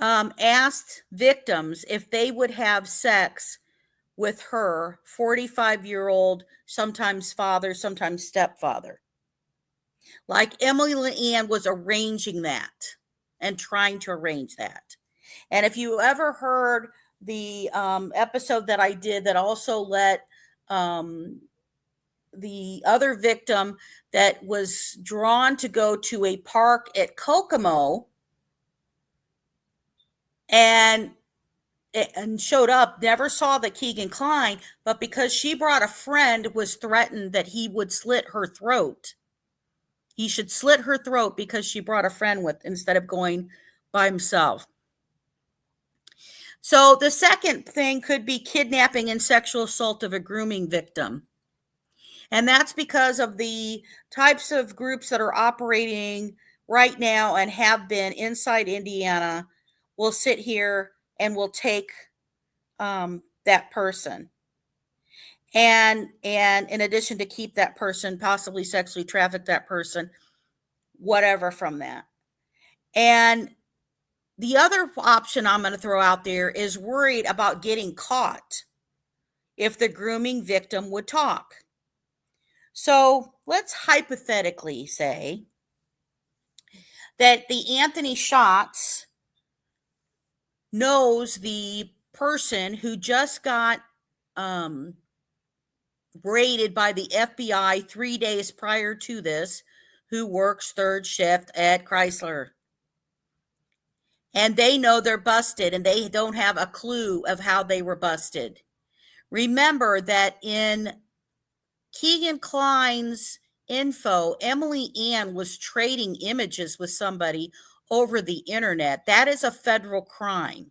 asked victims if they would have sex with her 45-year-old, sometimes father, sometimes stepfather. Like Emily Ann was arranging that and trying to arrange that. And if you ever heard the episode that I did that also let the other victim that was drawn to go to a park at Kokomo and showed up, never saw the Keegan Kline, but because she brought a friend, was threatened that he would slit her throat. He should slit her throat because she brought a friend with instead of going by himself. So the second thing could be kidnapping and sexual assault of a grooming victim. And that's because of the types of groups that are operating right now and have been inside Indiana will sit here and will take that person. And in addition to keep that person, possibly sexually traffic that person, whatever from that. And the other option I'm going to throw out there is worried about getting caught if the grooming victim would talk. So let's hypothetically say that the Anthony Schatz knows the person who just got raided by the FBI 3 days prior to this, who works third shift at Chrysler. And they know they're busted and they don't have a clue of how they were busted. Remember that in Keegan Kline's info, Emily Ann was trading images with somebody over the internet. That is a federal crime.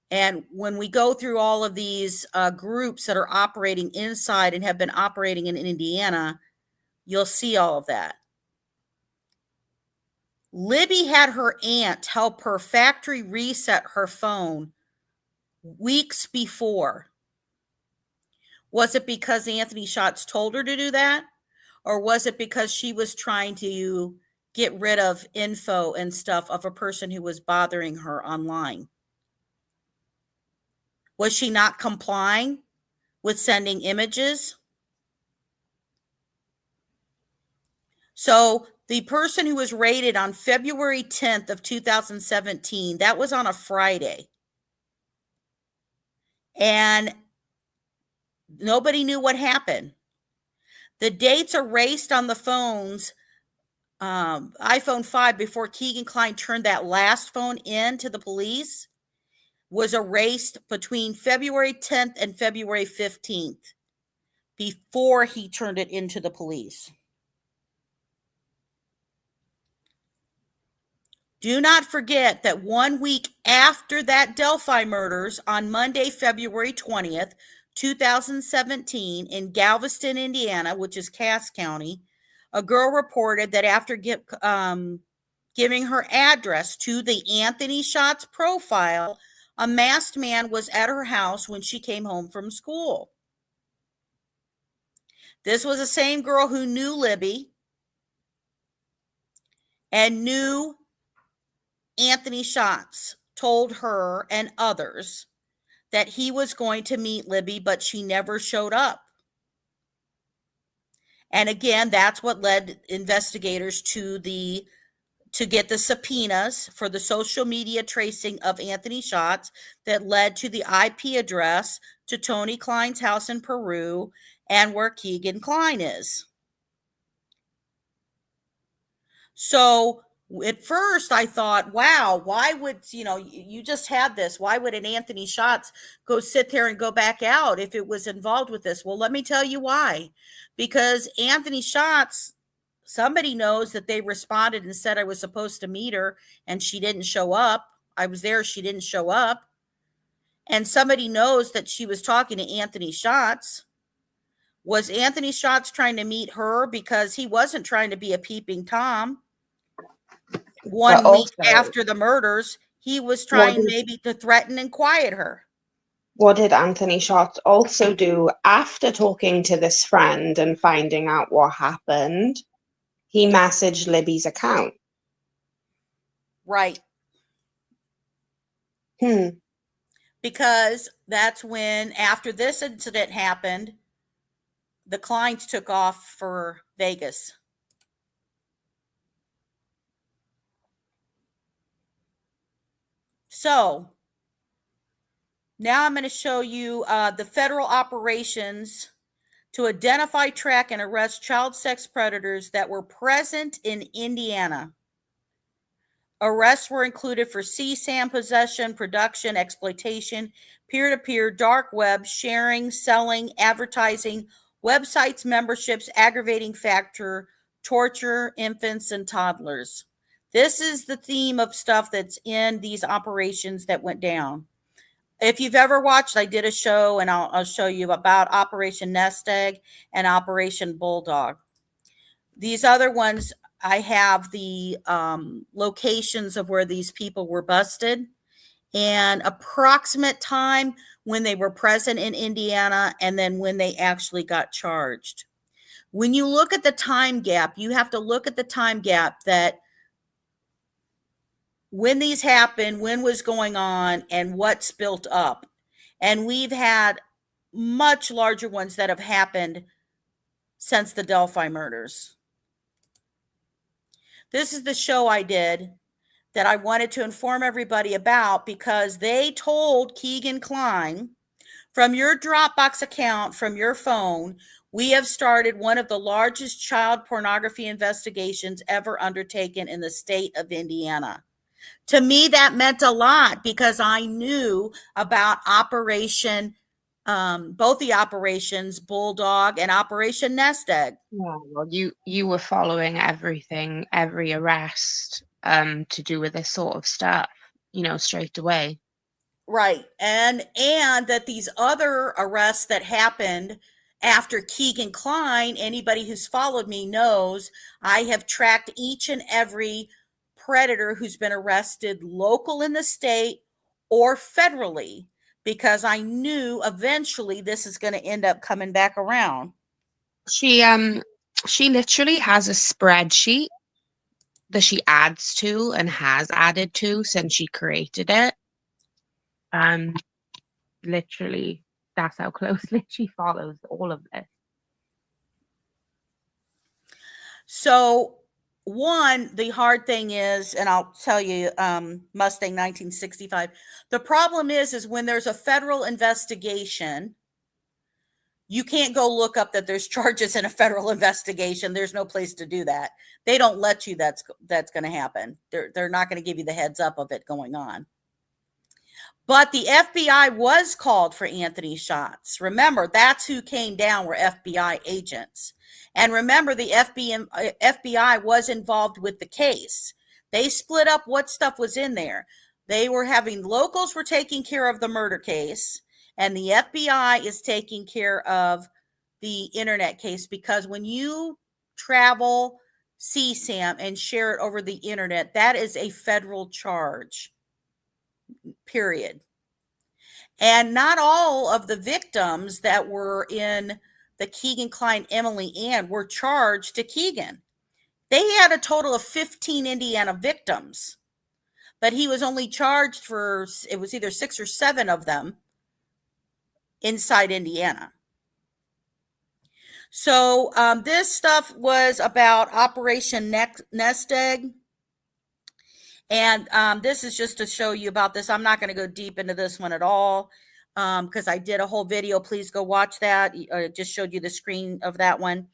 And when we go through all of these groups that are operating inside and have been operating in Indiana, you'll see all of that. Libby had her aunt help her factory reset her phone weeks before. Was it because Anthony Schatz told her to do that? Or was it because she was trying to get rid of info and stuff of a person who was bothering her online? Was she not complying with sending images? So the person who was raided on February 10th of 2017, that was on a Friday. And nobody knew what happened. The dates erased on the phones, iPhone 5, before Keegan Klein turned that last phone in to the police, was erased between February 10th and February 15th before he turned it into the police. Do not forget that 1 week after that Delphi murders, on Monday, February 20th, 2017, in Galveston, Indiana, which is Cass County, a girl reported that after giving her address to the Anthony Shots profile, a masked man was at her house when she came home from school. This was the same girl who knew Libby and knew Anthony Shots, told her and others that he was going to meet Libby, but she never showed up. And again, that's what led investigators to get the subpoenas for the social media tracing of Anthony Shots that led to the IP address to Tony Klein's house in Peru and where Keegan Klein is. So at first I thought, wow, why would, you just had this. Why would an Anthony Shots go sit there and go back out if it was involved with this? Well, let me tell you why. Because Anthony Shots, somebody knows that they responded and said I was supposed to meet her and she didn't show up. I was there, she didn't show up. And somebody knows that she was talking to Anthony Shots. Was Anthony Shots trying to meet her? Because he wasn't trying to be a peeping Tom. 1 week after the murders, he was trying maybe to threaten and quiet her. What did Anthony Shots also do after talking to this friend and finding out what happened? He messaged Libby's account. Right. Because that's when, after this incident happened, the Kleins took off for Vegas. So now I'm going to show you the federal operations to identify, track, and arrest child sex predators that were present in Indiana. Arrests were included for CSAM possession, production, exploitation, peer-to-peer, dark web, sharing, selling, advertising, websites, memberships, aggravating factor, torture, infants, and toddlers. This is the theme of stuff that's in these operations that went down. If you've ever watched, I did a show, and I'll show you about Operation Nest Egg and Operation Bulldog. These other ones, I have the locations of where these people were busted and approximate time when they were present in Indiana and then when they actually got charged. When you look at the time gap, you have to look at the time gap that when these happened, when was going on, and what's built up. And we've had much larger ones that have happened since the Delphi murders. This is the show I did that I wanted to inform everybody about because they told Keegan Klein, from your Dropbox account, from your phone, we have started one of the largest child pornography investigations ever undertaken in the state of Indiana. To me, that meant a lot because I knew about both the operations, Bulldog and Operation Nest Egg. Yeah, well, you were following everything, every arrest to do with this sort of stuff, straight away. Right. And that these other arrests that happened after Keegan Klein, anybody who's followed me knows I have tracked each and every predator who's been arrested local in the state or federally, because I knew eventually this is going to end up coming back around. She literally has a spreadsheet that she adds to and has added to since she created it. Literally, that's how closely she follows all of this. So one, the hard thing is, and I'll tell you, Mustang 1965, the problem is when there's a federal investigation, You can't go look up that there's charges in a federal investigation. There's no place to do that. They don't let you. That's going to happen. They're not going to give you the heads up of it going on. But the FBI was called for Anthony's shots. Remember, that's who came down were FBI agents. And remember, the FBI was involved with the case. They split up what stuff was in there. Locals were taking care of the murder case, and the FBI is taking care of the internet case, because when you travel CSAM and share it over the internet, that is a federal charge. Period. And not all of the victims that were in the Keegan Klein Emily Ann were charged to Keegan. They had a total of 15 Indiana victims, but he was only charged for, it was either 6 or 7 of them inside Indiana. So this stuff was about Operation Nest Egg. And this is just to show you about this. I'm not going to go deep into this one at all because I did a whole video. Please go watch that. I just showed you the screen of that one.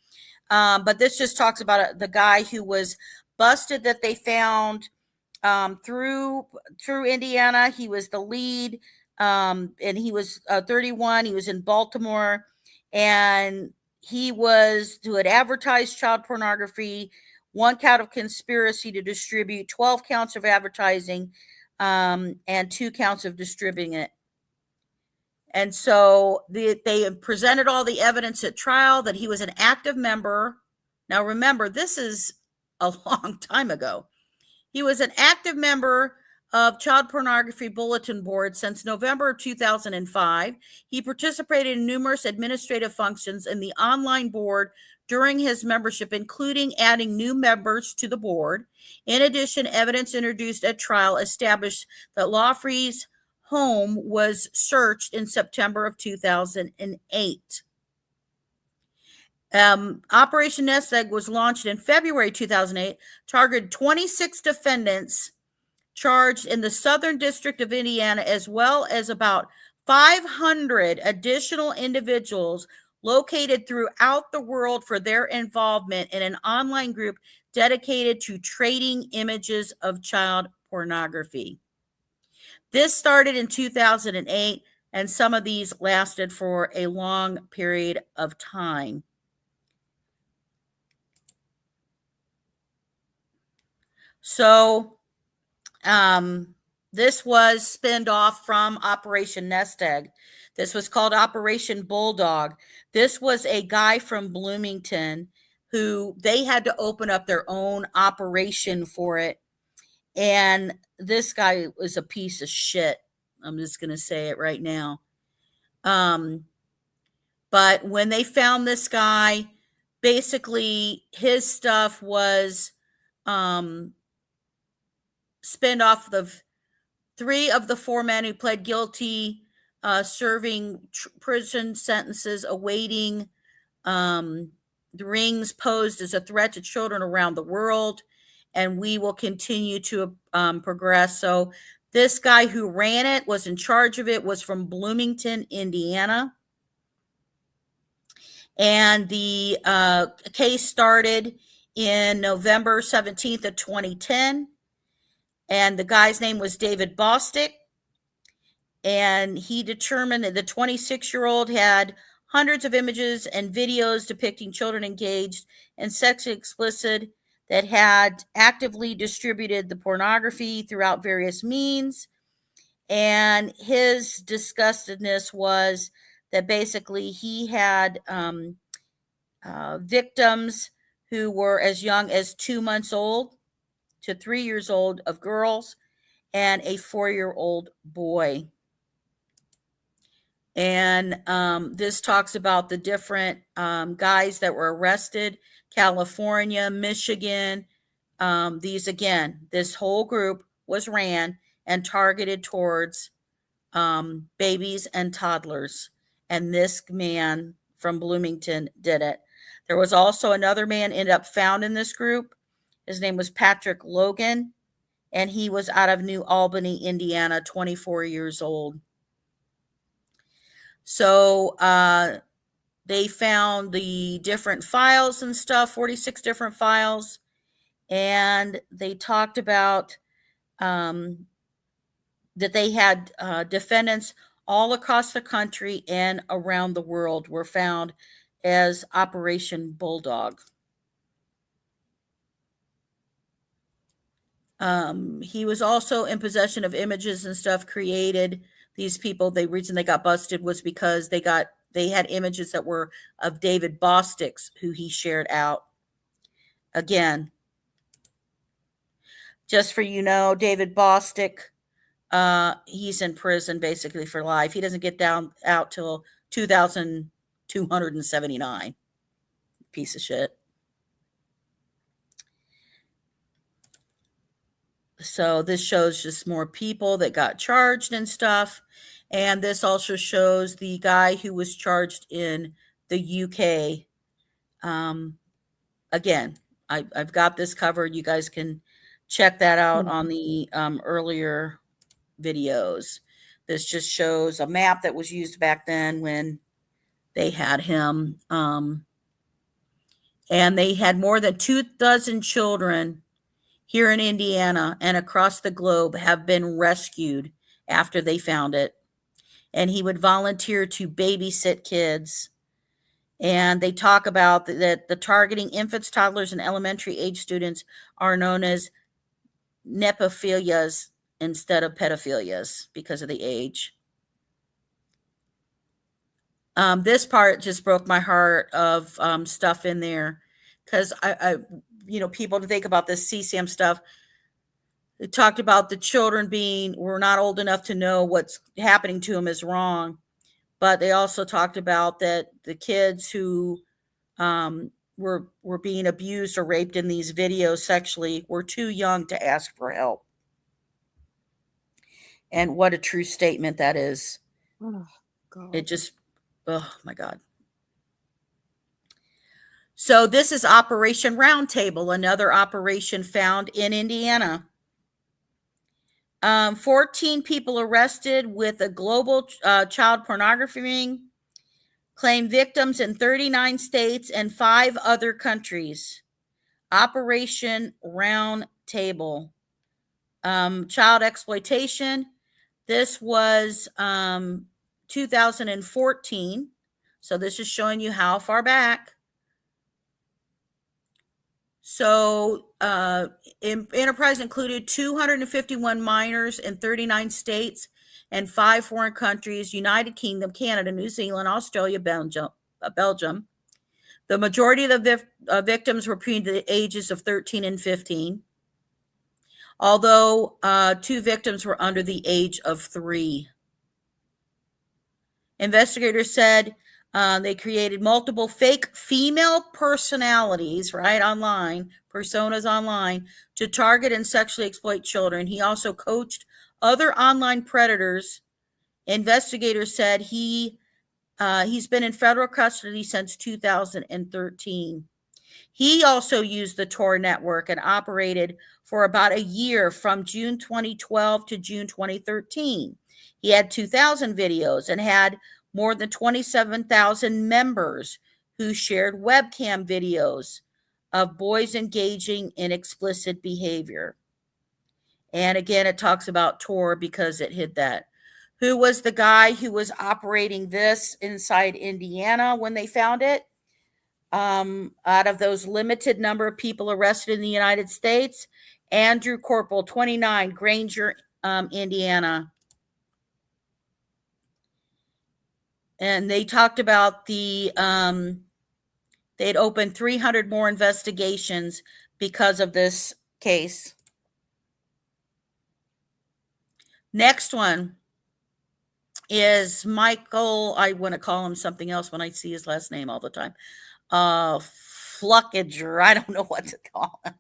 But this just talks about the guy who was busted that they found through Indiana. He was the lead, and he was 31. He was in Baltimore, and he was who had advertised child pornography, 1 count of conspiracy to distribute, 12 counts of advertising, and 2 counts of distributing it. And so they presented all the evidence at trial that he was an active member. Now, remember, this is a long time ago. He was an active member of Child Pornography Bulletin Board since November of 2005. He participated in numerous administrative functions in the online board during his membership, including adding new members to the board. In addition, evidence introduced at trial established that Lawfrey's home was searched in September of 2008. Operation Nest Egg was launched in February 2008, targeted 26 defendants charged in the Southern District of Indiana, as well as about 500 additional individuals located throughout the world for their involvement in an online group dedicated to trading images of child pornography. This started in 2008, and some of these lasted for a long period of time. So, this was spinned off from Operation Nest Egg. This was called Operation Bulldog. This was a guy from Bloomington who they had to open up their own operation for it. And this guy was a piece of shit. I'm just going to say it right now. But when they found this guy, basically his stuff was spinned off of 3 of the 4 men who pled guilty, serving prison sentences, awaiting the rings posed as a threat to children around the world. And we will continue to progress. So this guy who ran it, was in charge of it, was from Bloomington, Indiana. And the case started in November 17th of 2010. And the guy's name was David Bostick. And he determined that the 26-year-old had hundreds of images and videos depicting children engaged in sexually explicit, that had actively distributed the pornography throughout various means. And his disgustedness was that basically he had victims who were as young as 2 months old to 3 years old of girls, and a 4-year-old boy. And this talks about the different guys that were arrested: California, Michigan. This whole group was ran and targeted towards babies and toddlers. And this man from Bloomington did it. There was also another man ended up found in this group. His name was Patrick Logan, and he was out of New Albany, Indiana, 24 years old. So they found the different files and stuff, 46 different files. And they talked about that they had defendants all across the country and around the world were found as Operation Bulldog. He was also in possession of images and stuff created. These people, the reason they got busted was because they had images that were of David Bosticks, who he shared out. Again, just for David Bostick, he's in prison basically for life. He doesn't get out till 2279. Piece of shit. So this shows just more people that got charged and stuff. And this also shows the guy who was charged in the UK. Again, I've got this covered. You guys can check that out on the earlier videos. This just shows a map that was used back then when they had him. And they had more than 24 children here in Indiana and across the globe have been rescued after they found it. And he would volunteer to babysit kids. And they talk about that the targeting infants, toddlers, and elementary age students are known as nepophilias instead of pedophilias because of the age. This part just broke my heart of stuff in there because I people to think about this CSAM stuff. They talked about the children were not old enough to know what's happening to them is wrong. But they also talked about that the kids who were being abused or raped in these videos sexually were too young to ask for help. And what a true statement that is. Oh, God. It just, oh my God. So this is Operation Roundtable, another operation found in Indiana. 14 people arrested with a global child pornography ring, claimed victims in 39 states and 5 other countries. Operation Roundtable. Child exploitation. This was 2014. So this is showing you how far back. So enterprise included 251 minors in 39 states and 5 foreign countries: United Kingdom, Canada, New Zealand, Australia, Belgium. The majority of the victims were between the ages of 13 and 15, although 2 victims were under the age of 3. Investigators said they created multiple fake female personalities, personas online, to target and sexually exploit children. He also coached other online predators. Investigators said he's been in federal custody since 2013. He also used the Tor network and operated for about a year from June 2012 to June 2013. He had 2,000 videos and had more than 27,000 members who shared webcam videos of boys engaging in explicit behavior. And again, it talks about Tor because it hid that. Who was the guy who was operating this inside Indiana when they found it? Out of those limited number of people arrested in the United States, Andrew Corporal, 29, Granger, Indiana. And they talked about they'd opened 300 more investigations because of this case. Next one is Michael. I want to call him something else when I see his last name all the time. Fluckiger. I don't know what to call him.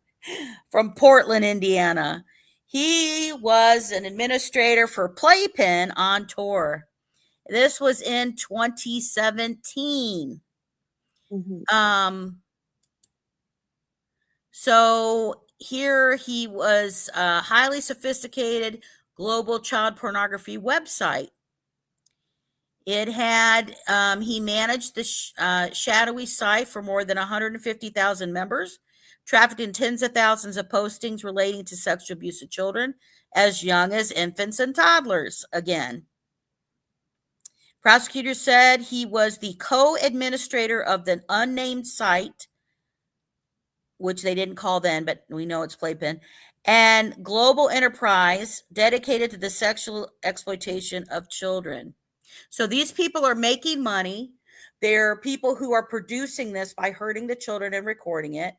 From Portland, Indiana. He was an administrator for Playpen on Tor. This was in 2017. So here he was a highly sophisticated global child pornography website. It had, he managed the shadowy site for more than 150,000 members, trafficked in tens of thousands of postings relating to sexual abuse of children as young as infants and toddlers. Again, prosecutors said he was the co-administrator of the unnamed site, which they didn't call then, but we know it's Playpen, and global enterprise dedicated to the sexual exploitation of children. So these people are making money. They're people who are producing this by hurting the children and recording it.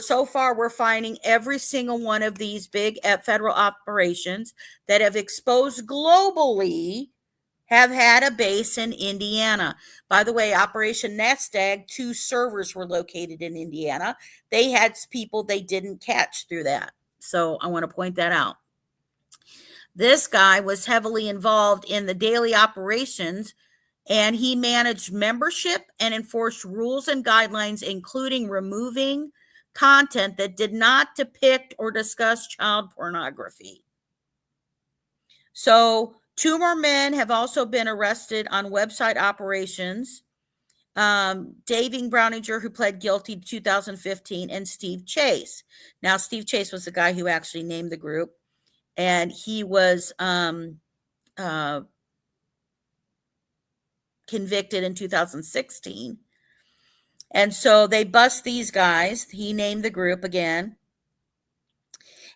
So far, we're finding every single one of these big federal operations that have exposed globally have had a base in Indiana. By the way, Operation Nest Egg, 2 servers were located in Indiana. They had people they didn't catch through that. So I want to point that out. This guy was heavily involved in the daily operations, and he managed membership and enforced rules and guidelines, including removing content that did not depict or discuss child pornography. So 2 more men have also been arrested on website operations. Daving Browninger, who pled guilty in 2015, and Steve Chase. Now, Steve Chase was the guy who actually named the group, and he was convicted in 2016. And so they bust these guys. He named the group again.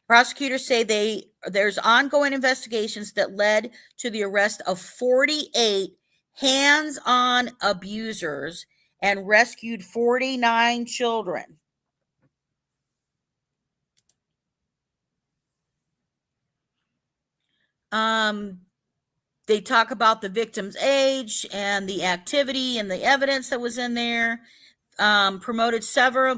Prosecutors say there's ongoing investigations that led to the arrest of 48 hands-on abusers and rescued 49 children. They talk about the victim's age and the activity and the evidence that was in there. He promoted several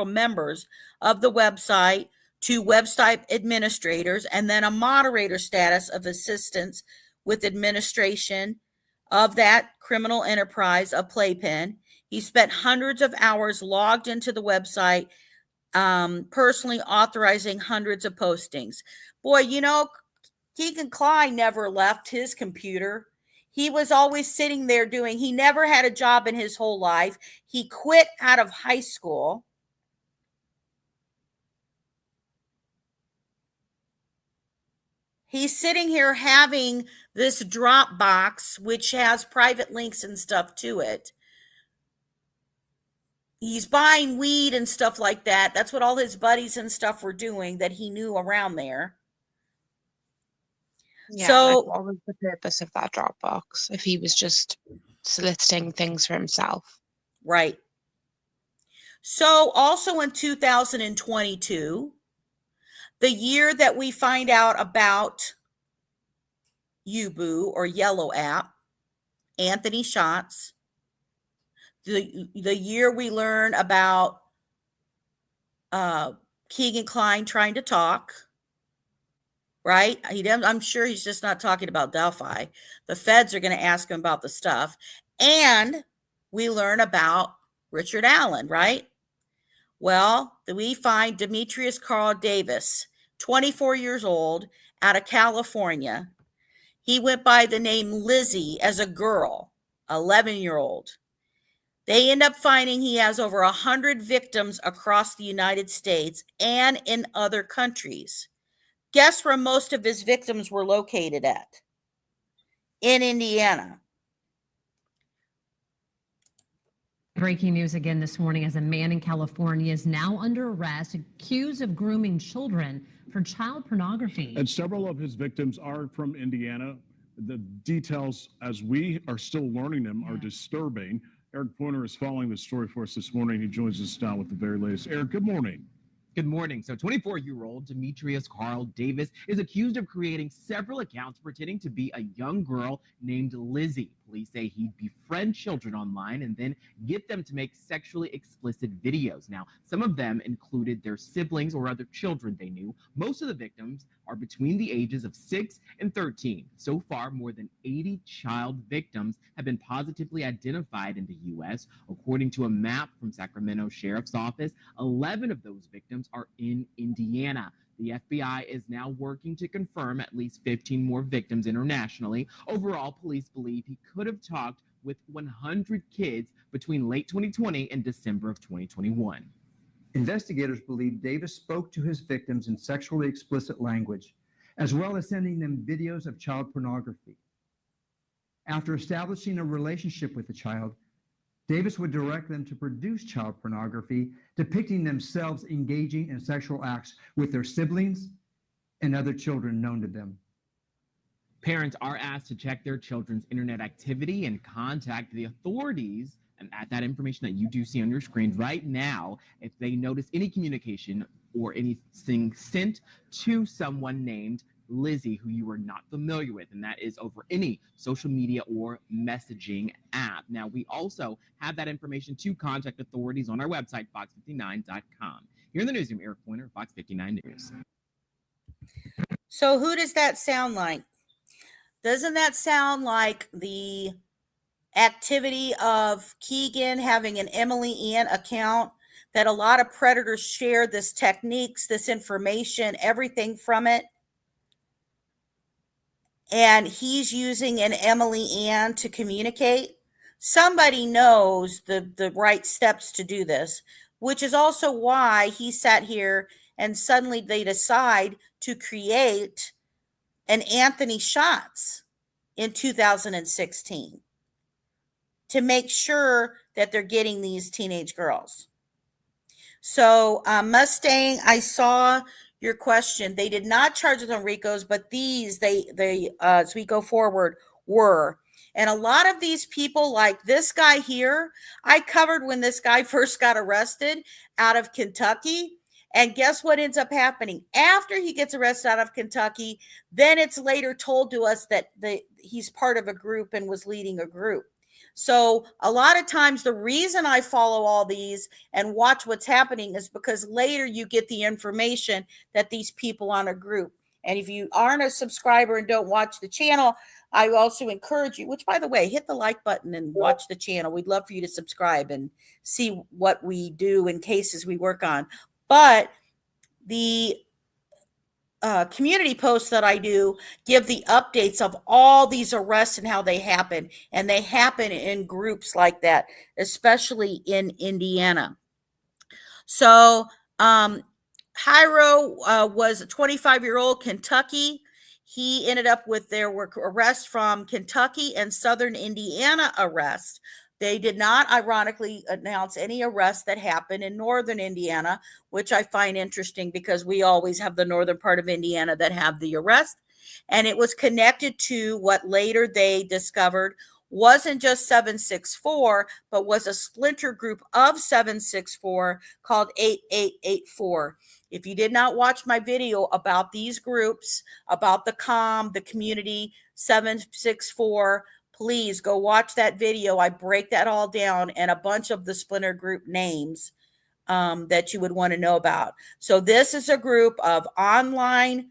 members of the website to website administrators, and then a moderator status of assistance with administration of that criminal enterprise of Playpen. He spent hundreds of hours logged into the website, personally authorizing hundreds of postings. Boy, you know, Keegan Kline never left his computer. He was always sitting there he never had a job in his whole life. He quit out of high school. He's sitting here having this Dropbox, which has private links and stuff to it. He's buying weed and stuff like that. That's what all his buddies and stuff were doing that he knew around there. Yeah, So, what was the purpose of that Dropbox if he was just soliciting things for himself? Right. So also in 2022, the year that we find out about Yubu or Yellow app, Anthony Shots, the year we learn about Keegan Kline trying to talk, right? I'm sure he's just not talking about Delphi. The feds are going to ask him about the stuff. And we learn about Richard Allen, right? Well, we find Demetrius Carl Davis, 24 years old, out of California. He went by the name Lizzie as a girl, 11-year-old. They end up finding he has over 100 victims across the United States and in other countries. Guess where most of his victims were located at? In Indiana. Breaking news again this morning as a man in California is now under arrest, accused of grooming children for child pornography. And several of his victims are from Indiana. The details, as we are still learning them, are disturbing. Eric Pointer is following the story for us this morning. He joins us now with the very latest. Eric, good morning. Good morning. So 24-year-old Demetrius Carl Davis is accused of creating several accounts pretending to be a young girl named Lizzie. Police say he'd befriend children online and then get them to make sexually explicit videos. Now, some of them included their siblings or other children they knew. Most of the victims are between the ages of 6 and 13. So far, more than 80 child victims have been positively identified in the U.S. According to a map from Sacramento Sheriff's Office, 11 of those victims are in Indiana. The FBI is now working to confirm at least 15 more victims internationally. Overall, police believe he could have talked with 100 kids between late 2020 and December of 2021. Investigators believe Davis spoke to his victims in sexually explicit language, as well as sending them videos of child pornography. After establishing a relationship with the child, Davis would direct them to produce child pornography, depicting themselves engaging in sexual acts with their siblings and other children known to them. Parents are asked to check their children's internet activity and contact the authorities and at that information that you do see on your screen right now if they notice any communication or anything sent to someone named Lizzie, who you are not familiar with, and that is over any social media or messaging app. Now, we also have that information to contact authorities on our website, fox59.com. Here in the newsroom, Eric Pointer, Fox 59 News. So who does that sound like? Doesn't that sound like the activity of Keegan having an Emily Ann account, that a lot of predators share this techniques, this information, everything from it? And he's using an Emily Ann to communicate. Somebody knows the right steps to do this, which is also why he sat here and suddenly they decide to create an Anthony Shots in 2016 to make sure that they're getting these teenage girls. So Mustang, I saw your question. They did not charge them RICOs, but these, they as we go forward, were. And a lot of these people, like this guy here, I covered when this guy first got arrested out of Kentucky. And guess what ends up happening? After he gets arrested out of Kentucky, then it's later told to us that he's part of a group and was leading a group. So a lot of times the reason I follow all these and watch what's happening is because later you get the information that these people on a group. And if you aren't a subscriber and don't watch the channel, I also encourage you, which by the way, hit the like button and watch the channel. We'd love for you to subscribe and see what we do in cases we work on. But the community posts that I do give the updates of all these arrests and how they happen. And they happen in groups like that, especially in Indiana. So Jairo was a 25-year-old Kentucky. He ended up with, there were arrests from Kentucky and Southern Indiana arrests. They did not, ironically, announce any arrests that happened in northern Indiana, which I find interesting because we always have the northern part of Indiana that have the arrest. And it was connected to what later they discovered wasn't just 764, but was a splinter group of 764 called 8884. If you did not watch my video about these groups, about the community 764, please go watch that video. I break that all down and a bunch of the splinter group names that you would want to know about. So this is a group of violent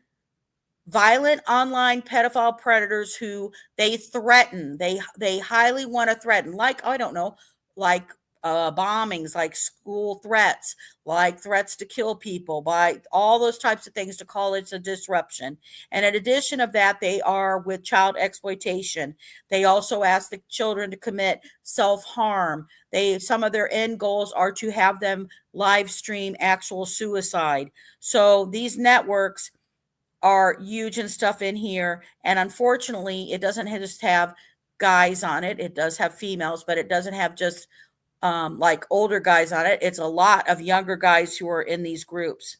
online pedophile predators who they threaten. They highly want to threaten, like, I don't know, like bombings, like school threats, like threats to kill people, by all those types of things to call it a disruption. And in addition of that, they are with child exploitation. They also ask the children to commit self-harm. Some of their end goals are to have them live stream actual suicide. So these networks are huge and stuff in here. And unfortunately, it doesn't just have guys on it. It does have females, but it doesn't have just like older guys on it. It's a lot of younger guys who are in these groups.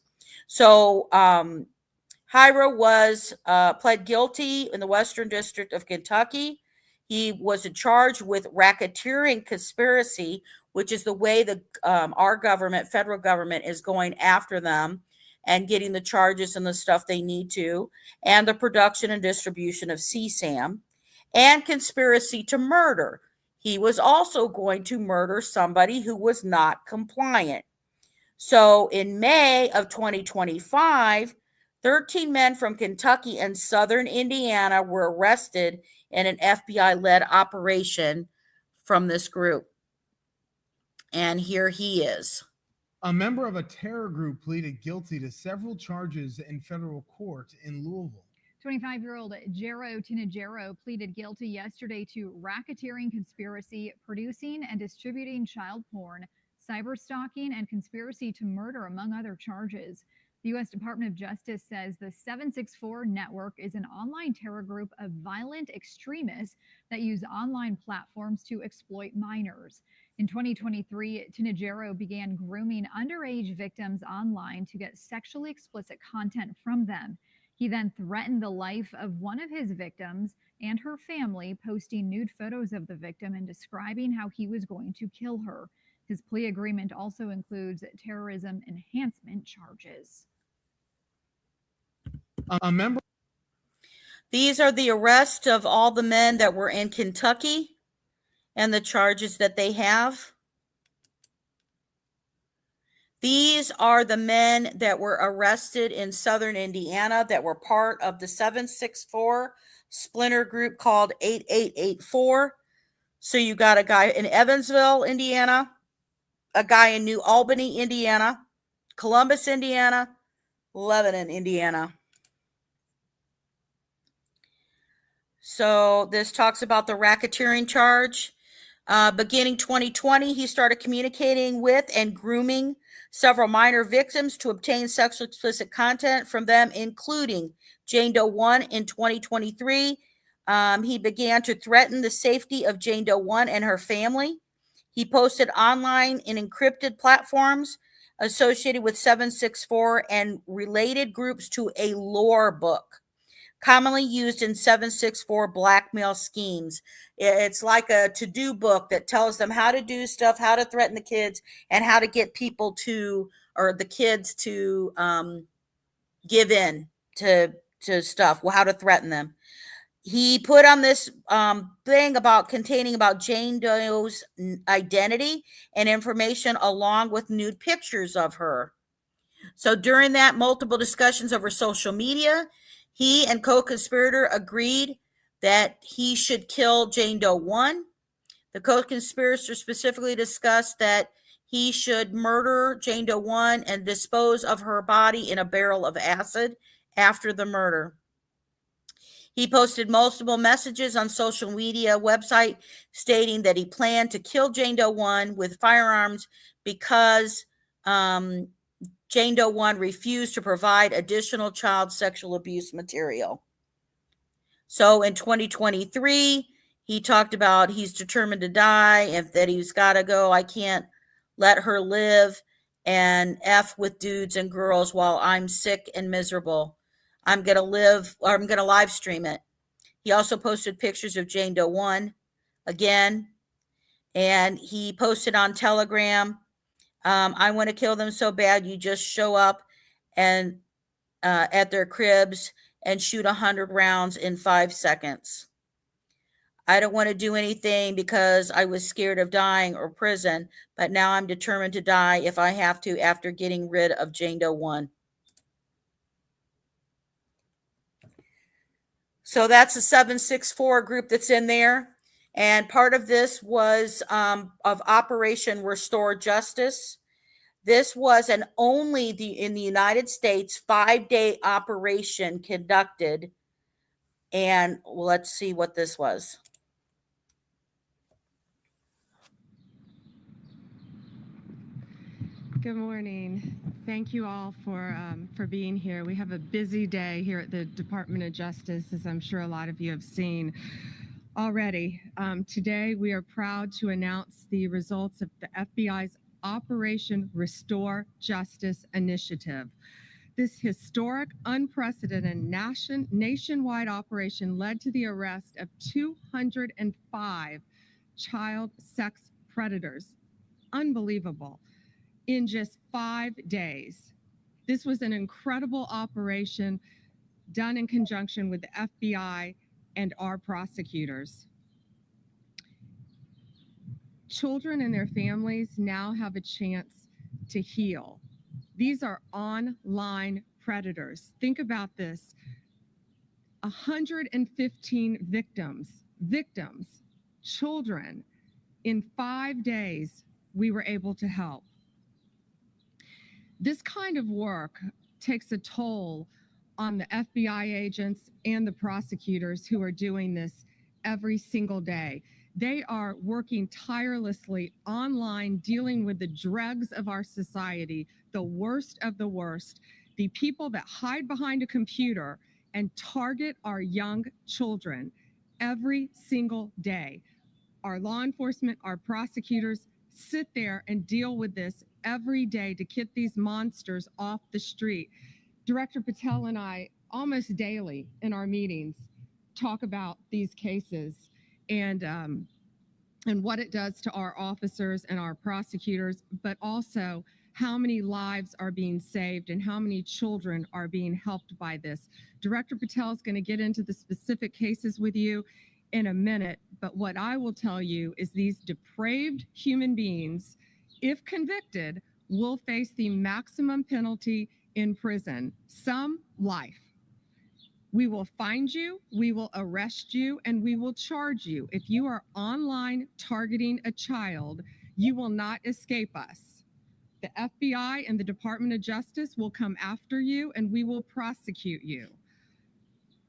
So Jairo was pled guilty in the Western District of Kentucky. He was charged with racketeering conspiracy, which is the way that our government, federal government, is going after them and getting the charges and the stuff they need to, and the production and distribution of CSAM, and conspiracy to murder. He was also going to murder somebody who was not compliant. So in May of 2025, 13 men from Kentucky and Southern Indiana were arrested in an FBI-led operation from this group. And here he is. A member of a terror group pleaded guilty to several charges in federal court in Louisville. 25-year-old Jero Tinajero pleaded guilty yesterday to racketeering, conspiracy, producing and distributing child porn, cyberstalking, and conspiracy to murder, among other charges. The U.S. Department of Justice says the 764 network is an online terror group of violent extremists that use online platforms to exploit minors. In 2023, Tinajero began grooming underage victims online to get sexually explicit content from them. He then threatened the life of one of his victims and her family, posting nude photos of the victim and describing how he was going to kill her. His plea agreement also includes terrorism enhancement charges. A member. These are the arrests of all the men that were in Kentucky and the charges that they have. These are the men that were arrested in southern Indiana that were part of the 764 splinter group called 8884. So you got a guy in Evansville, Indiana, a guy in New Albany, Indiana, Columbus, Indiana, Lebanon, Indiana. So this talks about the racketeering charge. Beginning 2020, he started communicating with and grooming several minor victims to obtain sexually explicit content from them, including Jane Doe 1 in 2023. He began to threaten the safety of Jane Doe 1 and her family. He posted online in encrypted platforms associated with 764 and related groups to a lore book, commonly used in 764 blackmail schemes. It's like a to-do book that tells them how to do stuff, how to threaten the kids, and how to get people to, or the kids to give in to stuff, how to threaten them. He put on this thing about containing about Jane Doe's identity and information along with nude pictures of her. So during that, multiple discussions over social media, he and co-conspirator agreed that he should kill Jane Doe 1. The co-conspirator specifically discussed that he should murder Jane Doe 1 and dispose of her body in a barrel of acid after the murder. He posted multiple messages on social media website stating that he planned to kill Jane Doe 1 with firearms because Jane Doe 1 refused to provide additional child sexual abuse material. So in 2023, he talked about he's determined to die, if that he's got to go. I can't let her live and F with dudes and girls while I'm sick and miserable. I'm going to live, or I'm going to live stream it. He also posted pictures of Jane Doe 1 again, and he posted on Telegram, I want to kill them so bad, you just show up and at their cribs and shoot 100 rounds in 5 seconds. I don't want to do anything because I was scared of dying or prison, but now I'm determined to die if I have to after getting rid of Jane Doe 1. So that's a 764 group that's in there. And part of this was of Operation Restore Justice. This was in the United States 5-day operation conducted. And let's see what this was. Good morning. Thank you all for being here. We have a busy day here at the Department of Justice, as I'm sure a lot of you have seen already. Today, we are proud to announce the results of the FBI's Operation Restore Justice initiative. This historic, unprecedented nationwide operation led to the arrest of 205 child sex predators. Unbelievable. In just 5 days. This was an incredible operation done in conjunction with the FBI and our prosecutors. Children and their families now have a chance to heal. These are online predators. Think about this. 115 victims, children. In 5 days, we were able to help. This kind of work takes a toll on the FBI agents and the prosecutors who are doing this every single day. They are working tirelessly online, dealing with the dregs of our society, the worst of the worst, the people that hide behind a computer and target our young children every single day. Our law enforcement, our prosecutors sit there and deal with this every day to get these monsters off the street. Director Patel and I almost daily in our meetings talk about these cases and what it does to our officers and our prosecutors, but also how many lives are being saved and how many children are being helped by this. Director Patel is going to get into the specific cases with you in a minute, but what I will tell you is these depraved human beings, if convicted, will face the maximum penalty in prison, some life. We will find you, we will arrest you, and we will charge you. If you are online targeting a child, you will not escape us. The FBI and the Department of Justice will come after you, and we will prosecute you.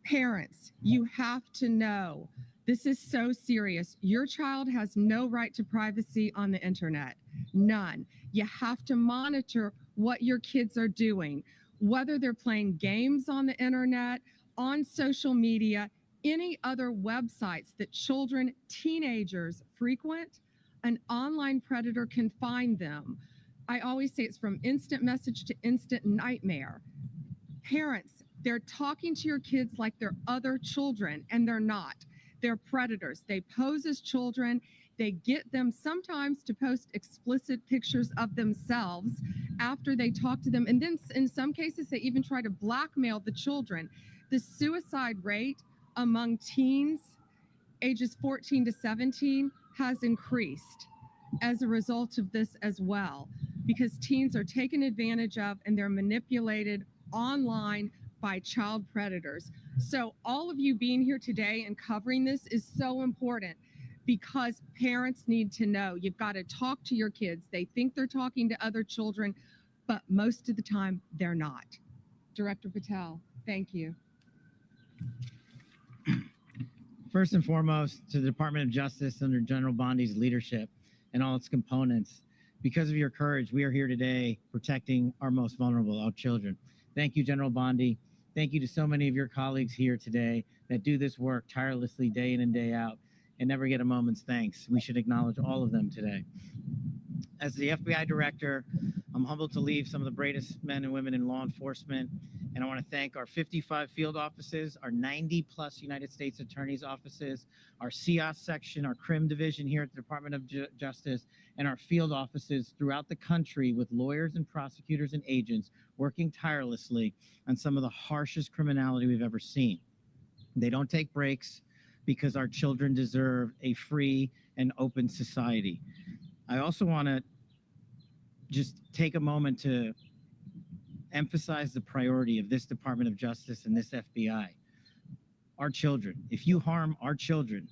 Parents, you have to know this is so serious. Your child has no right to privacy on the internet. None. You have to monitor what your kids are doing, whether they're playing games on the internet, on social media, any other websites that children, teenagers frequent, an online predator can find them. I always say it's from instant message to instant nightmare. Parents, they're talking to your kids like they're other children, and they're not. They're predators. They pose as children. They get them sometimes to post explicit pictures of themselves after they talk to them. And then in some cases, they even try to blackmail the children. The suicide rate among teens ages 14 to 17 has increased as a result of this as well, because teens are taken advantage of and they're manipulated online by child predators. So all of you being here today and covering this is so important, because parents need to know. You've got to talk to your kids. They think they're talking to other children, but most of the time they're not. Director Patel, thank you. First and foremost, to the Department of Justice under General Bondi's leadership and all its components, because of your courage, we are here today protecting our most vulnerable, our children. Thank you, General Bondi. Thank you to so many of your colleagues here today that do this work tirelessly day in and day out and never get a moment's thanks. We should acknowledge all of them today. As the FBI director, I'm humbled to lead some of the bravest men and women in law enforcement. And I want to thank our 55 field offices, our 90 plus United States Attorney's offices, our CIOS section, our CRIM division here at the Department of Justice, and our field offices throughout the country with lawyers and prosecutors and agents working tirelessly on some of the harshest criminality we've ever seen. They don't take breaks because our children deserve a free and open society. I also want to just take a moment to emphasize the priority of this Department of Justice and this FBI. Our children. If you harm our children,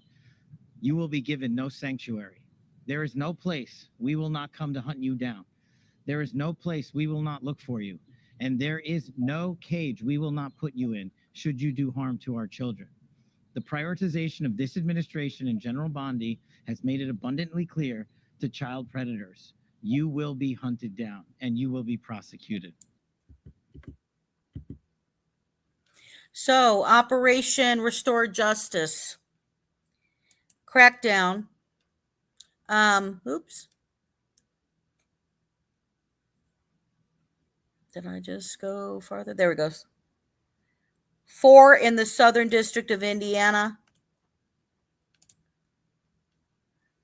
you will be given no sanctuary. There is no place we will not come to hunt you down. There is no place we will not look for you. And there is no cage we will not put you in should you do harm to our children. The prioritization of this administration and General Bondi has made it abundantly clear to child predators: you will be hunted down and you will be prosecuted. So, Operation Restore Justice crackdown. Oops. Did I just go farther? There we go. 4 in the Southern District of Indiana.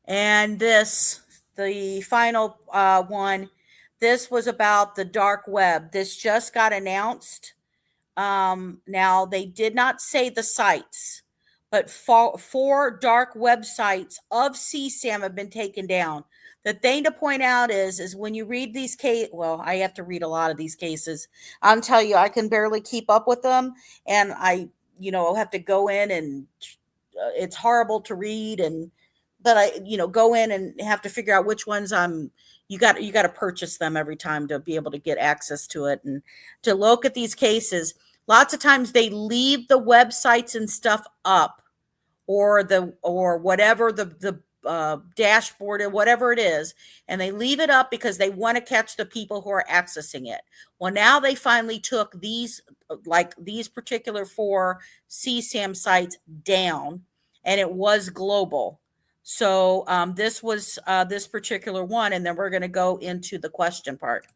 And this, the final one, this was about the dark web. This just got announced. Now, they did not say the sites, but 4 dark websites of CSAM have been taken down. The thing to point out is when you read these cases, well, I have to read a lot of these cases. I'm telling you, I can barely keep up with them. And I, have to go in and it's horrible to read. But I, go in and have to figure out which ones I'm, you got to purchase them every time to be able to get access to it and to look at these cases. Lots of times they leave the websites and stuff up, or whatever the dashboard or whatever it is, and they leave it up because they want to catch the people who are accessing it. Well, now they finally took these particular 4 CSAM sites down, and it was global. So this was this particular one, and then we're going to go into the question part.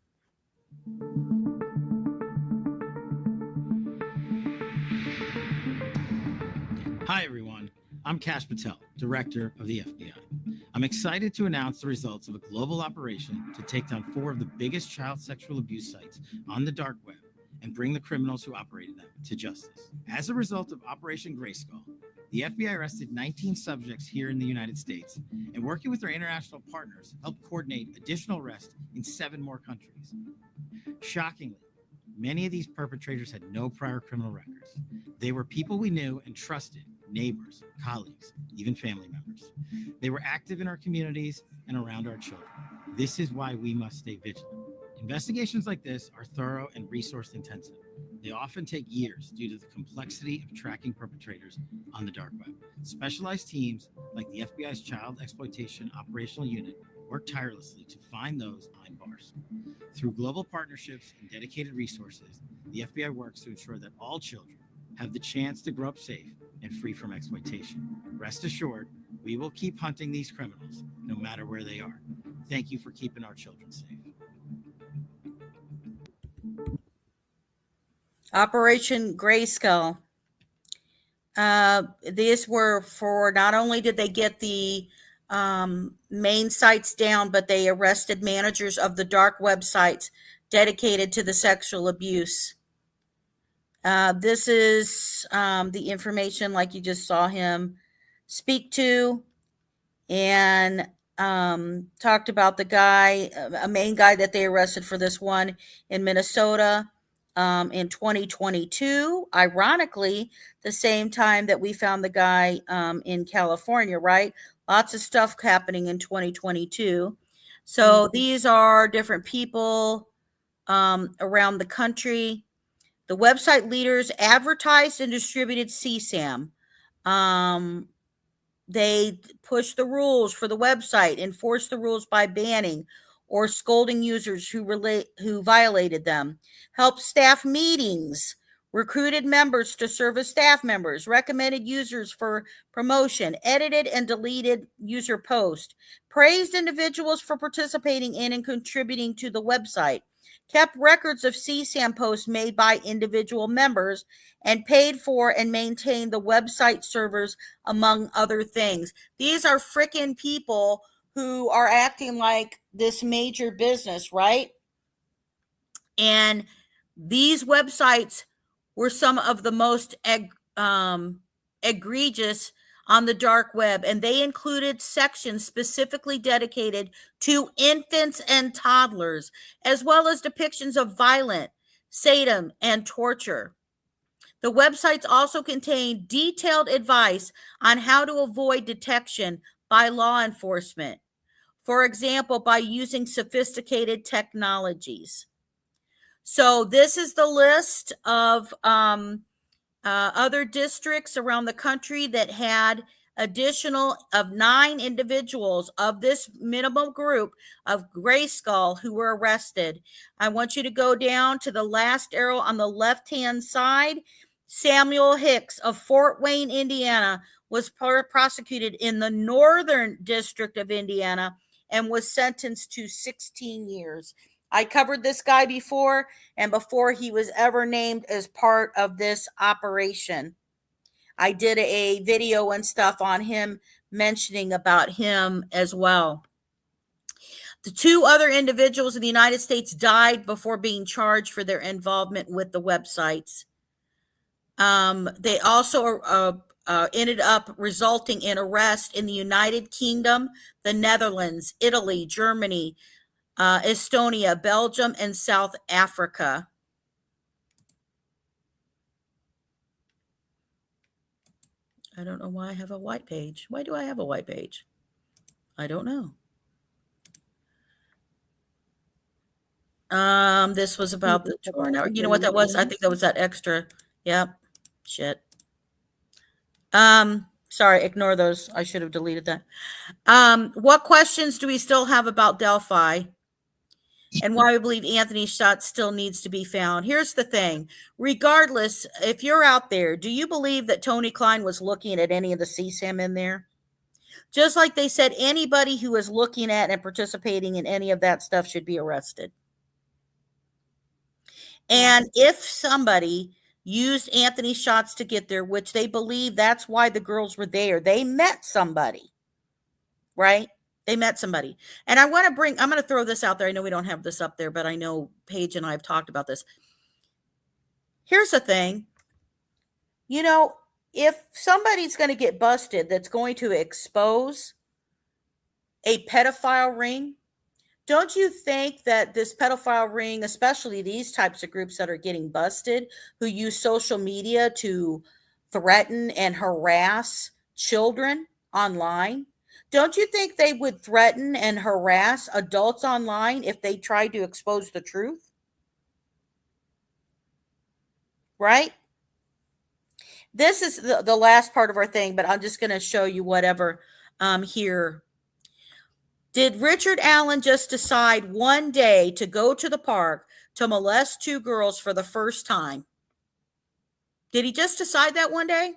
Hi, everyone. I'm Kash Patel, Director of the FBI. I'm excited to announce the results of a global operation to take down 4 of the biggest child sexual abuse sites on the dark web and bring the criminals who operated them to justice. As a result of Operation Grayskull, the FBI arrested 19 subjects here in the United States, and working with our international partners, helped coordinate additional arrests in 7 more countries. Shockingly, many of these perpetrators had no prior criminal records. They were people we knew and trusted, neighbors, colleagues, even family members. They were active in our communities and around our children. This is why we must stay vigilant. Investigations like this are thorough and resource intensive. They often take years due to the complexity of tracking perpetrators on the dark web. Specialized teams like the FBI's Child Exploitation Operational Unit work tirelessly to find those behind bars. Through global partnerships and dedicated resources, the FBI works to ensure that all children have the chance to grow up safe and free from exploitation. Rest assured, we will keep hunting these criminals no matter where they are. Thank you for keeping our children safe. Operation Grayskull. These were for, not only did they get the main sites down, but they arrested managers of the dark websites dedicated to the sexual abuse. This is the information like you just saw him speak to, and talked about the guy, a main guy that they arrested for this one in Minnesota in 2022. Ironically, the same time that we found the guy in California, right? Lots of stuff happening in 2022. So these are different people around the country. The website leaders advertised and distributed CSAM. They push the rules for the website, enforce the rules by banning or scolding users who violated them, help staff meetings, recruited members to serve as staff members, recommended users for promotion, edited and deleted user posts, praised individuals for participating in and contributing to the website, kept records of CSAM posts made by individual members, and paid for and maintained the website servers, among other things. These are freaking people who are acting like this major business, right? And these websites were some of the most egregious on the dark web, and they included sections specifically dedicated to infants and toddlers, as well as depictions of violence, sadism, and torture. The websites also contain detailed advice on how to avoid detection by law enforcement. For example, by using sophisticated technologies. So this is the list of other districts around the country that had additional of 9 individuals of this minimum group of Grayskull who were arrested. I want you to go down to the last arrow on the left-hand side. Samuel Hicks of Fort Wayne, Indiana, was prosecuted in the Northern District of Indiana and was sentenced to 16 years. I covered this guy before, and before he was ever named as part of this operation. I did a video and stuff on him, mentioning about him as well. The 2 other individuals in the United States died before being charged for their involvement with the websites. They also ended up resulting in arrest in the United Kingdom, the Netherlands, Italy, Germany, Estonia, Belgium, and South Africa. I don't know why I have a white page. Why do I have a white page? I don't know. This was about the tour network. You know what that was? I think that was that extra. Yep. Shit. Sorry, ignore those. I should have deleted that. What questions do we still have about Delphi? And why we believe Anthony Schatz still needs to be found. Here's the thing. Regardless, if you're out there, do you believe that Tony Klein was looking at any of the CSAM in there? Just like they said, anybody who is looking at and participating in any of that stuff should be arrested. And if somebody used Anthony Schatz to get there, which they believe that's why the girls were there, they met somebody, right? They met somebody. And I'm going to throw this out there. I know we don't have this up there, but I know Paige and I have talked about this. Here's the thing. You know, if somebody's going to get busted that's going to expose a pedophile ring, don't you think that this pedophile ring, especially these types of groups that are getting busted, who use social media to threaten and harass children online, don't you think they would threaten and harass adults online if they tried to expose the truth? Right? This is the last part of our thing, but I'm just going to show you whatever here. Did Richard Allen just decide one day to go to the park to molest 2 girls for the first time? Did he just decide that one day?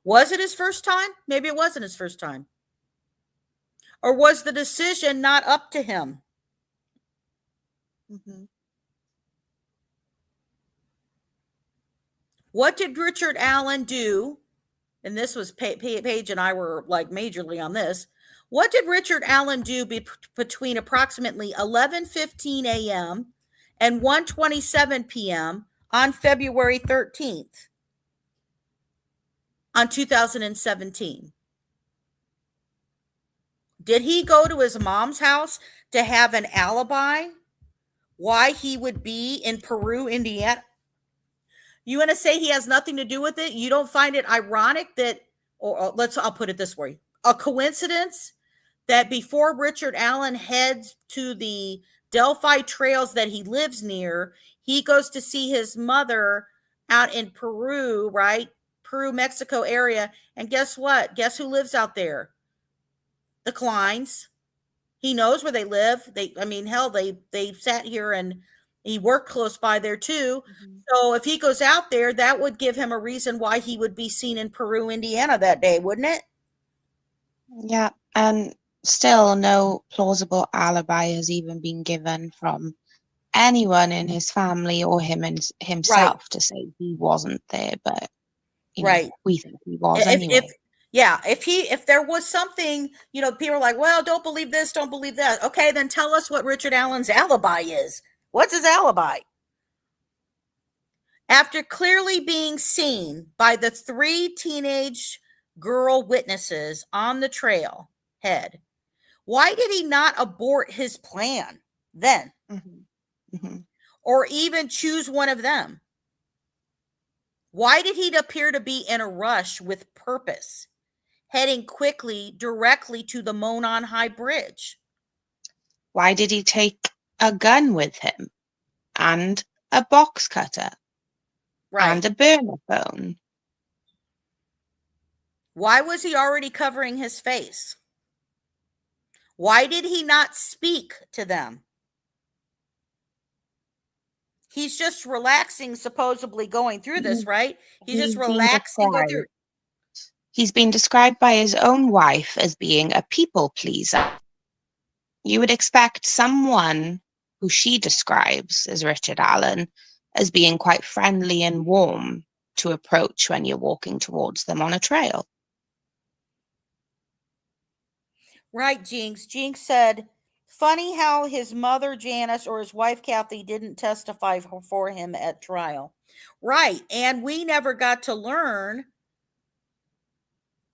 Was it his first time? Maybe it wasn't his first time. Or was the decision not up to him? Mm-hmm. What did Richard Allen do? And this was Paige and I were like majorly on this. What did Richard Allen do between approximately 11:15 a.m. and 1:27 p.m. on February 13th on 2017? Did he go to his mom's house to have an alibi why he would be in Peru, Indiana? You want to say he has nothing to do with it? You don't find it ironic that, I'll put it this way, a coincidence that before Richard Allen heads to the Delphi trails that he lives near, he goes to see his mother out in Peru, right? Peru, Mexico area. And guess what? Guess who lives out there? The Kleins. He knows where they live. They sat here and he worked close by there too. Mm-hmm. So if he goes out there, that would give him a reason why he would be seen in Peru, Indiana that day, wouldn't it? Yeah, and still no plausible alibi has even been given from anyone in his family or himself to say he wasn't there, but we think he was anyway. If there was something, people are like, well, don't believe this, don't believe that. Okay, then tell us what Richard Allen's alibi is. What's his alibi? After clearly being seen by the 3 teenage girl witnesses on the trail head, why did he not abort his plan then? Mm-hmm. Mm-hmm. Or even choose one of them? Why did he appear to be in a rush with purpose, heading quickly directly to the Monon High Bridge? Why did he take a gun with him and a box cutter and a burner phone? Why was he already covering his face? Why did he not speak to them? He's just relaxing, supposedly going through this, right? He's just relaxing going through. He's been described by his own wife as being a people pleaser. You would expect someone who she describes as Richard Allen as being quite friendly and warm to approach when you're walking towards them on a trail. Right, Jinx. Jinx said, funny how his mother, Janice, or his wife, Kathy, didn't testify for him at trial. Right, and we never got to learn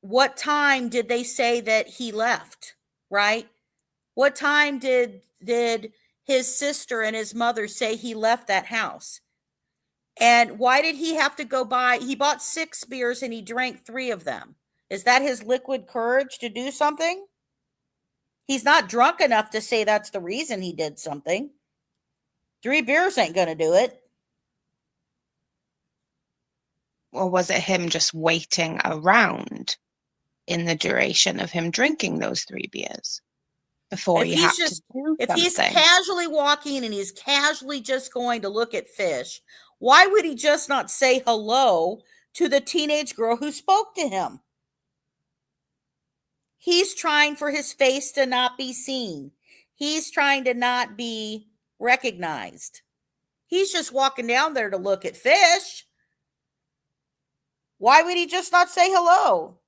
what time did they say that he left, right? What time did his sister and his mother say he left that house? And why did he have to go buy? He bought 6 beers and he drank 3 of them. Is that his liquid courage to do something? He's not drunk enough to say that's the reason he did something. 3 beers ain't going to do it. Or was it him just waiting around in the duration of him drinking those 3 beers before he had to do if he's something? casually walking and he's casually just going to look at fish, why would he just not say hello to the teenage girl who spoke to him? He's trying for his face to not be seen. He's trying to not be recognized. He's just walking down there to look at fish. Why would he just not say hello?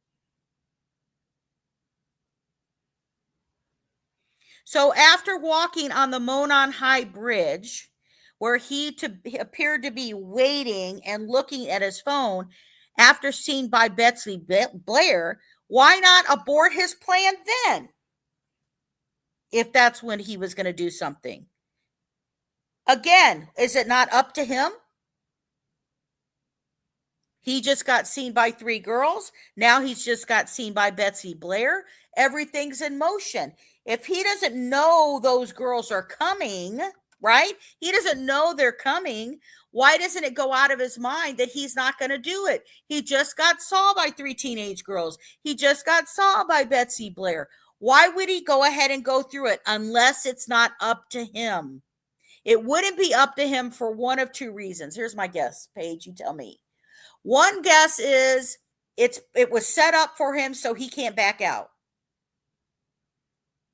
So after walking on the Monon High Bridge, where he appeared to be waiting and looking at his phone after seen by Betsy Blair, why not abort his plan then? If that's when he was going to do something. Again, is it not up to him? He just got seen by 3 girls. Now he's just got seen by Betsy Blair. Everything's in motion. If he doesn't know those girls are coming, right? He doesn't know they're coming. Why doesn't it go out of his mind that he's not going to do it? He just got saw by 3 teenage girls. He just got saw by Betsy Blair. Why would he go ahead and go through it unless it's not up to him? It wouldn't be up to him for one of 2 reasons. Here's my guess, Paige, you tell me. One guess is it was set up for him so he can't back out.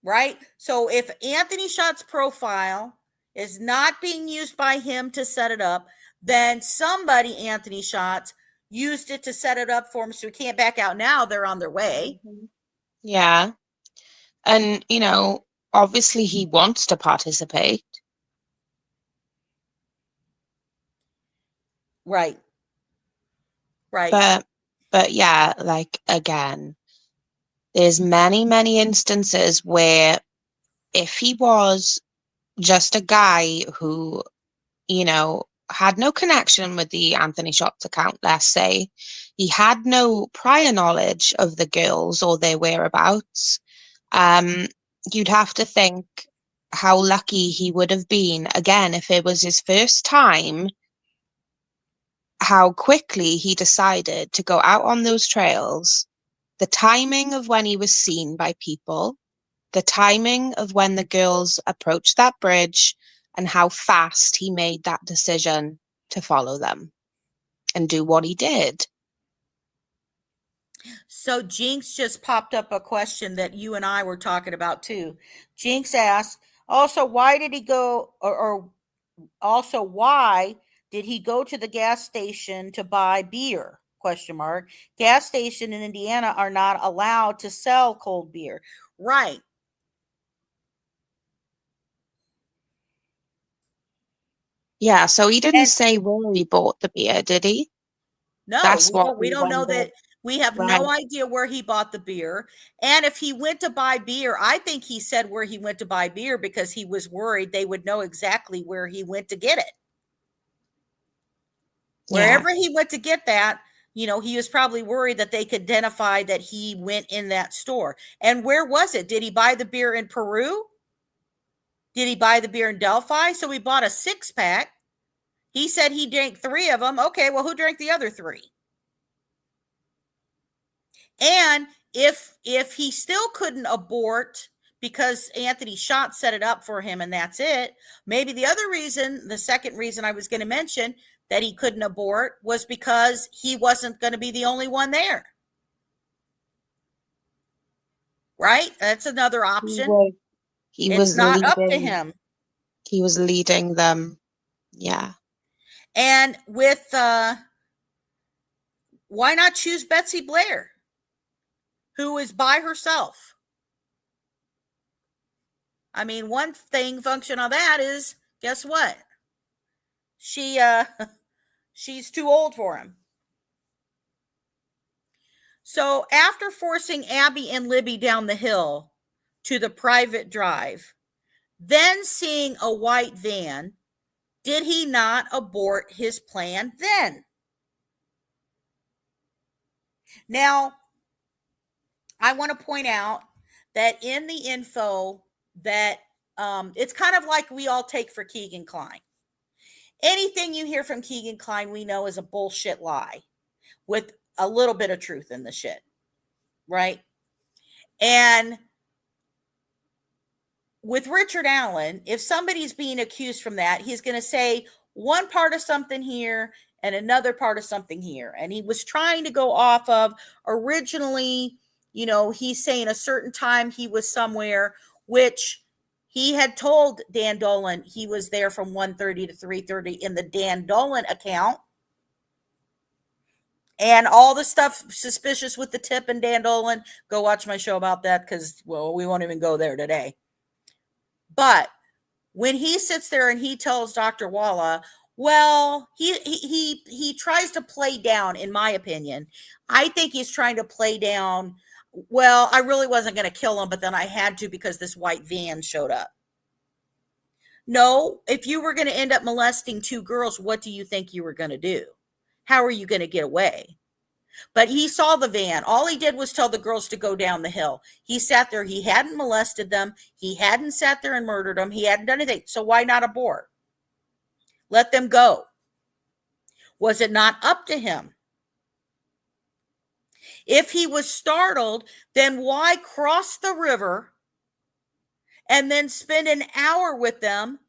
Right? So if Anthony Schott's profile is not being used by him to set it up, then somebody, Anthony Schott, used it to set it up for him so he can't back out. Now they're on their way. Yeah. And, you know, obviously he wants to participate. Right. Right. But yeah, like, again, there's many instances where if he was just a guy who, you know, had no connection with the Anthony Schott's account, let's say, he had no prior knowledge of the girls or their whereabouts, you'd have to think how lucky he would have been, again, if it was his first time, how quickly he decided to go out on those trails, the timing of when he was seen by people, the timing of when the girls approached that bridge, and how fast he made that decision to follow them and do what he did. So Jinx just popped up a question that you and I were talking about too. Jinx asked, also, why did he go, or also, why did he go to the gas station to buy beer? Question mark. Gas station in Indiana are not allowed to sell cold beer. Right. Yeah, so he didn't say where he bought the beer, did he? No, That's what we don't know that. We have no idea where he bought the beer. And if he went to buy beer, I think he said where he went to buy beer because he was worried they would know exactly where he went to get it. Wherever he went to get that, you know, he was probably worried that they could identify that he went in that store. And where was it? Did he buy the beer in Peru? Did he buy the beer in Delphi? So he bought a 6-pack. He said he drank 3 of them. Okay, well, who drank the other 3? And if he still couldn't abort because Anthony Schott set it up for him and that's it, maybe the other reason, the second reason I was going to mention that he couldn't abort was because he wasn't going to be the only one there. Right? That's another option. It's not up to him. He was leading them. Yeah. And with why not choose Betsy Blair, who is by herself? I mean, one thing function on that is, guess what? She's too old for him. So after forcing Abby and Libby down the hill to the private drive, then seeing a white van, did he not abort his plan then? Now, I want to point out that in the info that it's kind of like we all take for Keegan Kline. Anything you hear from Keegan Kline, we know is a bullshit lie with a little bit of truth in the shit, right? And with Richard Allen, if somebody's being accused from that, he's going to say one part of something here and another part of something here. And he was trying to go off of originally, he's saying a certain time he was somewhere, which he had told Dan Dolan he was there from 1:30 to 3:30 in the Dan Dolan account. And all the stuff suspicious with the tip and Dan Dolan, go watch my show about that because, well, we won't even go there today. But when he sits there and he tells Dr. Walla, well, he tries to play down, in my opinion. I think he's trying to play down, well, I really wasn't going to kill him, but then I had to because this white van showed up. No, if you were going to end up molesting 2 girls, what do you think you were going to do? How are you going to get away? But he saw the van. All he did was tell the girls to go down the hill. He sat there. He hadn't molested them. He hadn't sat there and murdered them. He hadn't done anything. So why not abort? Let them go. Was it not up to him? If he was startled, then why cross the river and then spend an hour with them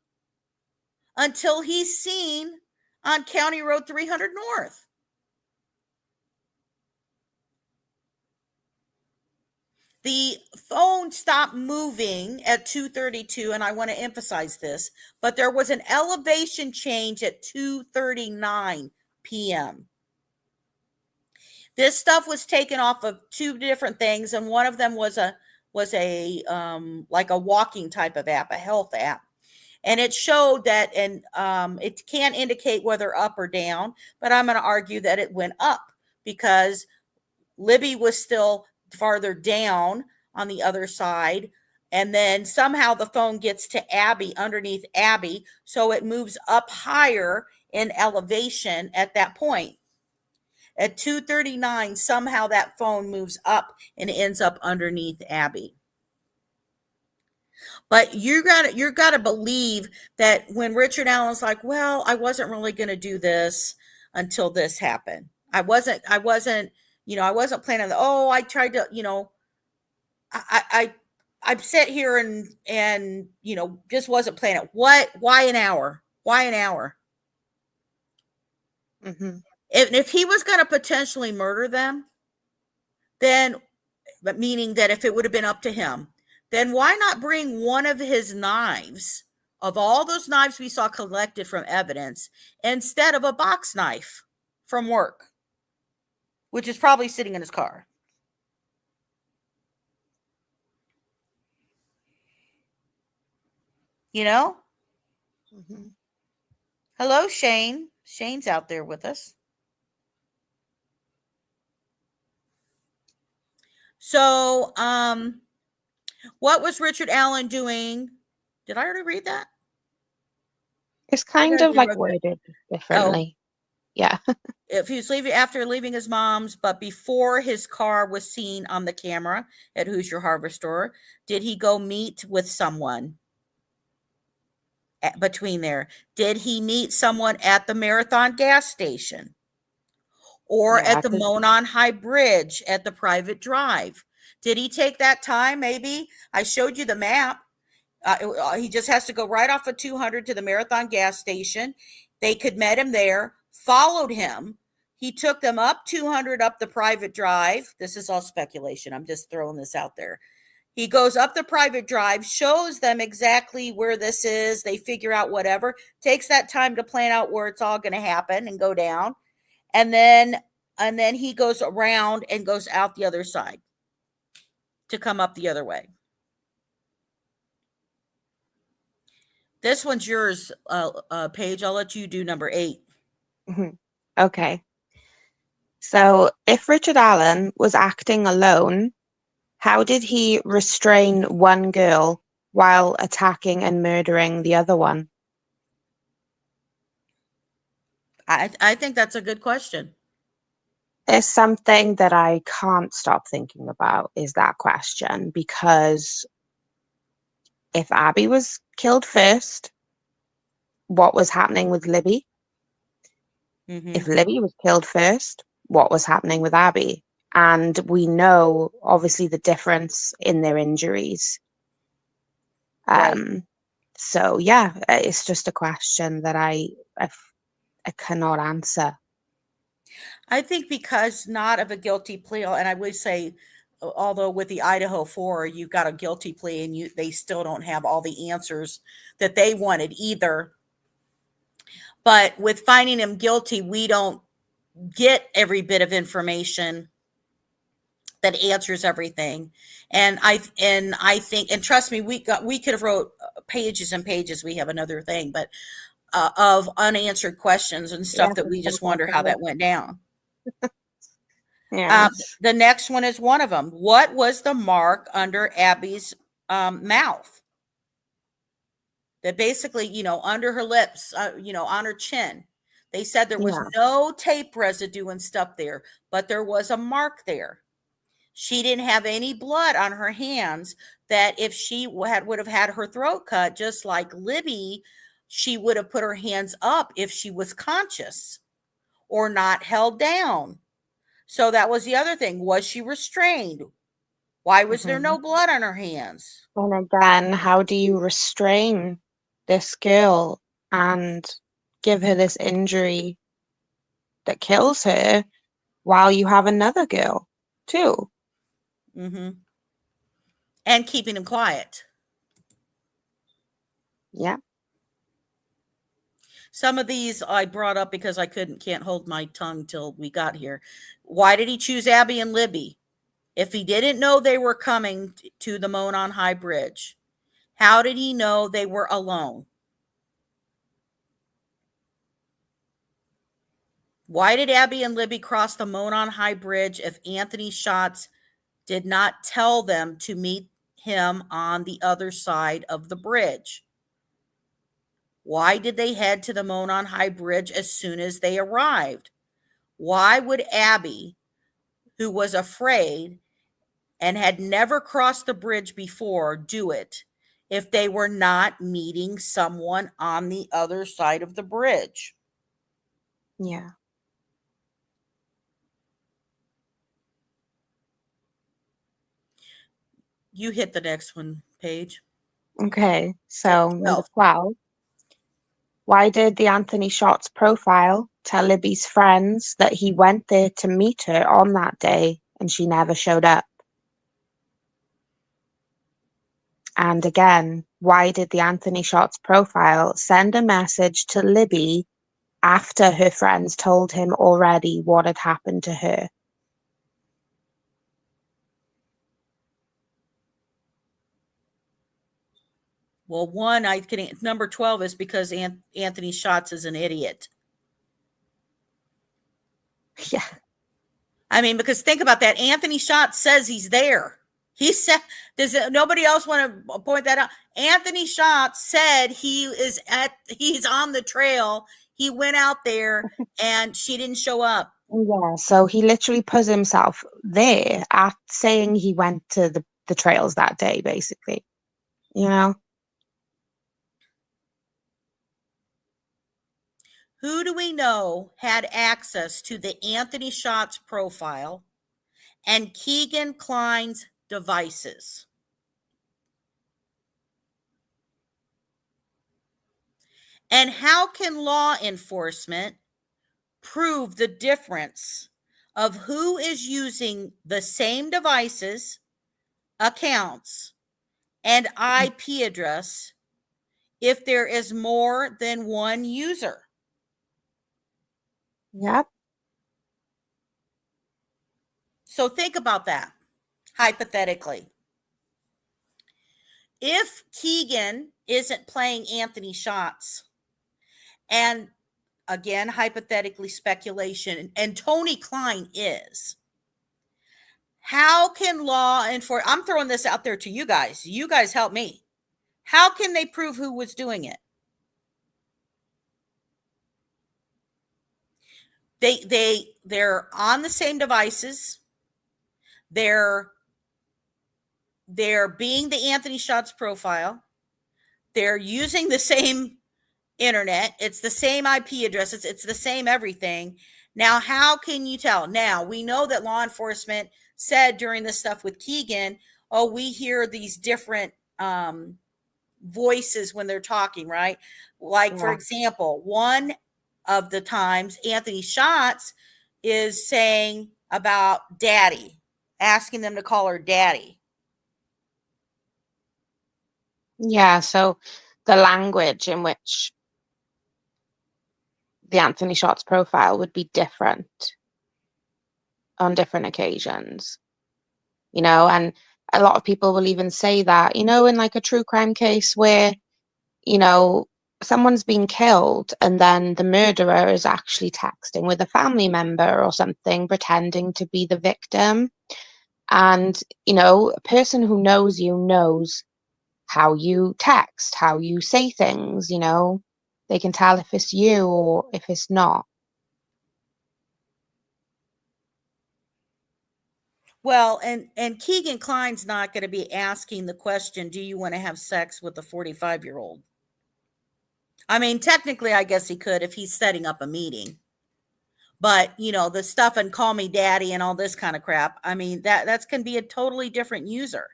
until he's seen on County Road 300 North? The phone stopped moving at 2:32, and I want to emphasize this, but there was an elevation change at 2:39 p.m. This stuff was taken off of 2 different things, and one of them was a like a walking type of app, a health app. And it showed that, and it can't indicate whether up or down, but I'm going to argue that it went up because Libby was still farther down on the other side. And then somehow the phone gets to Abby, underneath Abby. So it moves up higher in elevation at that point. At 2:39, somehow that phone moves up and ends up underneath Abby. But you gotta believe that when Richard Allen's like, well, I wasn't really going to do this until this happened. I wasn't, I wasn't planning. I tried to, I sat here and just wasn't planning. What? Why an hour? Why an hour? Mm-hmm. If he was going to potentially murder them, then, but meaning that if it would have been up to him, then why not bring one of his knives, of all those knives we saw collected from evidence, instead of a box knife from work, which is probably sitting in his car? Mm-hmm. Hello, Shane. Shane's out there with us. So, what was Richard Allen doing? Did I already read that? It's kind of like worded differently. Yeah. If he was leaving his mom's, but before his car was seen on the camera at Hoosier Harvester, did he go meet with someone between there? Did he meet someone at the Marathon gas station? Or at the Monon High Bridge at the private drive? Did he take that time? Maybe. I showed you the map. He just has to go right off of 200 to the Marathon gas station. They could met him there, followed him. He took them up 200 up the private drive. This is all speculation. I'm just throwing this out there. He goes up the private drive, shows them exactly where this is. They figure out whatever. Takes that time to plan out where it's all going to happen and go down. And then he goes around and goes out the other side to come up the other way. This one's yours, Paige. I'll let you do number 8. Mm-hmm. Okay. So if Richard Allen was acting alone, how did he restrain one girl while attacking and murdering the other one? I think that's a good question. It's something that I can't stop thinking about, is that question, because if Abby was killed first, what was happening with Libby? If Libby was killed first, what was happening with Abby? And we know, obviously, the difference in their injuries. Right. So, yeah, it's just a question that I cannot answer. I think because not of a guilty plea, and I would say, although with the Idaho 4, you've got a guilty plea and they still don't have all the answers that they wanted either. But with finding him guilty, we don't get every bit of information that answers everything. And I think, and trust me, we could have wrote pages and pages. We have another thing, but of unanswered questions and stuff that we just wonder how that went down. Yes. The next one is one of them. What was the mark under Abby's mouth? That basically, under her lips, on her chin. They said there was no tape residue and stuff there, but there was a mark there. She didn't have any blood on her hands. That if she would have had her throat cut, just like Libby, she would have put her hands up if she was conscious or not held down. So that was the other thing. Was she restrained? Why was there no blood on her hands? And again, how do you restrain this girl and give her this injury that kills her while you have another girl too? And keeping him quiet. Yeah. Some of these I brought up because I can't hold my tongue till we got here. Why did he choose Abby and Libby? If he didn't know they were coming to the Monon High Bridge, how did he know they were alone? Why did Abby and Libby cross the Monon High Bridge if Anthony Schatz did not tell them to meet him on the other side of the bridge? Why did they head to the Monon High Bridge as soon as they arrived? Why would Abby, who was afraid and had never crossed the bridge before, do it if they were not meeting someone on the other side of the bridge? Yeah. You hit the next one, Paige. Okay, so number 12. Why did the Anthony Schatz profile tell Libby's friends that he went there to meet her on that day and she never showed up? And again, why did the Anthony Schatz profile send a message to Libby after her friends told him already what had happened to her? Well, number 12 is because Anthony Schatz is an idiot. Yeah. I mean, because think about that. Anthony Schatz says he's there. He said, nobody else want to point that out? Anthony Schatz said he's on the trail. He went out there and she didn't show up. Yeah, so he literally put himself there at saying he went to the trails that day, basically. You know? Who do we know had access to the Anthony Schatz profile and Keegan Klein's devices? And how can law enforcement prove the difference of who is using the same devices, accounts, and IP address if there is more than one user? Yep. So think about that, hypothetically. If Keegan isn't playing Anthony Schatz, and again, hypothetically speculation, and Tony Klein is, how can law enforcement, I'm throwing this out there to you guys. You guys help me. How can they prove who was doing it? They're on the same devices. They're being the Anthony Schatz profile. they're using the same internet. It's the same IP addresses. It's the same everything. Now, how can you tell? Now, we know that law enforcement said during this stuff with Keegan, oh, we hear these different voices when they're talking, right? Like, for example, one of the times Anthony Schatz is saying about daddy, asking them to call her daddy. Yeah, so the language in which the Anthony Shots profile would be different on different occasions, you know, and a lot of people will even say that, you know, in like a true crime case where, you know, someone's been killed and then the murderer is actually texting with a family member or something, pretending to be the victim. And, you know, a person who knows you knows how you text, how you say things, you know, they can tell if it's you or if it's not. Well, and Keegan Klein's not going to be asking the question, do you want to have sex with a 45-year-old? I mean, technically, I guess he could if he's setting up a meeting. But, you know, the stuff and call me daddy and all this kind of crap, I mean, that's can be a totally different user.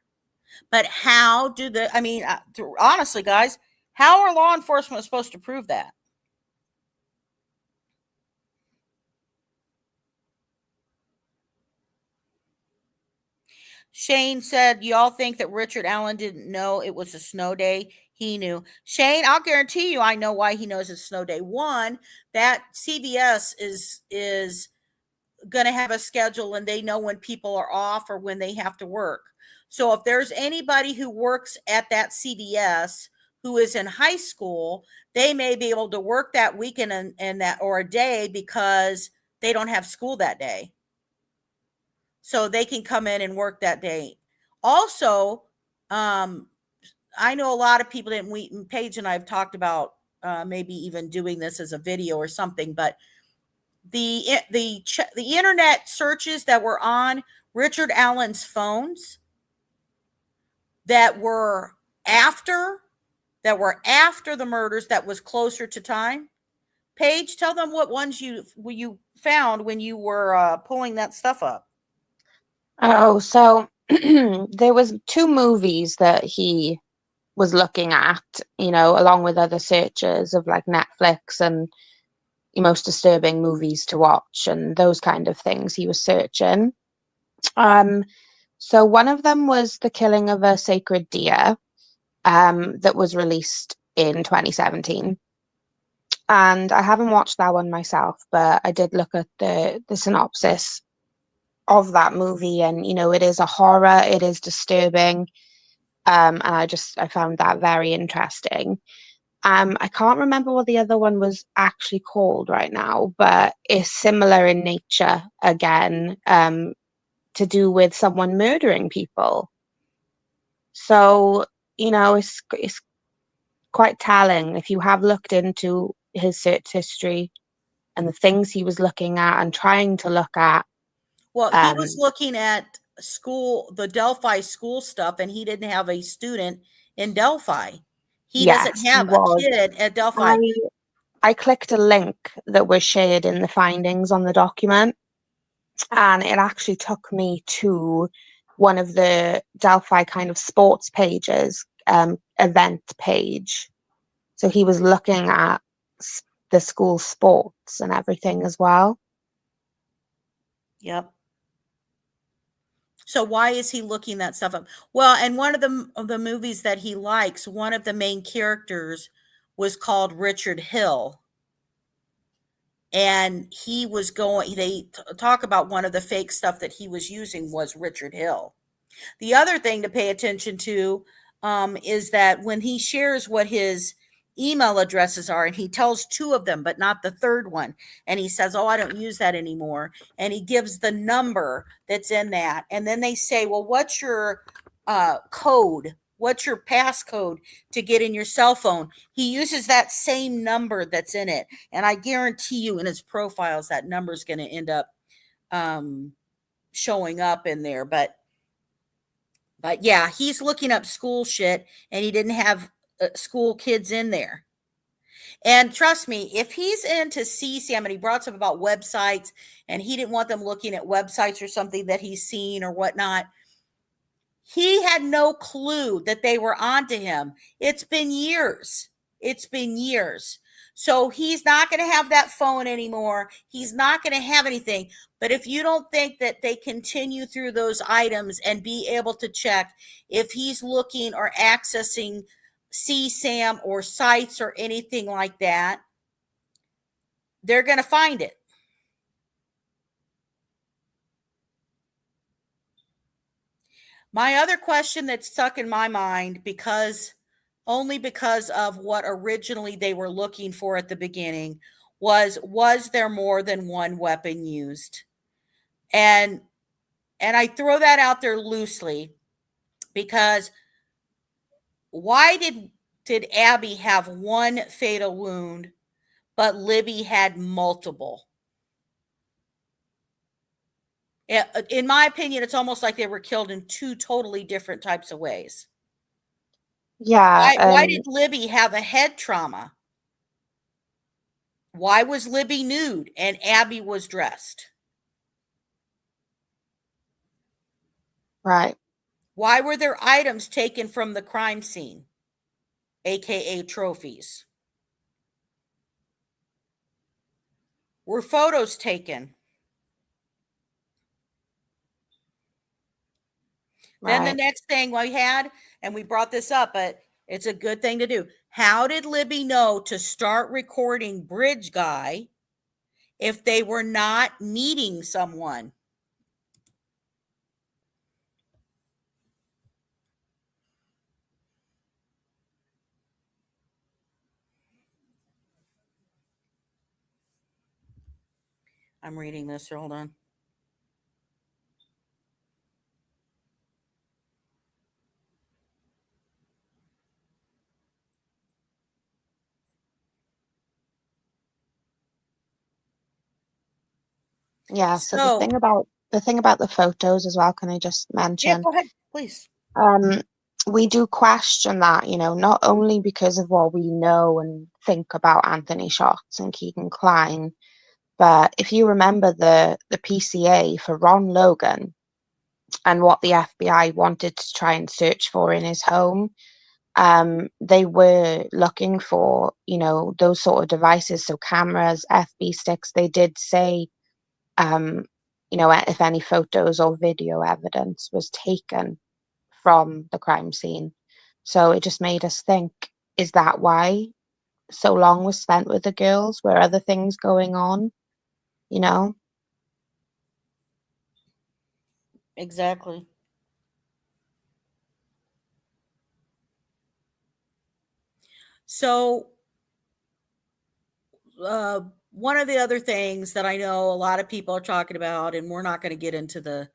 But how do honestly, guys, how are law enforcement supposed to prove that? Shane said, y'all think that Richard Allen didn't know it was a snow day? He knew. Shane, I'll guarantee you I know why he knows it's snow day. One, that CVS is going to have a schedule and they know when people are off or when they have to work. So if there's anybody who works at that CVS who is in high school, they may be able to work that weekend and that or a day because they don't have school that day. So they can come in and work that day. Also, I know a lot of people that Paige and I have talked about maybe even doing this as a video or something, but the internet searches that were on Richard Allen's phones that were after the murders, that was closer to time. Paige, tell them what ones you found when you were pulling that stuff up. Oh, so there was 2 movies that he was looking at, you know, along with other searches of like Netflix and most disturbing movies to watch and those kind of things he was searching. So one of them was The Killing of a Sacred Deer, that was released in 2017. And I haven't watched that one myself, but I did look at the synopsis of that movie, and you know, it is a horror, it is disturbing. And I found that very interesting. I can't remember what the other one was actually called right now, but it's similar in nature again, to do with someone murdering people. So, you know, it's quite telling if you have looked into his search history and the things he was looking at and trying to look at. Well, he was looking at the Delphi school stuff, and he didn't have a student in Delphi. He doesn't have a kid at Delphi. I clicked a link that was shared in the findings on the document, and it actually took me to one of the Delphi kind of sports pages, event page. So he was looking at the school sports and everything as well. Yep. So why is he looking that stuff up? Well, and one of the movies that he likes, one of the main characters was called Richard Hill. And they talk about one of the fake stuff that he was using was Richard Hill. The other thing to pay attention to is that when he shares what his email addresses are, and he tells 2 of them, but not the third one, and he says, oh, I don't use that anymore. And he gives the number that's in that. And then they say, well, what's your code? What's your passcode to get in your cell phone? He uses that same number that's in it. And I guarantee you in his profiles, that number is going to end up showing up in there. But yeah, he's looking up school shit, and he didn't have school kids in there. And trust me, if he's into CSAM and he brought something about websites and he didn't want them looking at websites or something that he's seen or whatnot, he had no clue that they were onto him. It's been years. It's been years. So he's not going to have that phone anymore. He's not going to have anything. But if you don't think that they continue through those items and be able to check if he's looking or accessing CSAM or sites or anything like that, they're going to find it. My other question that's stuck in my mind, only because of what originally they were looking for at the beginning, was there more than one weapon used? And I throw that out there loosely because why did Abby have one fatal wound, but Libby had multiple? In my opinion, it's almost like they were killed in two totally different types of ways. Yeah. Why did Libby have a head trauma? Why was Libby nude and Abby was dressed? Right. Why were there items taken from the crime scene, aka trophies? Were photos taken? Then the next thing we had, and we brought this up, but it's a good thing to do. How did Libby know to start recording Bridge Guy if they were not meeting someone? I'm reading this. Hold on. Yeah, so the thing about the photos as well, can I just mention? Yeah, go ahead, please. We do question that, not only because of what we know and think about Anthony Shots and Keegan Kline, but if you remember the PCA for Ron Logan and what the FBI wanted to try and search for in his home, they were looking for, those sort of devices, so cameras, FB sticks. They did say, if any photos or video evidence was taken from the crime scene. So it just made us think, is that why so long was spent with the girls? Were other things going on? Exactly. So, one of the other things that I know a lot of people are talking about, and we're not going to get into the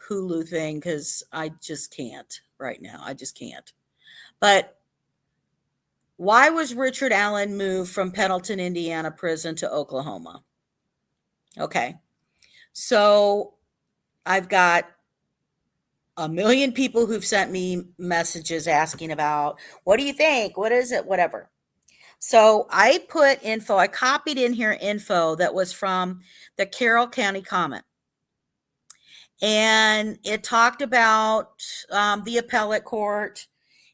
Hulu thing because I just can't right now. I just can't. But why was Richard Allen moved from Pendleton, Indiana prison to Oklahoma? Okay. So I've got a million people who've sent me messages asking about, what do you think? What is it? Whatever. So I put info, I copied in here info that was from the Carroll County Comment. And it talked about the appellate court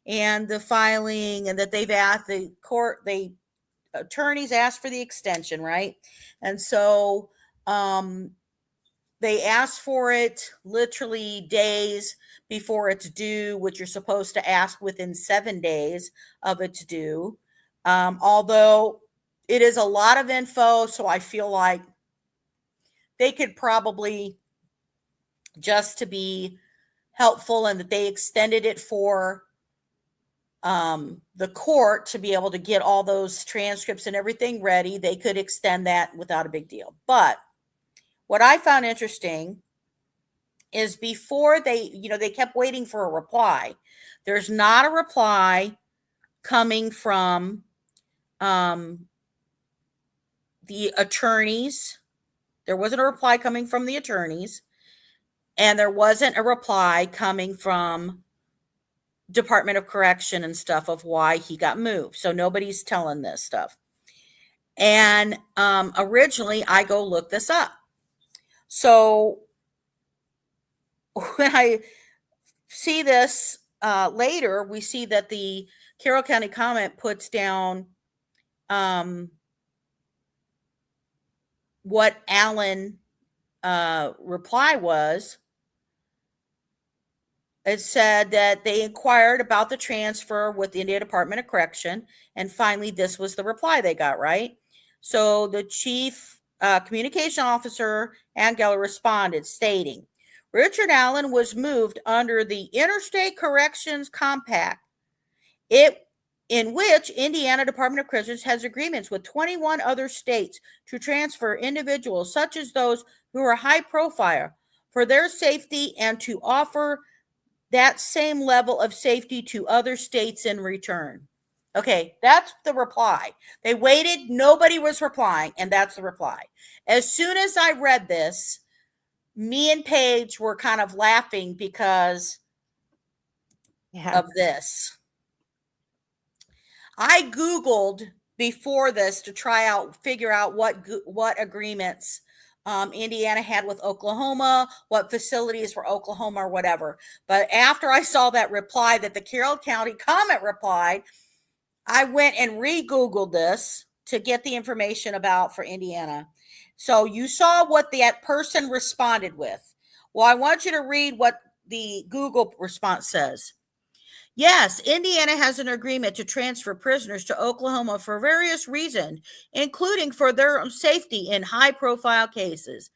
and the filing, and that they've asked the court, attorneys asked for the extension, right? And so they asked for it literally days before it's due, which you're supposed to ask within 7 days of its due. Although it is a lot of info, so I feel like they could probably, just to be helpful, and that they extended it for the court to be able to get all those transcripts and everything ready, they could extend that without a big deal. But what I found interesting is before they kept waiting for a reply. There's not a reply coming from the attorneys. There wasn't a reply coming from the attorneys, and there wasn't a reply coming from Department of Correction and stuff of why he got moved. So nobody's telling this stuff. And originally, I go look this up. So when I see this later, we see that the Carroll County Comment puts down what Allen reply was. It said that they inquired about the transfer with the Indiana Department of Correction, and finally this was the reply they got, right? So the chief communication officer, Angeller, responded stating, Richard Allen was moved under the Interstate Corrections Compact, in which Indiana Department of Corrections has agreements with 21 other states to transfer individuals such as those who are high profile for their safety and to offer that same level of safety to other states in return. Okay, that's the reply. They waited, nobody was replying, and that's the reply. As soon as I read this, me and Paige were kind of laughing because of this. I Googled before this to figure out what agreements Indiana had with Oklahoma, what facilities for Oklahoma or whatever. But after I saw that reply that the Carroll County Comment replied, I went and re-Googled this to get the information about for Indiana. So you saw what that person responded with. Well, I want you to read what the Google response says. Yes, Indiana has an agreement to transfer prisoners to Oklahoma for various reasons, including for their own safety in high-profile cases.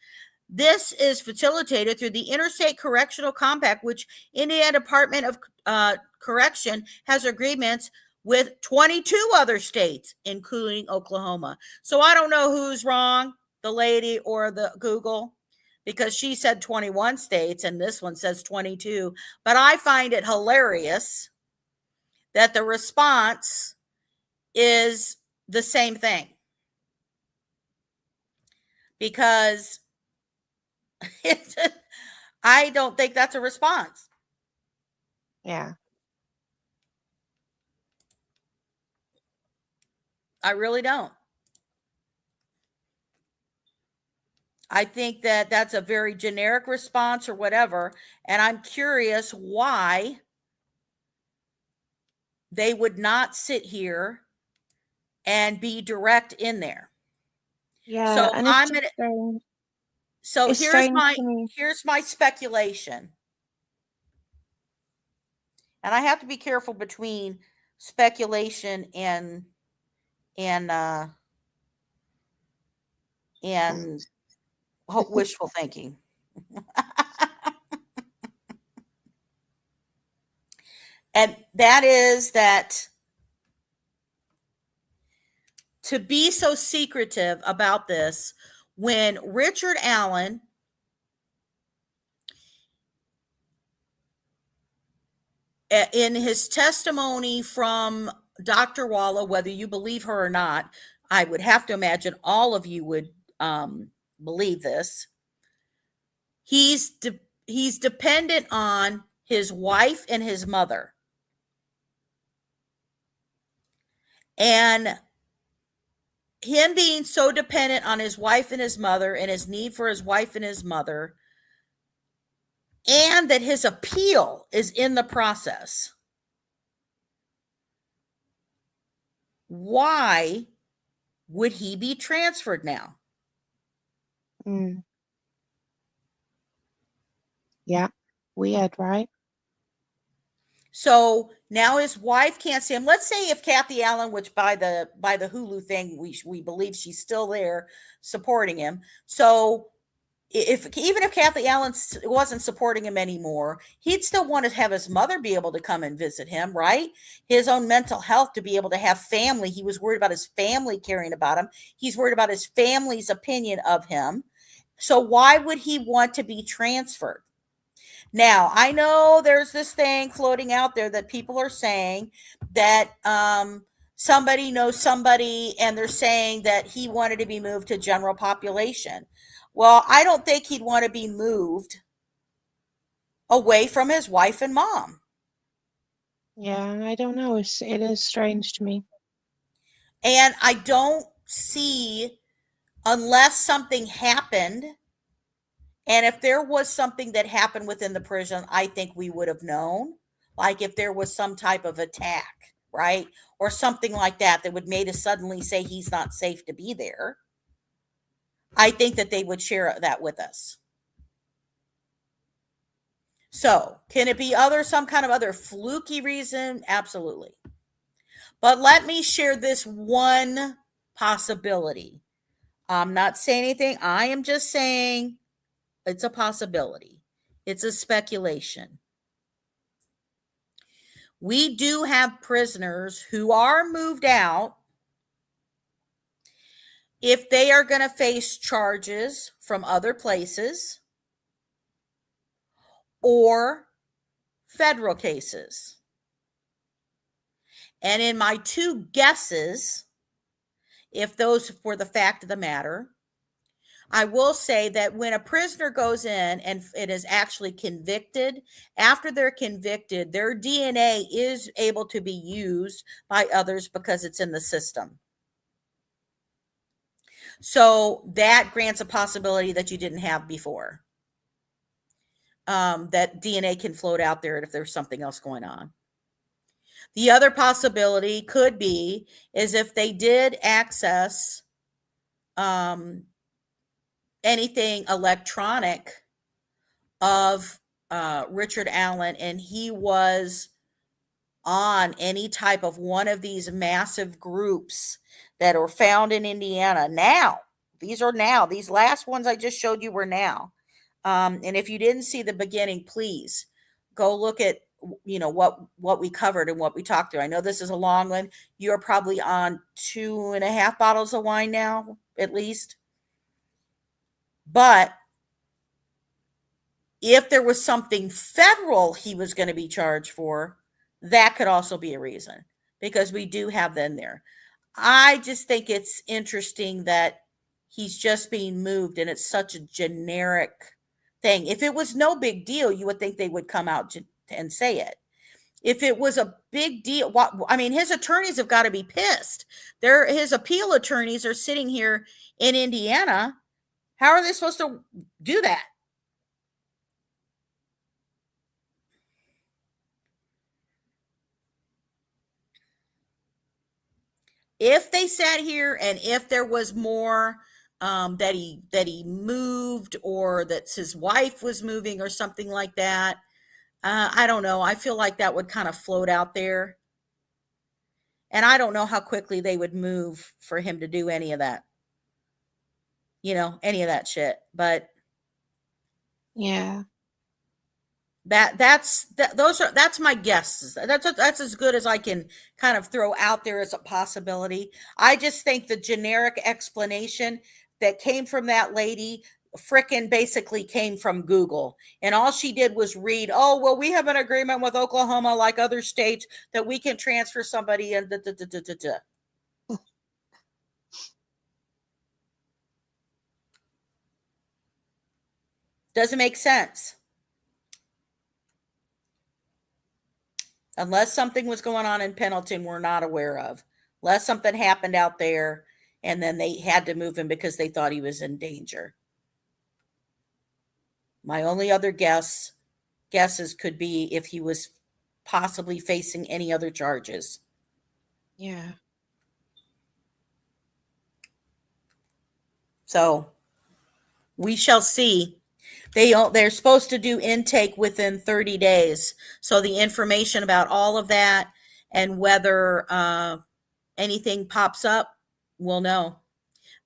This is facilitated through the Interstate Correctional Compact, which Indiana Department of Correction has agreements with 22 other states, including Oklahoma. So I don't know who's wrong, the lady or the Google, because she said 21 states and this one says 22. But I find it hilarious that the response is the same thing, because I don't think that's a response. Yeah. I really don't. I think that that's a very generic response or whatever, and I'm curious why they would not sit here and be direct in there. Yeah, So and I'm it's just strange. so It's here's strange my to me. here's my speculation. And I have to be careful between speculation and wishful thinking. And that is that to be so secretive about this, when Richard Allen in his testimony from Dr. Walla, whether you believe her or not, I would have to imagine all of you would believe this. He's dependent on his wife and his mother. And him being so dependent on his wife and his mother and his need for his wife and his mother, and that his appeal is in the process. Why would he be transferred now? Yeah, weird, right? So now his wife can't see him. Let's say if Kathy Allen, which by the Hulu thing, we believe she's still there supporting him. So even if Kathy Allen wasn't supporting him anymore, he'd still want to have his mother be able to come and visit him, right? His own mental health, to be able to have family. He was worried about his family caring about him. He's worried about his family's opinion of him. So why would he want to be transferred? Now, I know there's this thing floating out there that people are saying that somebody knows somebody, and they're saying that he wanted to be moved to general population. Well, I don't think he'd want to be moved away from his wife and mom. Yeah, I don't know. It is strange to me. And I don't see, unless something happened, and if there was something that happened within the prison, I think we would have known. Like if there was some type of attack, right? Or something like that that would made us suddenly say he's not safe to be there. I think that they would share that with us. So, can it be some kind of other fluky reason? Absolutely. But let me share this one possibility. I'm not saying anything. I am just saying it's a possibility. It's a speculation. We do have prisoners who are moved out if they are going to face charges from other places or federal cases. And in my two guesses, if those were the fact of the matter, I will say that when a prisoner goes in and it is actually convicted, after they're convicted, their DNA is able to be used by others because it's in the system. So that grants a possibility that you didn't have before. That DNA can float out there if there's something else going on. The other possibility could be is if they did access anything electronic of Richard Allen, and he was on any type of one of these massive groups that are found in Indiana now. These last ones I just showed you were now. And if you didn't see the beginning, please go look at what we covered and what we talked through. I know this is a long one. You're probably on 2.5 bottles of wine now, at least. But if there was something federal he was going to be charged for, that could also be a reason, because we do have them there. I just think it's interesting that he's just being moved and it's such a generic thing. If it was no big deal, you would think they would come out and say it. If it was a big deal, his attorneys have got to be pissed. His appeal attorneys are sitting here in Indiana. How are they supposed to do that? If they sat here and if there was more that he moved, or that his wife was moving or something like that, I don't know. I feel like that would kind of float out there. And I don't know how quickly they would move for him to do any of that. Any of that shit. But yeah. That's my guesses. That's as good as I can kind of throw out there as a possibility. I just think the generic explanation that came from that lady frickin' basically came from Google, and all she did was read, "Oh, well, we have an agreement with Oklahoma, like other states, that we can transfer somebody and Doesn't make sense. Unless something was going on in Pendleton we're not aware of. Unless something happened out there and then they had to move him because they thought he was in danger. My only other guesses could be if he was possibly facing any other charges. Yeah. So we shall see. They're supposed to do intake within 30 days. So the information about all of that and whether anything pops up, we'll know.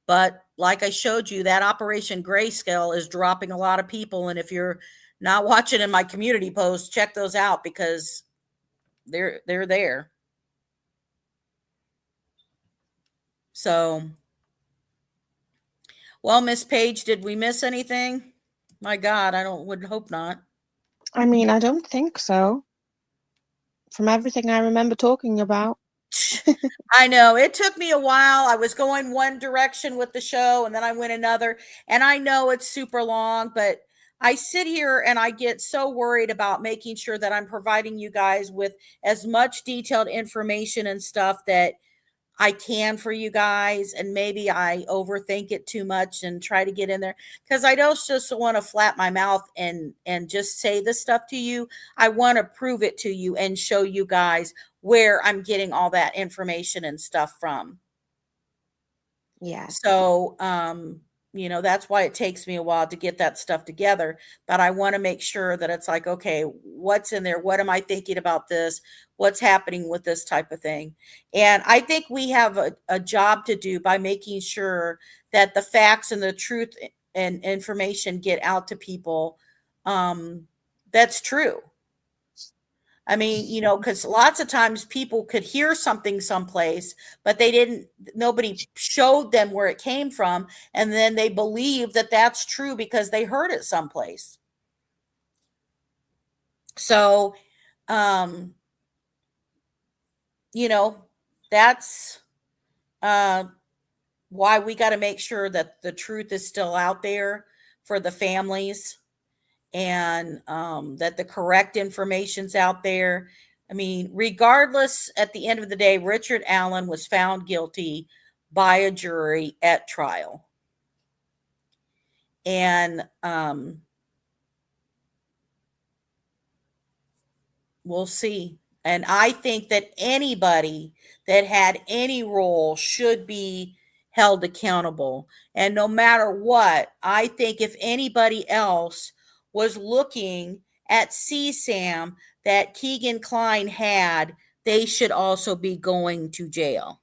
But like I showed you, that Operation Grayscale is dropping a lot of people. And if you're not watching in my community posts, check those out, because they're there. So, well, Miss Page, did we miss anything? My God, would hope not. I mean, I don't think so. From everything I remember talking about. I know it took me a while. I was going one direction with the show and then I went another, and I know it's super long, but I sit here and I get so worried about making sure that I'm providing you guys with as much detailed information and stuff that I can for you guys, and maybe I overthink it too much and try to get in there because I don't just want to flap my mouth and just say this stuff to you. I want to prove it to you and show you guys where I'm getting all that information and stuff from. Yes. So, that's why it takes me a while to get that stuff together. But I want to make sure that it's like, okay, what's in there? What am I thinking about this? What's happening with this type of thing? And I think we have a job to do by making sure that the facts and the truth and information get out to people. That's true. I mean, because lots of times people could hear something someplace, but nobody showed them where it came from. And then they believe that that's true because they heard it someplace. So, that's why we got to make sure that the truth is still out there for the families, and that the correct information's out there. I mean, regardless, at the end of the day, Richard Allen was found guilty by a jury at trial. And we'll see. And I think that anybody that had any role should be held accountable. And no matter what, I think if anybody else was looking at CSAM that Keegan Klein had, they should also be going to jail.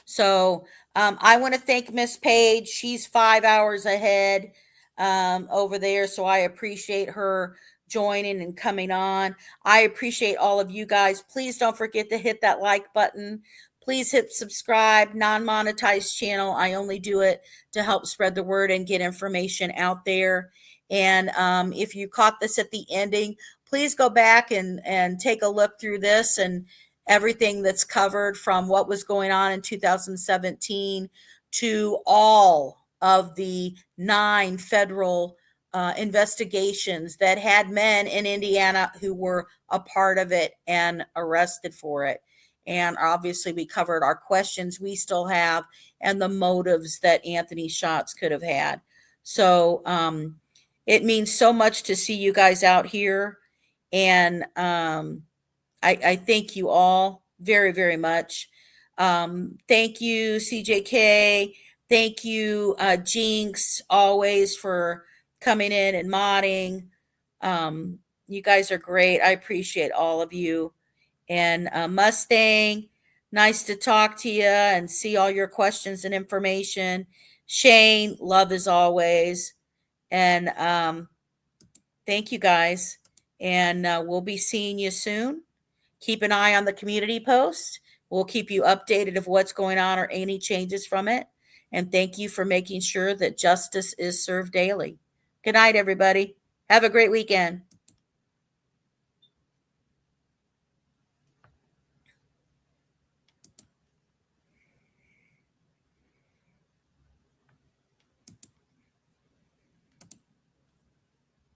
So I want to thank Miss Page. She's 5 hours ahead over there. So I appreciate her joining and coming on. I appreciate all of you guys. Please don't forget to hit that like button. Please hit subscribe, non-monetized channel. I only do it to help spread the word and get information out there. And if you caught this at the ending, please go back and take a look through this and everything that's covered from what was going on in 2017 to all of the 9 federal investigations that had men in Indiana who were a part of it and arrested for it. And obviously we covered our questions we still have and the motives that Anthony Schatz could have had. So it means so much to see you guys out here. And I thank you all very, very much. Thank you, CJK. Thank you, Jinx, always for coming in and modding. You guys are great. I appreciate all of you. And Mustang, nice to talk to you and see all your questions and information. Shane, love as always. And thank you guys. And we'll be seeing you soon. Keep an eye on the community post. We'll keep you updated of what's going on or any changes from it. And thank you for making sure that justice is served daily. Good night, everybody. Have a great weekend.